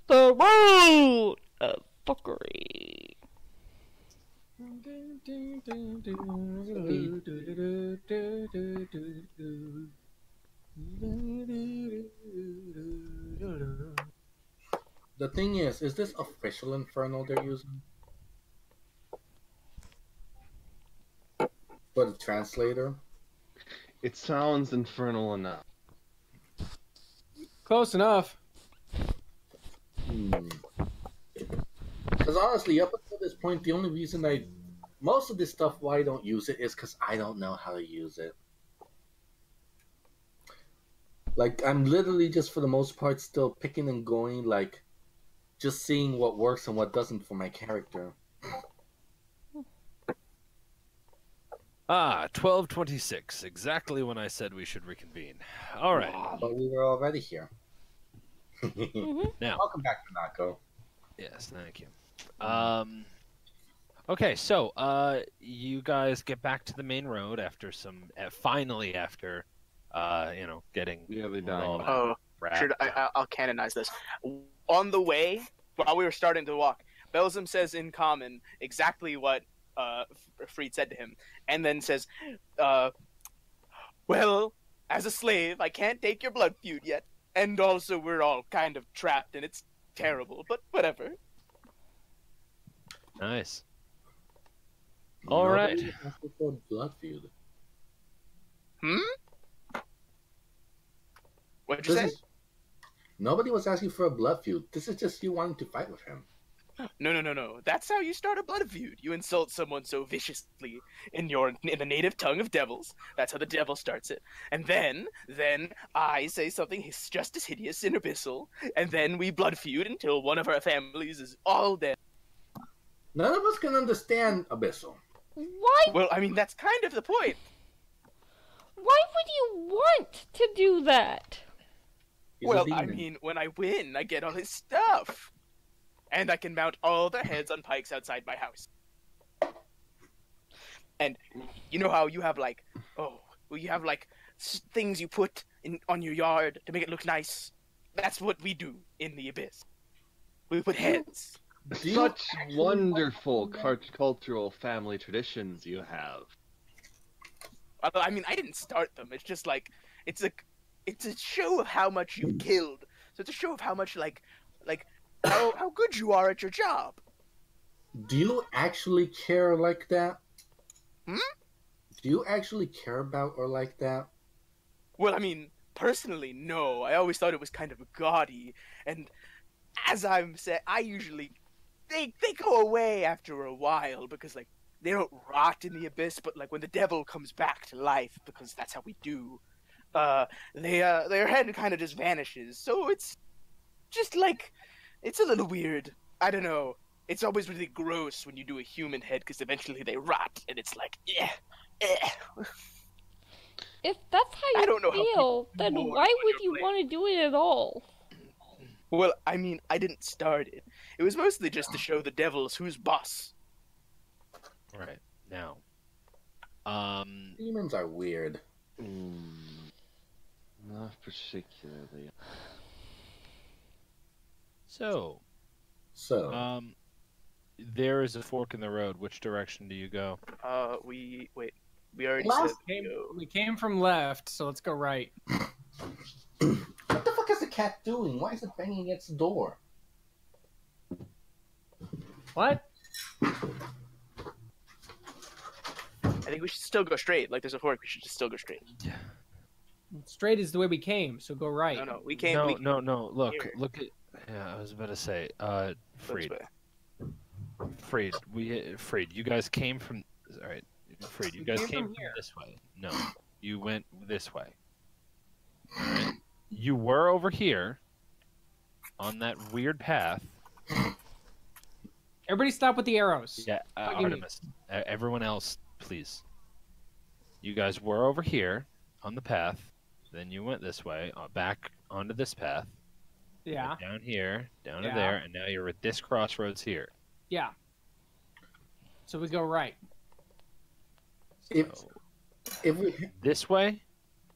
The road of fuckery. the thing is this official Inferno they're using? For the translator? It sounds infernal enough. Close enough. Because honestly, up until this point, the only reason most of this stuff why I don't use it is because I don't know how to use it. Like, I'm literally just for the most part still picking and going, like, just seeing what works and what doesn't for my character. 12:26. Exactly when I said we should reconvene. All right. But we were already here. Now, Welcome back to Nako. yes, thank you. Okay, so you guys get back to the main road after finally after getting Nearly all dying. Oh, wrapped should up. I'll canonize this. On the way, while we were starting to walk, Belzum says in common exactly what Freed said to him, and then says, well, as a slave, I can't take your blood feud yet, and also we're all kind of trapped, and it's terrible, but whatever. Nice. All right. Nobody was asking for a blood feud. What'd you say? Nobody was asking for a blood feud. This is just you wanting to fight with him. No. That's how you start a blood feud. You insult someone so viciously in the native tongue of devils. That's how the devil starts it. And then I say something just as hideous in abyssal, and then we blood feud until one of our families is all dead. None of us can understand Abyssal. Why? Well, I mean, that's kind of the point. Why would you want to do that? He's a Well, I demon. mean, when I win, I get all his stuff. And I can mount all their heads on pikes outside my house. And you know how you have things you put on your yard to make it look nice? That's what we do in the Abyss. We put heads. Such wonderful cultural family traditions you have. I mean, I didn't start them. It's just like it's a show of how much you've killed. So it's a show of how much how good you are at your job. Do you actually care like that? Hmm? Do you actually care about or like that? Well, I mean, personally, no. I always thought it was kind of gaudy, and as I'm saying, I usually they go away after a while because like they don't rot in the abyss, but like when the devil comes back to life, because that's how we do, their head kind of just vanishes. So it's just like it's a little weird. I don't know. It's always really gross when you do a human head because eventually they rot, and it's like If that's how I you don't know how feel, people then more why would on you your want to do it at all? Well, I mean, I didn't start it. It was mostly just to show the devils who's boss. Right. Now. Demons are weird. Not particularly. So, So, there is a fork in the road. Which direction do you go? We already Last said go. We came from left, so let's go right. What the fuck is the cat doing? Why is it banging against the door? What? I think we should still go straight. Like there's a fork, we should just still go straight. Straight is the way we came, so go right. No, we came. No. Look, here. look at. Yeah, I was about to say. Freed. This way. Freed. You guys came from. All right, Freed. You We guys came came from from here. this way. No, you went this way. All right. You were over here, on that weird path. Everybody stop with the arrows. Yeah, What do you mean? Artemis. Everyone else, please. You guys were over here on the path. Then you went this way, back onto this path. Yeah. Went down here, down to Yeah. there, and now you're at this crossroads here. Yeah. So we go right. If So, if we this way,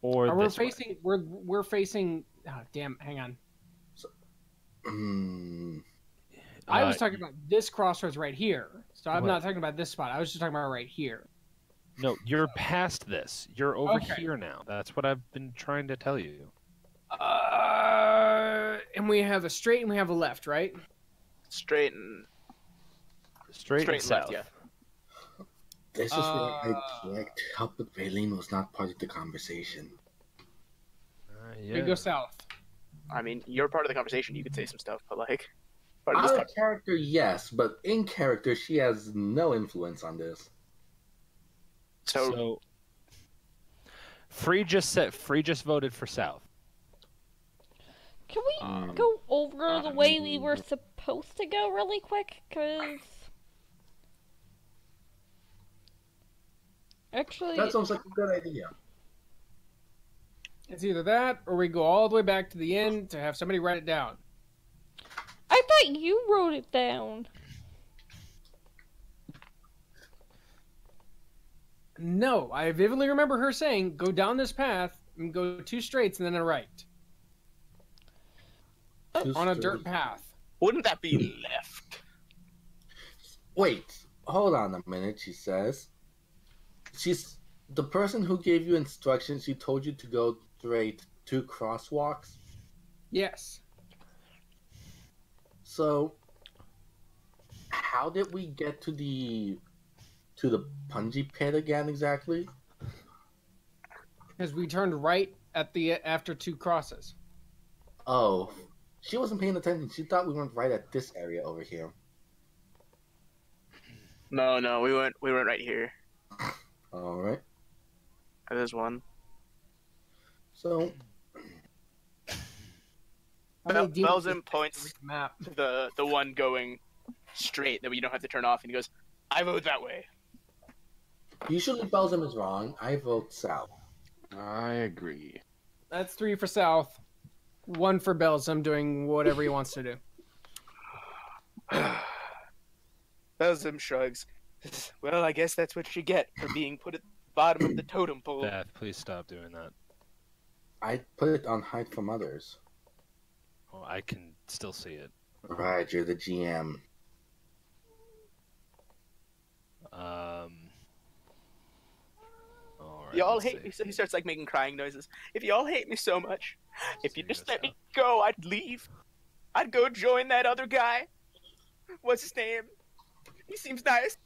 or Or we're this way? facing. We're facing. Oh, damn! Hang on. I was talking about this crossroads right here. So I'm What? not talking about this spot. I was just talking about right here. No, you're past this. You're over Okay. here now. That's what I've been trying to tell you. And we have a straight and we have a left, right? Straight and Straight, Straight and and left, south. yeah. this is where I checked. Help with Raylene was not part of the conversation. Yeah. We go south. I mean, you're part of the conversation. You could say some stuff, but like, part of this Out con- of character, yes, but in character, she has no influence on this. So Free just voted for south. Can we go over the way we were supposed to go really quick? Cause actually, That sounds like a good idea. It's either that or we go all the way back to the end to have somebody write it down. I thought you wrote it down. No, I vividly remember her saying, go down this path and go 2 straights and then a right. On a dirt path. wouldn't that be left? Wait, hold on a minute, she says. She's the person who gave you instructions, she told you to go straight 2 crosswalks. Yes. So how did we get to the punji pit again exactly? Because we turned right at the after 2 crosses. Oh, she wasn't paying attention. She thought we went right at this area over here. No, we went right here. All right. There's one. So How many demons Belzim points map? to the one going straight that we don't have to turn off, and he goes, "I vote that way." usually Belgium is wrong. I vote south. I agree. That's 3 for south. 1 for Belzum doing whatever he wants to do. Belzim shrugs. Well, I guess that's what you get for being put at the bottom of the totem pole. Beth, please stop doing that. I put it on hide from others. Oh, I can still see it. Right, you're the GM. All right, Y'all let's hate see. me, so he starts like making crying noises. If y'all hate me so much, if you See just this let me now. go, I'd leave. I'd go join that other guy. What's his name? He seems nice.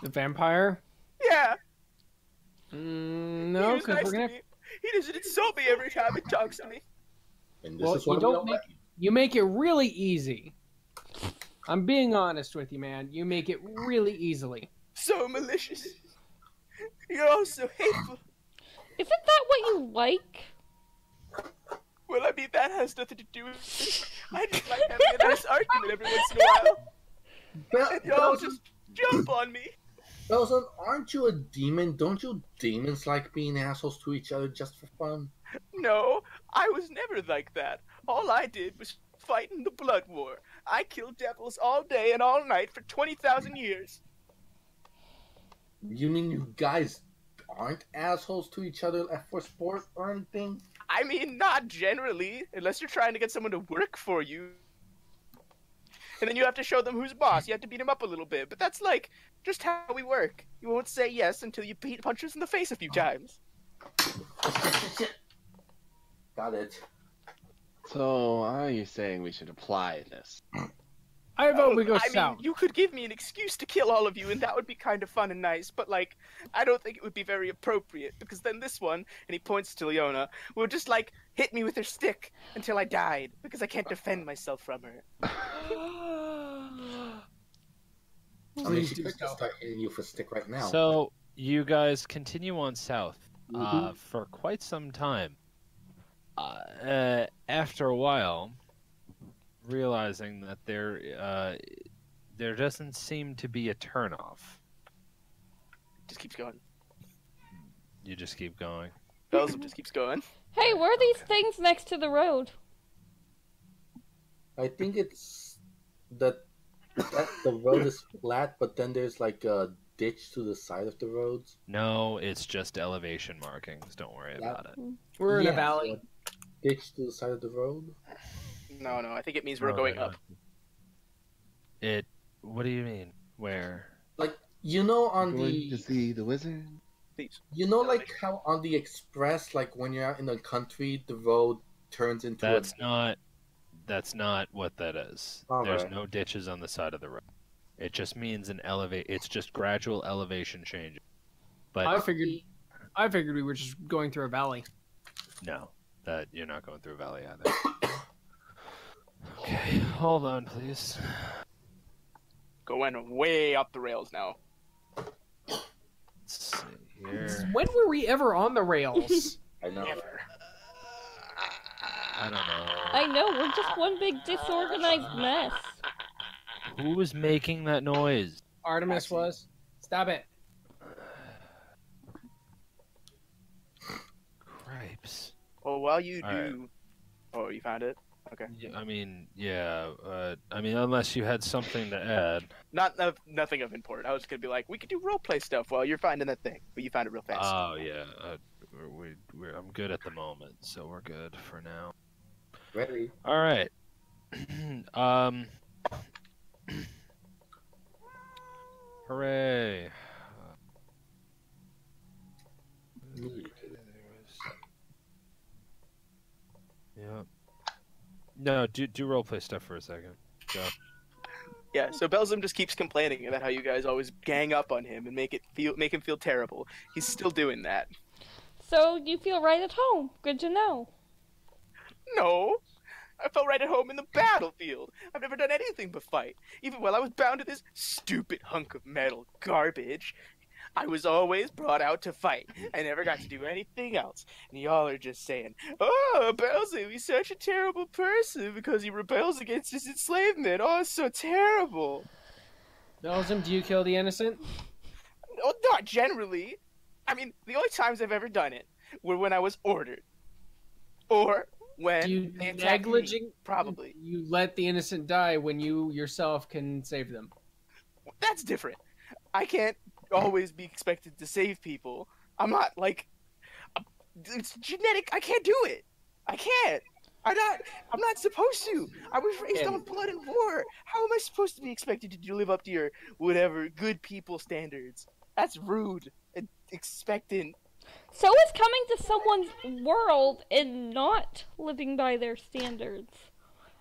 The vampire? Yeah, No, he was because nice we're to gonna. me. He doesn't insult me every time he talks to me. And this Well, is why you we don't don't make. like you. You make it really easy. I'm being honest with you, man. You make it really easily. So malicious. You're all so hateful. Isn't that what you like? Well, I mean, that has nothing to do with it. I just like having a nice argument every once in a while. And y'all just jump on me. Belgium, aren't you a demon? Don't you demons like being assholes to each other just for fun? No, I was never like that. All I did was fight in the blood war. I killed devils all day and all night for 20,000 years. You mean you guys aren't assholes to each other for sport or anything? I mean, not generally, unless you're trying to get someone to work for you. and then you have to show them who's boss. You have to beat him up a little bit, but that's like just how we work. You won't say yes until you punch us in the face a few times. Got it. So, are you saying we should apply this? I vote we go I south. mean, you could give me an excuse to kill all of you, and that would be kind of fun and nice, but, like, I don't think it would be very appropriate, because then this one, and he points to Leona, will just, like, hit me with her stick until I died, because I can't defend myself from her. I mean, she could just start hitting you for stick right now. So you guys continue on south Mhm. for quite some time. After a while, realizing that there doesn't seem to be a turnoff. Just keeps going. You just keep going. Belzum just keeps going. Hey, where are these things next to the road? I think it's that the road is flat, but then there's like a ditch to the side of the roads. No, it's just elevation markings. Don't worry Yeah. about it. We're in a Yeah, valley. so ditch to the side of the road. No, I think it means we're Oh, going hang up. on. What do you mean? Where? Like on Going the to see the wizard? Please. like how on the express, like when you're out in the country, the road turns into That's not what that is. All There's right. no ditches on the side of the road. It just means it's just gradual elevation change. But I figured we were just going through a valley. no, that you're not going through a valley either. Okay, hold on, please. Going way up the rails now. Let's see here. When were we ever on the rails? I know. Never. I don't know. I know, we're just one big disorganized mess. Who was making that noise? Artemis was. Stop it. Cripes. Well, while you All do... right. Oh, you found it? Okay. I mean, yeah. Unless you had something to add. Nothing of import. I was gonna be like, we could do roleplay stuff while you're finding that thing, but you found it real fast. Oh yeah. I'm good at the moment, so we're good for now. Ready? All right. Hooray. Yep. No, do roleplay stuff for a second. Go. Yeah, so Belzum just keeps complaining about how you guys always gang up on him and make him feel terrible. He's still doing that. So you feel right at home. Good to know. No, I felt right at home in the battlefield. I've never done anything but fight. Even while I was bound to this stupid hunk of metal garbage, I was always brought out to fight. I never got to do anything else. And y'all are just saying, oh, Belzum, he's such a terrible person because he rebels against his enslavement. Oh, it's so terrible. Belgium, do you kill the innocent? No, not generally. I mean, the only times I've ever done it were when I was ordered. Or when Do you they attacked me, negligent? probably. You let the innocent die when you yourself can save them. That's different. I can't always be expected to save people. I'm not like it's genetic. I can't do it. I can't. I'm not supposed to. I was raised on blood and war. How am I supposed to be expected to live up to your whatever good people standards? That's rude and expectant. So is coming to someone's world and not living by their standards.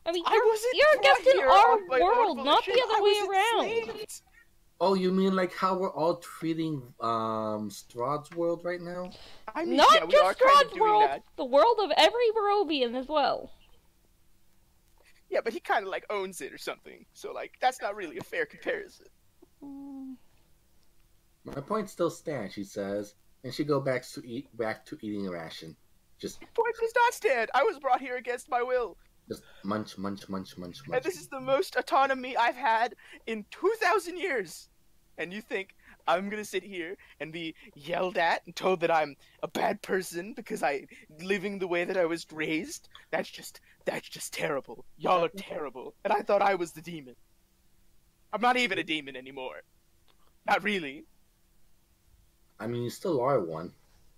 I mean, you're a guest in our world, not the other way around. Oh, you mean like how we're all treating Strahd's world right now? I mean, Not yeah, we are just kind of Strahd's doing world, that. the world of every Barovian as well. Yeah, but he kind of like owns it or something. So like, that's not really a fair comparison. My point still stands, she says, and she go back to eating a ration. Just Point does not stand. I was brought here against my will. Just munch, munch, munch, munch, And munch. this is the most autonomy I've had in 2,000 years. And you think I'm gonna sit here and be yelled at and told that I'm a bad person because I'm living the way that I was raised? That's just terrible. Y'all are terrible. And I thought I was the demon. I'm not even a demon anymore. Not really. I mean, you still are one.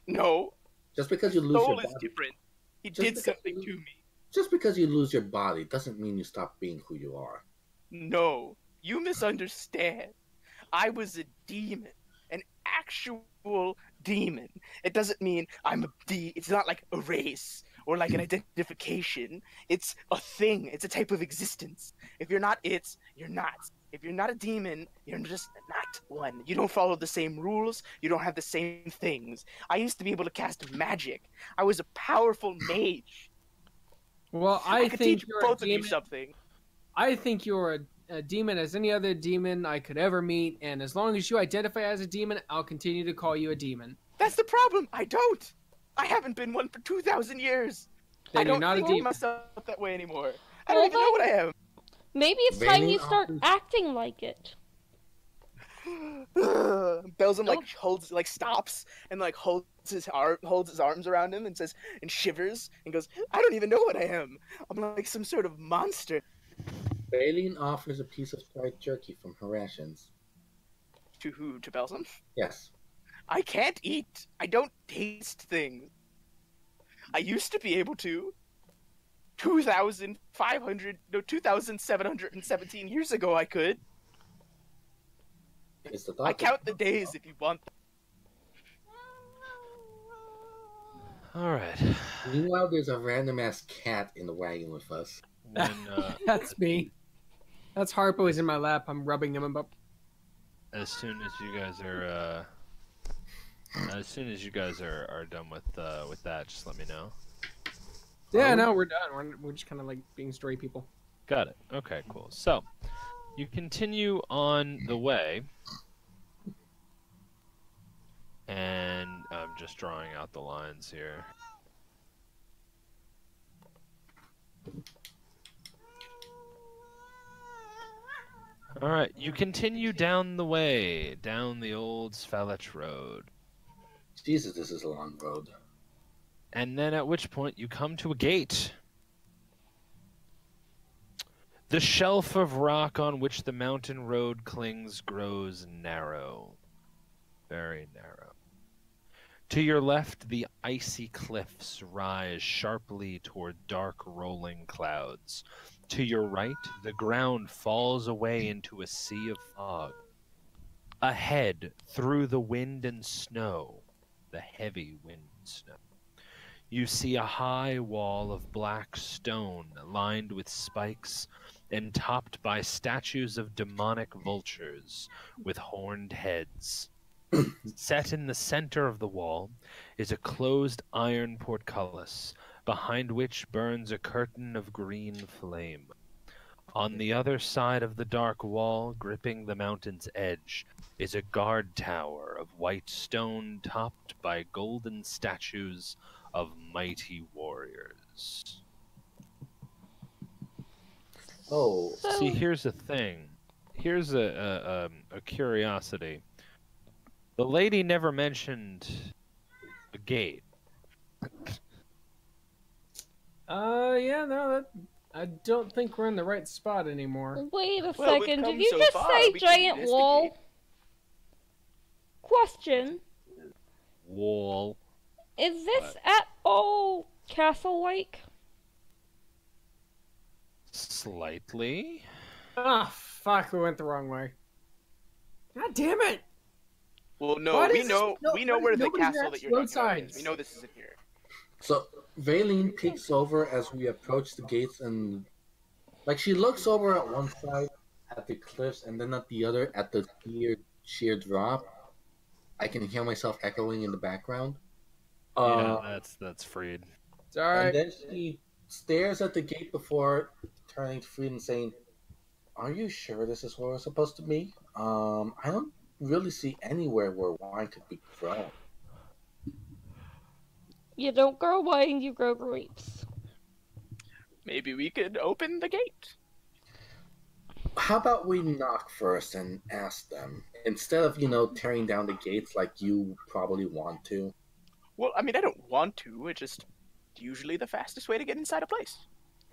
No. Just because you lose your Soul is body, different. He Just did because something you- to me. just because you lose your body doesn't mean you stop being who you are. No, you misunderstand. I was a demon, an actual demon. It doesn't mean it's not like a race or like an identification. It's a thing. It's a type of existence. If you're not it, you're not. If you're not a demon, you're just not one. You don't follow the same rules. You don't have the same things. I used to be able to cast magic. I was a powerful mage. Well, I could teach both of you something. I think you're a demon as any other demon I could ever meet, and as long as you identify as a demon, I'll continue to call you a demon. That's the problem. I don't. I haven't been one for 2,000 years. Then I don't you're not think a demon. of myself that way anymore. I don't even know what I am. Maybe it's time you start acting like it. Belzum stops and holds his arms around him and says and shivers and goes, I don't even know what I am. I'm like some sort of monster. Baleen offers a piece of fried jerky from her rations. To who? To Belzum? Yes. I can't eat. I don't taste things. I used to be able to. 2,717 years ago I could. I count the days if you want. All right. Meanwhile, there's a random ass cat in the wagon with us. That's me. That's Harpo is in my lap. I'm rubbing him up. As soon as you guys are done with that, just let me know. Yeah, no, we're done. We're just kind of like being story people. Got it. Okay, cool. So, you continue on the way, and I'm just drawing out the lines here. All right, you continue down the way, down the old Svalich Road. Jesus, this is a long road. And then at which point you come to a gate. The shelf of rock on which the mountain road clings grows narrow. Very narrow. To your left, the icy cliffs rise sharply toward dark rolling clouds. To your right, the ground falls away into a sea of fog. Ahead, through the wind and snow, the heavy wind and snow, you see a high wall of black stone lined with spikes and topped by statues of demonic vultures with horned heads. Set in the center of the wall is a closed iron portcullis, behind which burns a curtain of green flame. On the other side of the dark wall, gripping the mountain's edge, is a guard tower of white stone topped by golden statues of mighty warriors. Oh. See, here's the thing. Here's a curiosity. The lady never mentioned a gate. Yeah, no, I don't think we're in the right spot anymore. Wait a Well, second, we've did you come just so far, say we can giant wall? investigate. Question, Wall. is this at all castle-like? Slightly. Ah, fuck, we went the wrong way. God damn it! Well, no, Why we does know this- no, we know why where does the nobody castle match that you're road talking about is. signs? We know this isn't here. So Valine peeks over as we approach the gates, and she looks over at one side at the cliffs and then at the other at the sheer drop. I can hear myself echoing in the background. Yeah, that's Freed. It's alright. And then she stares at the gate before turning to Freed and saying, "Are you sure this is where we're supposed to be? I don't really see anywhere where wine could be grown." You don't grow wine, you grow grapes. Maybe we could open the gate. How about we knock first and ask them instead of tearing down the gates like you probably want to? Well, I mean, I don't want to. It's just usually the fastest way to get inside a place.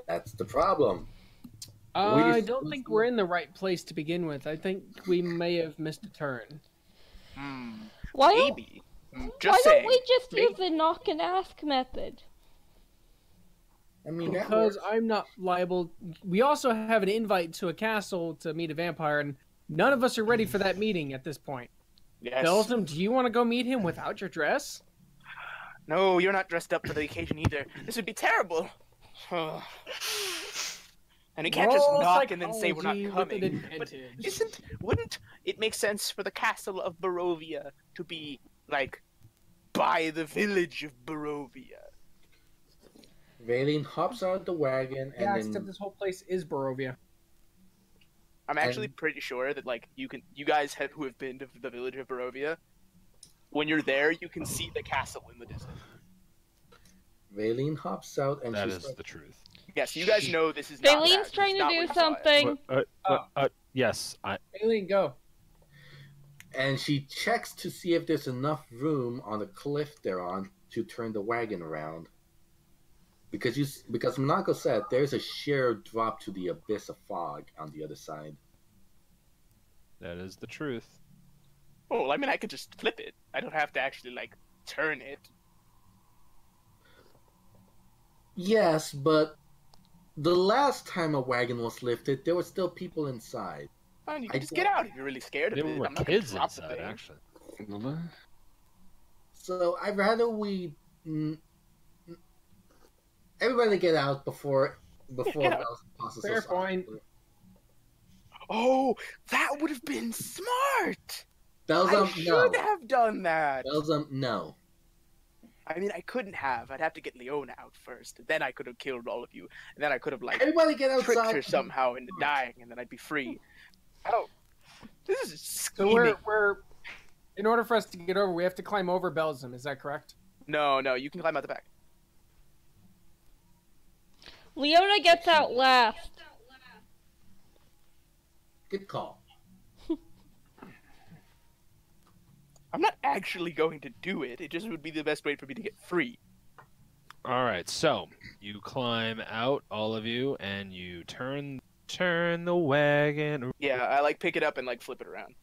That's the problem. I don't think we're in the right place to begin with. I think we may have missed a turn. Why Maybe. Why Just saying. don't we just Maybe. use the knock and ask method? I mean, that Because works. I'm not liable. We also have an invite to a castle to meet a vampire, and none of us are ready for that meeting at this point. Yes. Belgium, do you want to go meet him without your dress? No, you're not dressed up for the occasion either. This would be terrible. And we can't just Roll knock and then say we're not psychology with coming. But advantage. wouldn't it make sense for the castle of Barovia to be, like, by the village of Barovia? Raylene hops out of the wagon and Yeah, then except this whole place is Barovia. I'm actually pretty sure that, like, you guys who have been to the village of Barovia, when you're there, you can see the castle in the distance. Raylene hops out and That she is starts, Yes, the truth. you guys know this is not Baileen's that. trying This to is do not what you saw. something. Yes, Aileen, go. and she checks to see if there's enough room on the cliff they're on to turn the wagon around. Because Monaco said there's a sheer drop to the abyss of fog on the other side. that is the truth. Oh, I mean, I could just flip it. I don't have to actually, like, turn it. Yes, but the last time a wagon was lifted, there were still people inside. And you I can just get out if you're really scared of There it. were I'm not gonna kids drop the inside, thing. actually. So I'd rather we everybody get out before Get out. Bells tosses Fair us off. point. Oh, that would have been smart! I Belzum, should no. have done that! Belzum, no. I mean, I couldn't have. I'd have to get Leona out first. Then I could have killed all of you. And then I could have, like, Everybody get tricked outside. her somehow into dying, and then I'd be free. I don't... This is So scheming. we're in order for us to get over, we have to climb over Belgium. Is that correct? No, you can climb out the back. Leona gets out last. Good call. I'm not actually going to do it. It just would be the best way for me to get free. All right, so you climb out, all of you, and you turn the wagon. Yeah, I, like, pick it up and, like, flip it around.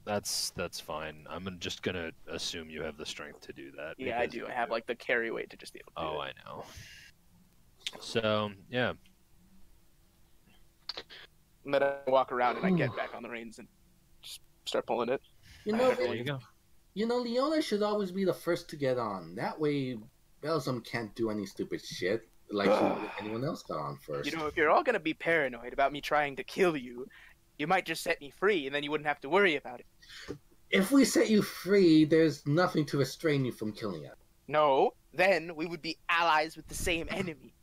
That's fine. I'm just gonna assume you have the strength to do that. Yeah, I because do. I have, like, the carry weight to just be able to do Oh, it. I know. So yeah, And then I walk around and I get back on the reins and just start pulling it. You know, there you go. Leona should always be the first to get on. That way, Belzum can't do any stupid shit like anyone else got on first. You know, if you're all gonna be paranoid about me trying to kill you, you might just set me free, and then you wouldn't have to worry about it. If we set you free, there's nothing to restrain you from killing us. No, then we would be allies with the same enemy.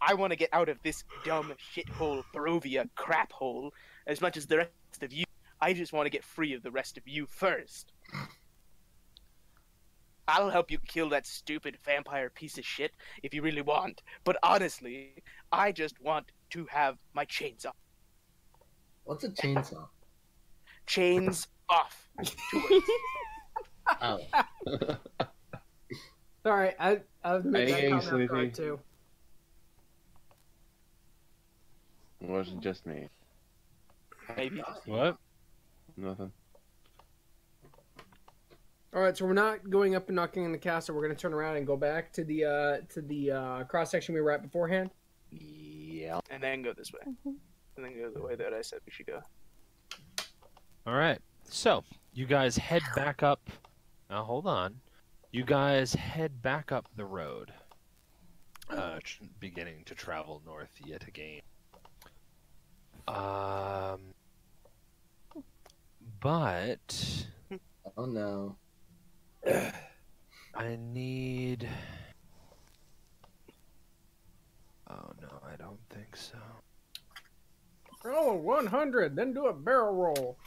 I want to get out of this dumb shithole Barovia crap hole as much as the rest of you. I just want to get free of the rest of you first. I'll help you kill that stupid vampire piece of shit if you really want, but honestly, I just want to have my chains off. What's a chainsaw? Chains off. 2 words. Oh. Sorry, I'll make that Hey, comment Sleepy. guard too. It wasn't just me. Maybe. What? Nothing. All right, so we're not going up and knocking on the castle. We're going to turn around and go back to the cross section we were at beforehand. Yeah. And then go this way. And then go the way that I said we should go. All right. So you guys head back up. Now hold on. You guys head back up the road, beginning to travel north yet again. But Oh no. I need. Oh no, I don't think so. Roll 100, then do a barrel roll.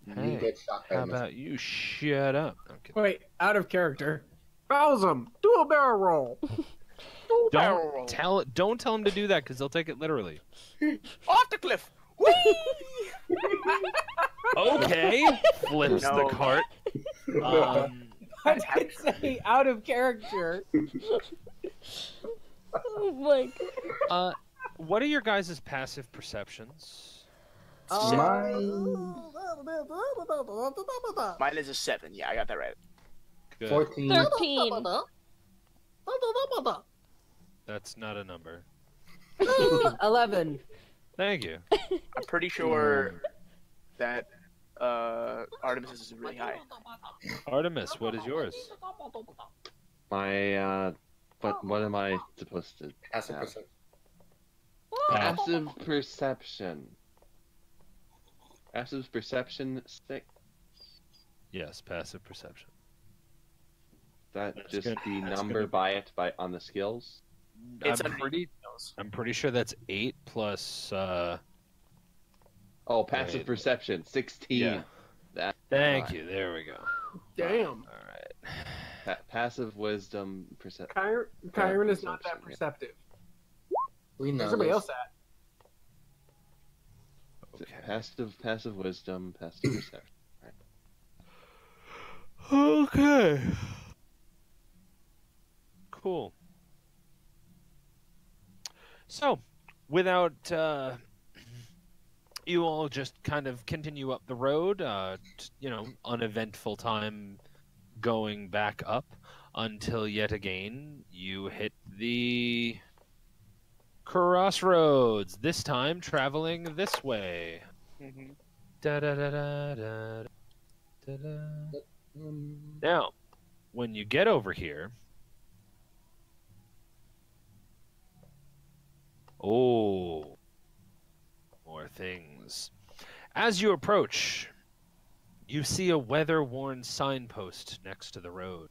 You Hey, get shot by how a missile. about you shut up? Okay. Wait, out of character. Belzum, do a barrel roll. Barrel roll. Don't tell him to do that because they'll take it literally. Off the cliff! Whee! Okay, flips No. the cart. I did say out of character. Oh my god. What are your guys' passive perceptions? Mine Mine is a 7. Yeah, I got that right. Good. 14. 13. That's not a number. 11. Thank you. I'm pretty sure that Artemis is really high. Artemis, what is yours? My what am I supposed to Passive have? perception. Passive perception. Passive perception 6. Yes, passive perception. That That's just good. the That's number good. by on the skills. It's I'm pretty sure that's 8 plus. Oh, passive Wait. perception 16. Yeah. That. Thank you. There we go. Damn. All right. Passive wisdom perception. Kyron is not that Perception, yeah. perceptive. We know Where's everybody this. else at? Okay. Passive wisdom, passive perception. Okay. Cool. So, without you all just kind of continue up the road, uneventful time going back up until yet again you hit the crossroads, this time traveling this way. Mhm. Da da da da da da da. Now, when you get over here, oh, more things. As you approach, you see a weather-worn signpost next to the road.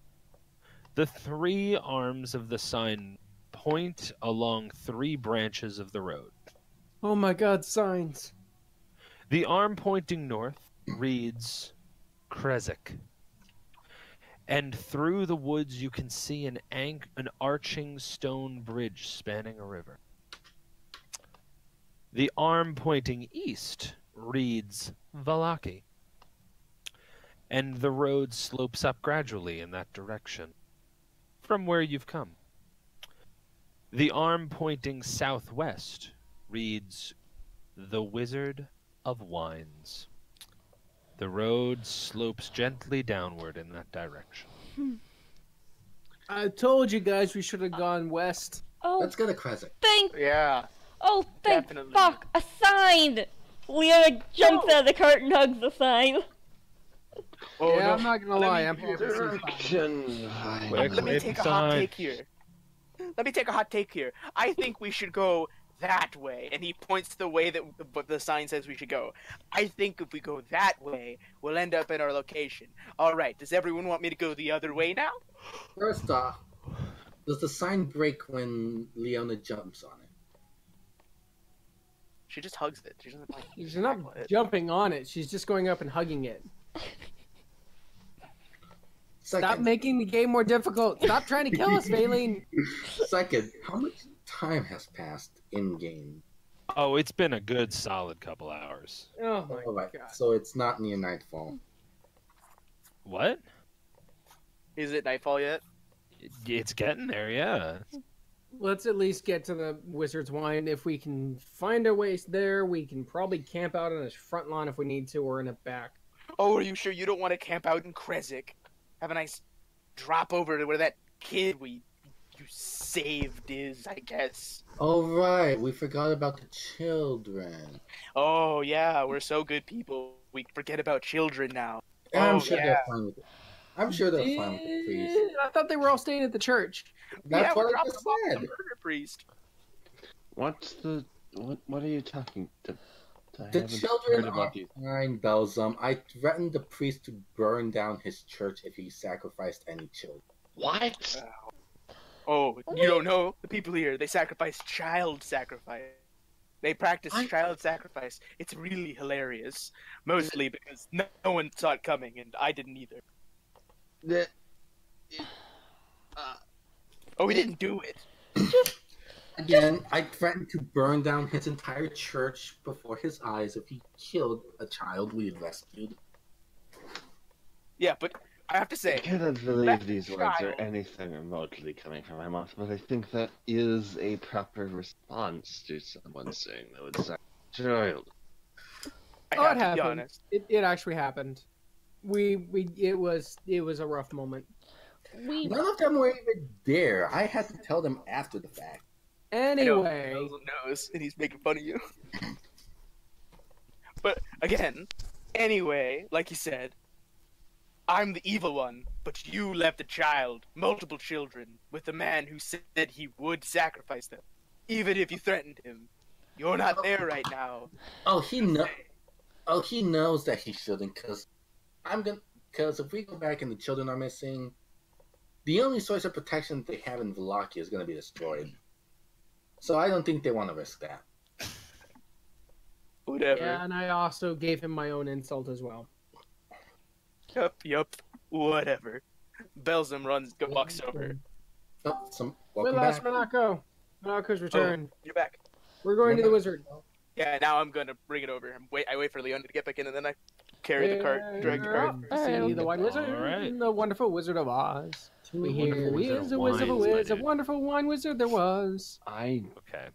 The 3 arms of the sign point along 3 branches of the road. Oh my god, signs. The arm pointing north reads Krezek. And through the woods you can see an arching stone bridge spanning a river. The arm pointing east reads Valaki. And the road slopes up gradually in that direction from where you've come. The arm pointing southwest reads The Wizard of Wines. The road slopes gently downward in that direction. I told you guys we should have gone west. Oh, Let's go to Krezek. Yeah. Thank Definitely. fuck, a sign! Leona jumps out of the cart and hugs the sign. Oh, yeah, no. I'm not gonna Let lie, me- I'm happy to see signs. Direction. Let me take a hot take here. I think we should go that way. And he points the way that the sign says we should go. I think if we go that way, we'll end up at our location. All right, does everyone want me to go the other way now? First off, does the sign break when Leona jumps on it? She just hugs it. She doesn't like. She's not tackle it. jumping on it, she's just going up and hugging it. Stop Second, making the game more difficult. Stop trying to kill us, Valine. second, how much time has passed in game? Oh, it's been a good solid couple hours. Oh my All right, god. so it's not near nightfall. What? Is it nightfall yet? It's getting there, yeah. Let's at least get to the Wizard's Wine. If we can find our ways there, we can probably camp out on his front lawn if we need to, or in the back. Oh, are you sure you don't want to camp out in Krezek? Have a nice drop over to where that kid you saved is, I guess. All right, we forgot about the children. Oh yeah, we're so good people. We forget about children now. I'm Oh, sure yeah. they're fine with it. I'm sure they're fine with the priest. I thought they were all staying at the church. That's Yeah, what we I dropped just them off at said. the murder priest. What are you talking to? I The haven't children heard are about these. fine, Belzum. I threatened the priest to burn down his church if he sacrificed any children. What? Oh, you don't know? The people here, they sacrifice child sacrifice. They practice child sacrifice. It's really hilarious. Mostly because no one saw it coming, and I didn't either. That. Oh, we didn't do it. Again, I threatened to burn down his entire church before his eyes if he killed a child we had rescued. Yeah, but I have to I say, cannot believe that these words are child- anything remotely coming from my mouth, but I think that is a proper response to someone saying that would say child. I Oh, have it to be happened. honest. It actually happened. It was a rough moment. None of them were even there. I had to tell them after the fact. Anyway, knows, and he's making fun of you. But again, anyway, like you said, I'm the evil one, but you left a child, multiple children, with a man who said he would sacrifice them, even if you threatened him. You're not there right now. Oh, he knows that he shouldn't, because if we go back and the children are missing, the only source of protection they have in Wallachia is going to be destroyed. So I don't think they want to risk that. Whatever. yeah, and I also gave him my own insult as well. Yup. Whatever. Belzum walks over. Oh, We welcome lost back. Monaco's returned. Oh, you're back. We're going to the wizard. Yeah, now I'm gonna bring it over. I wait for Leon to get back in, and then I carry the cart, drag the cart. See the Wine Wizard, Alright. the wonderful Wizard of Oz. Here he is, a Wizard of wizard, Wines, my a dude. wonderful wine wizard there was. Okay.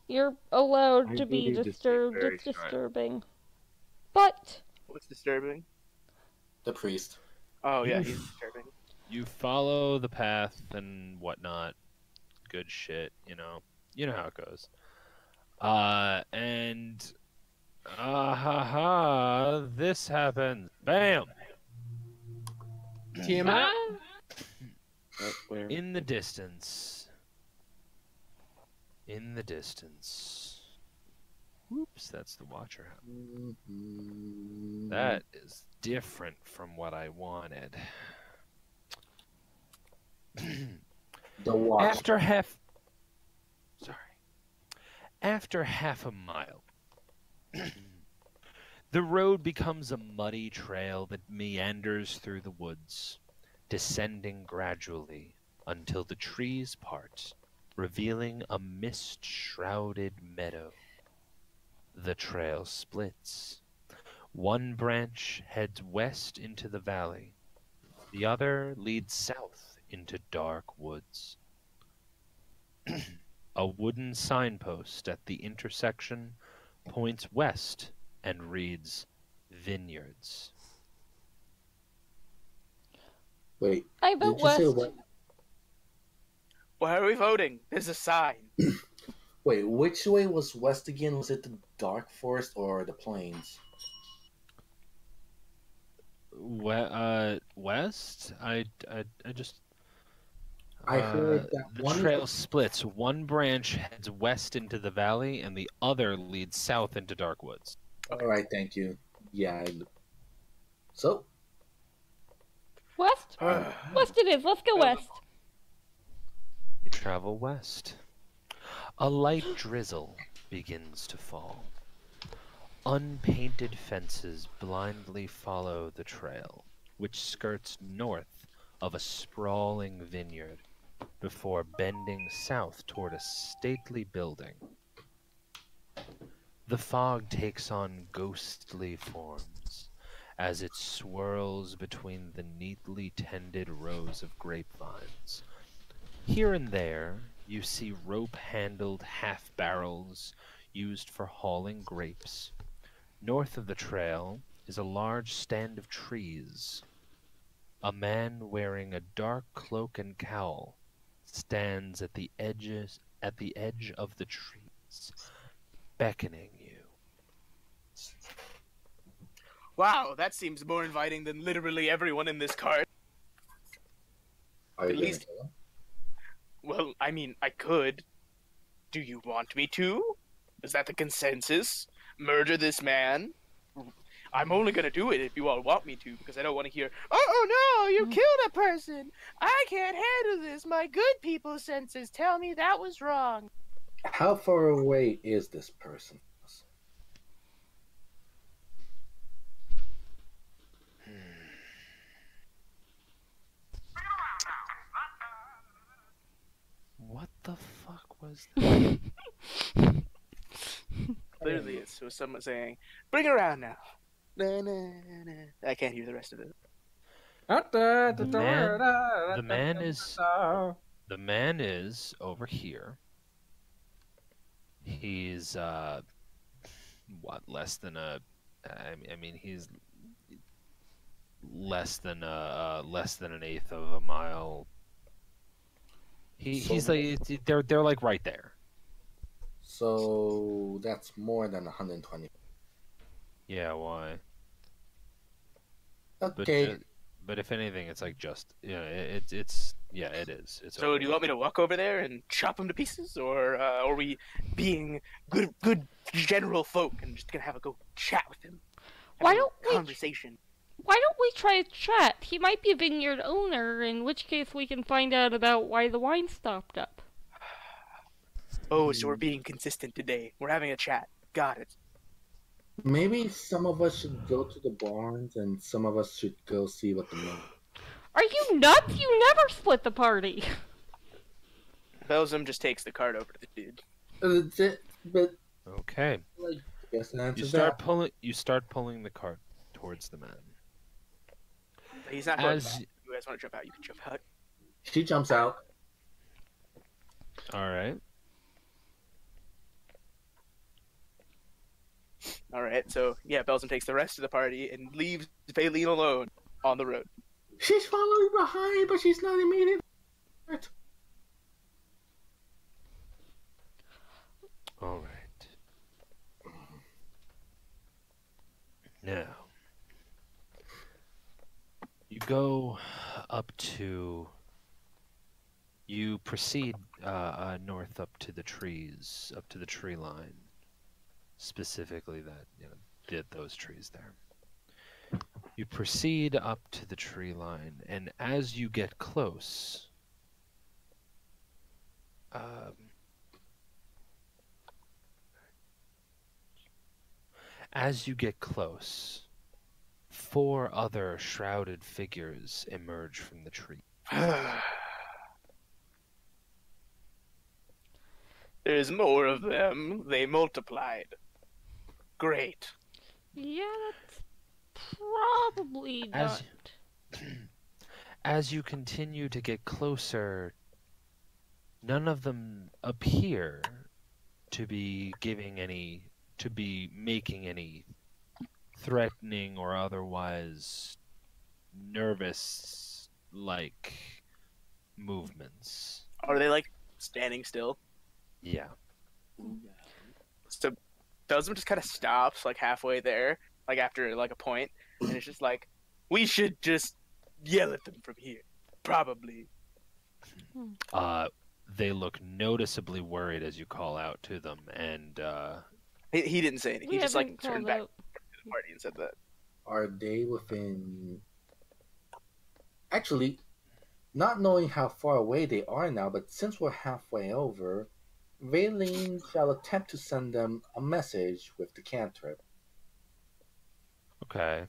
You're allowed I to be needed to be disturbed. very It's shy. disturbing. But What's disturbing? The priest. Oh yeah, he's disturbing. You follow the path and whatnot. Good shit, you know. You know how it goes. This happens. Bam! Tiamat? Where? In the distance. In the distance. Whoops, that's the Watcher House. That is different from what I wanted. The watch. After half a mile, the road becomes a muddy trail that meanders through the woods, descending gradually until the trees part, revealing a mist-shrouded meadow. The trail splits. One branch heads west into the valley. The other leads south into dark woods. A wooden signpost at the intersection points west and reads Vineyards. Wait. I Did vote you say west. what? Why are we voting? There's a sign. Wait, which way was west again? Was it the dark forest or the plains? West? I just... I heard that the one. trail splits. One branch heads west into the valley, and the other leads south into dark woods. All right, thank you. Yeah. So, West? West it is. Let's go west. You travel west. A light drizzle begins to fall. Unpainted fences blindly follow the trail, which skirts north of a sprawling vineyard before bending south toward a stately building. The fog takes on ghostly forms as it swirls between the neatly tended rows of grapevines. Here and there, you see rope-handled half-barrels used for hauling grapes. North of the trail is a large stand of trees. A man wearing a dark cloak and cowl stands at the edge of the trees, beckoning you. Wow, that seems more inviting than literally everyone in this cart. are you At gonna least- kill him? Well, I mean, I could. Do you want me to? Is that the consensus? Murder this man? I'm only gonna do it if you all want me to, because I don't want to hear, oh no, you killed a person! I can't handle this! My good people senses tell me that was wrong. How far away is this person? What the fuck was that? Literally, it was someone saying, bring it around now. Na, na, na. I can't hear the rest of it. The man is over here. He's what, less than a I mean he's less than an eighth of a mile. He's like they're like right there. So that's more than 120. Yeah, why? Okay. But if anything, it's like just it is. It's So over. do you want me to walk over there and chop him to pieces, or are we being good general folk and just gonna have a go chat with him? Why Have a don't we conversation? Why don't we try a chat? He might be a vineyard owner, in which case we can find out about why the wine stopped up. Oh, so we're being consistent today. We're having a chat. Got it. Maybe some of us should go to the barns and some of us should go see what the men. Are you nuts? You never split the party. Belzum just takes the card over to the dude. That's it. But Okay. like, I guess the answer You is start that. pulling. You start pulling the cart towards the man. He's not going As back. You guys want to jump out? You can jump out. She jumps out. all right. All right. So yeah, Belzum takes the rest of the party and leaves Valine alone on the road. She's following behind, but she's not immediately. All right. Now, you go up to. You proceed north up to the trees, up to the tree line. Specifically, those trees there. You proceed up to the tree line, and as you get close, four other shrouded figures emerge from the tree. There's more of them. They multiplied. Great. Yeah, that's probably not. As you continue to get closer, none of them appear to be making any threatening or otherwise nervous like movements. Are they like standing still? Yeah. So Belzum just kind of stops like halfway there, like after like a point, and it's just like, we should just yell at them from here, probably. They look noticeably worried as you call out to them, and He didn't say anything. We He just haven't like turned called back out. to the party and said that. Are they within? Actually, not knowing how far away they are now, but since we're halfway over, Valine shall attempt to send them a message with the cantrip. okay.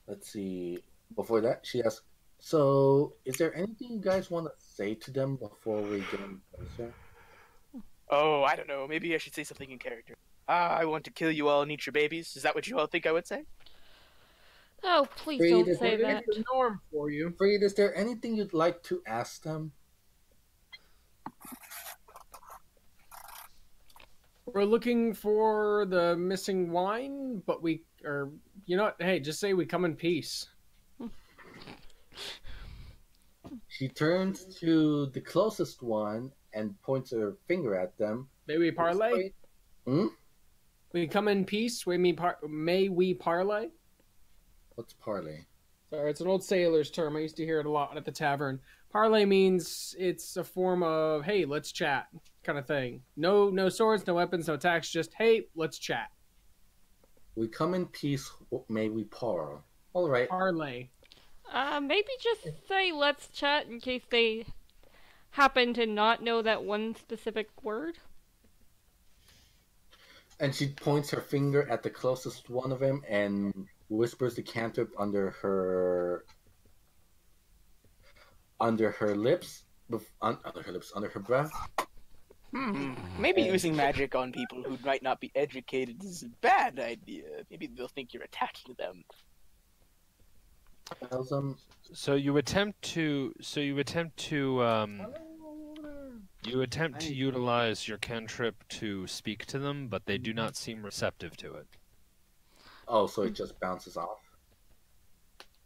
Let's see. Before that, she asks, so is there anything you guys want to say to them before we get them closer? Oh, I don't know. Maybe I should say something in character. I want to kill you all and eat your babies. Is that what you all think I would say? Oh, please Freed, don't is say there that. It's the norm for you. Freed, is there anything you'd like to ask them? We're looking for the missing wine, but hey, just say we come in peace. She turns to the closest one and points her finger at them. May we parlay? Hmm? We come in peace. May we parlay? What's parley? Sorry, it's an old sailor's term. I used to hear it a lot at the tavern. Parlay means it's a form of, hey, let's chat kind of thing. No swords, no weapons, no attacks. Just, hey, let's chat. We come in peace, may we parle. All right. Parlay. Maybe just say let's chat in case they happen to not know that one specific word. And she points her finger at the closest one of them and whispers the cantrip under her lips, under her breath. Maybe using magic on people who might not be educated is a bad idea. Maybe they'll think you're attacking them. So you attempt to utilize your cantrip to speak to them, but they do not seem receptive to it. Oh, so it just bounces off.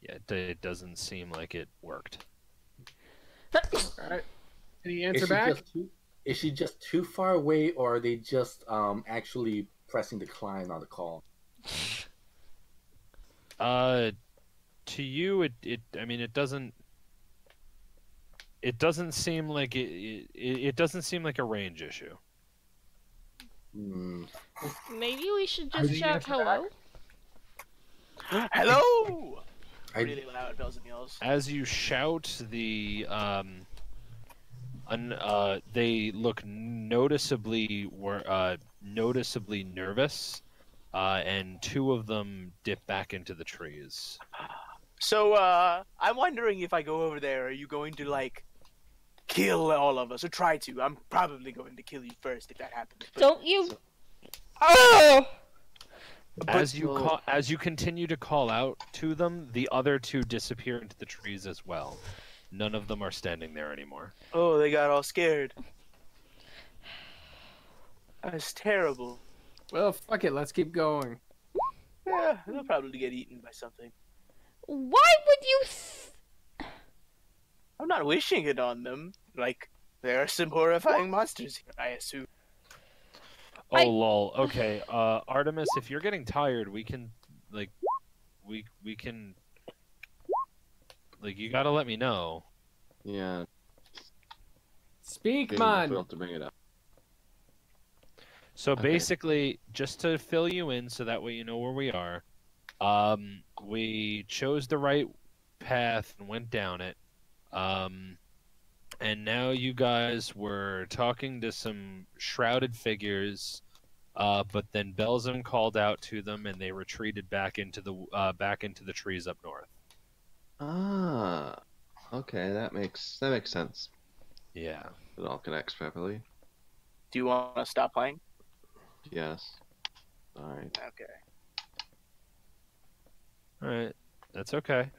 Yeah, it doesn't seem like it worked. All right. Any answer Is she back? is she just too far away, or are they just actually pressing decline on the call? To you, I mean, it doesn't seem like it doesn't seem like a range issue. Hmm. Maybe we should just shout hello. Hello! I Really loud bells and yells. As you shout, they look noticeably nervous, and two of them dip back into the trees. So, I'm wondering if I go over there, are you going to, like, kill all of us? Or try to. I'm probably going to kill you first if that happens. But... Don't you? Oh! As you continue to call out to them, the other two disappear into the trees as well. None of them are standing there anymore. Oh, they got all scared. That's terrible. Well, fuck it. Let's keep going. Yeah, they'll probably get eaten by something. Why would you? I'm not wishing it on them. Like, there are some horrifying monsters here, I assume. Oh, lol. Okay, Artemis, if you're getting tired, we can, like, we can, like, you gotta let me know. Yeah. Speak, Getting man. difficult to bring it up. So Okay. basically, just to fill you in so that way you know where we are, we chose the right path and went down it. And now you guys were talking to some shrouded figures, but then Belzim called out to them, and they retreated back into the trees up north. Ah. Okay, that makes sense. Yeah. It all connects properly. Do you want to stop playing? Yes. All right. Okay. All right. That's okay.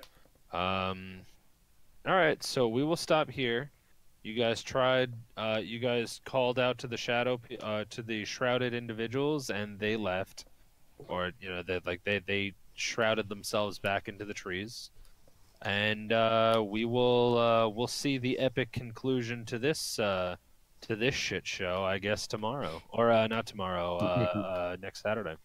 All right. So we will stop here. You guys tried. You guys called out to the to the shrouded individuals, and they left, or they shrouded themselves back into the trees, and we'll see the epic conclusion to this shit show, I guess, tomorrow, or not tomorrow. Next Saturday.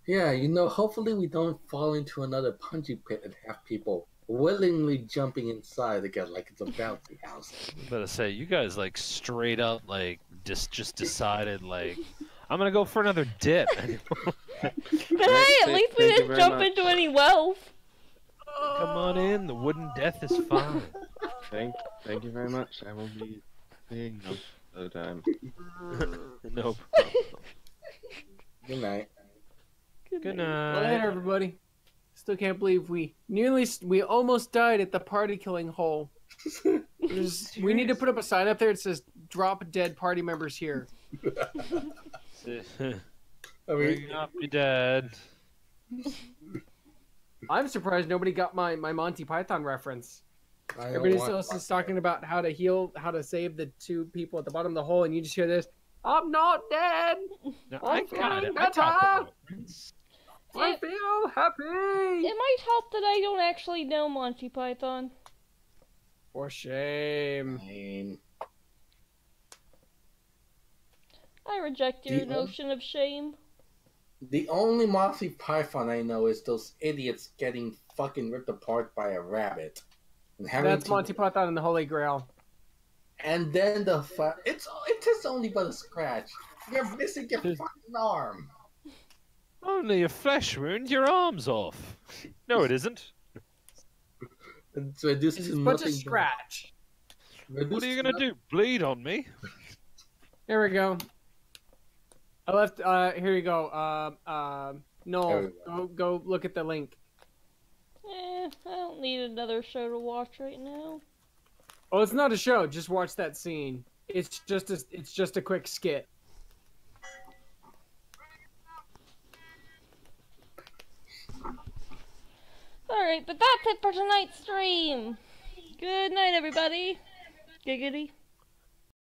Yeah, hopefully we don't fall into another punji pit and have people willingly jumping inside again like it's a bouncy house. I'm gonna say, you guys like straight up like just decided like I'm gonna go for another dip. But hey, at least we didn't jump into any wells. Come on in, the wooden death is fine. Thank you very much. I will be seeing you another time. No problem. Good night. Good Well, night. later, everybody. Still can't believe we almost died at the party killing hole. We need to put up a sign up there that says "Drop dead party members here." Bring up your dad. I'm surprised nobody got my Monty Python reference. I don't Everybody want else is talking about how to save the two people at the bottom of the hole, and you just hear this: "I'm not dead. No, I'm feeling better. I feel happy." It might help that I don't actually know Monty Python. For shame. Fine. I reject your notion of shame. The only Monty Python I know is those idiots getting fucking ripped apart by a rabbit. And having That's Monty Python and the Holy Grail. And then it is only but a scratch. You're missing your fucking arm. Only a flesh wound, your arm's off. No, it isn't. It's reduced It's to but a nothing. scratch. What are you gonna do? Bleed on me? There we go. I left. Here you go. Noel, go look at the link. I don't need another show to watch right now. Oh, it's not a show. Just watch that scene. It's just a quick skit. Alright, but that's it for tonight's stream. Good night, everybody. Giggity.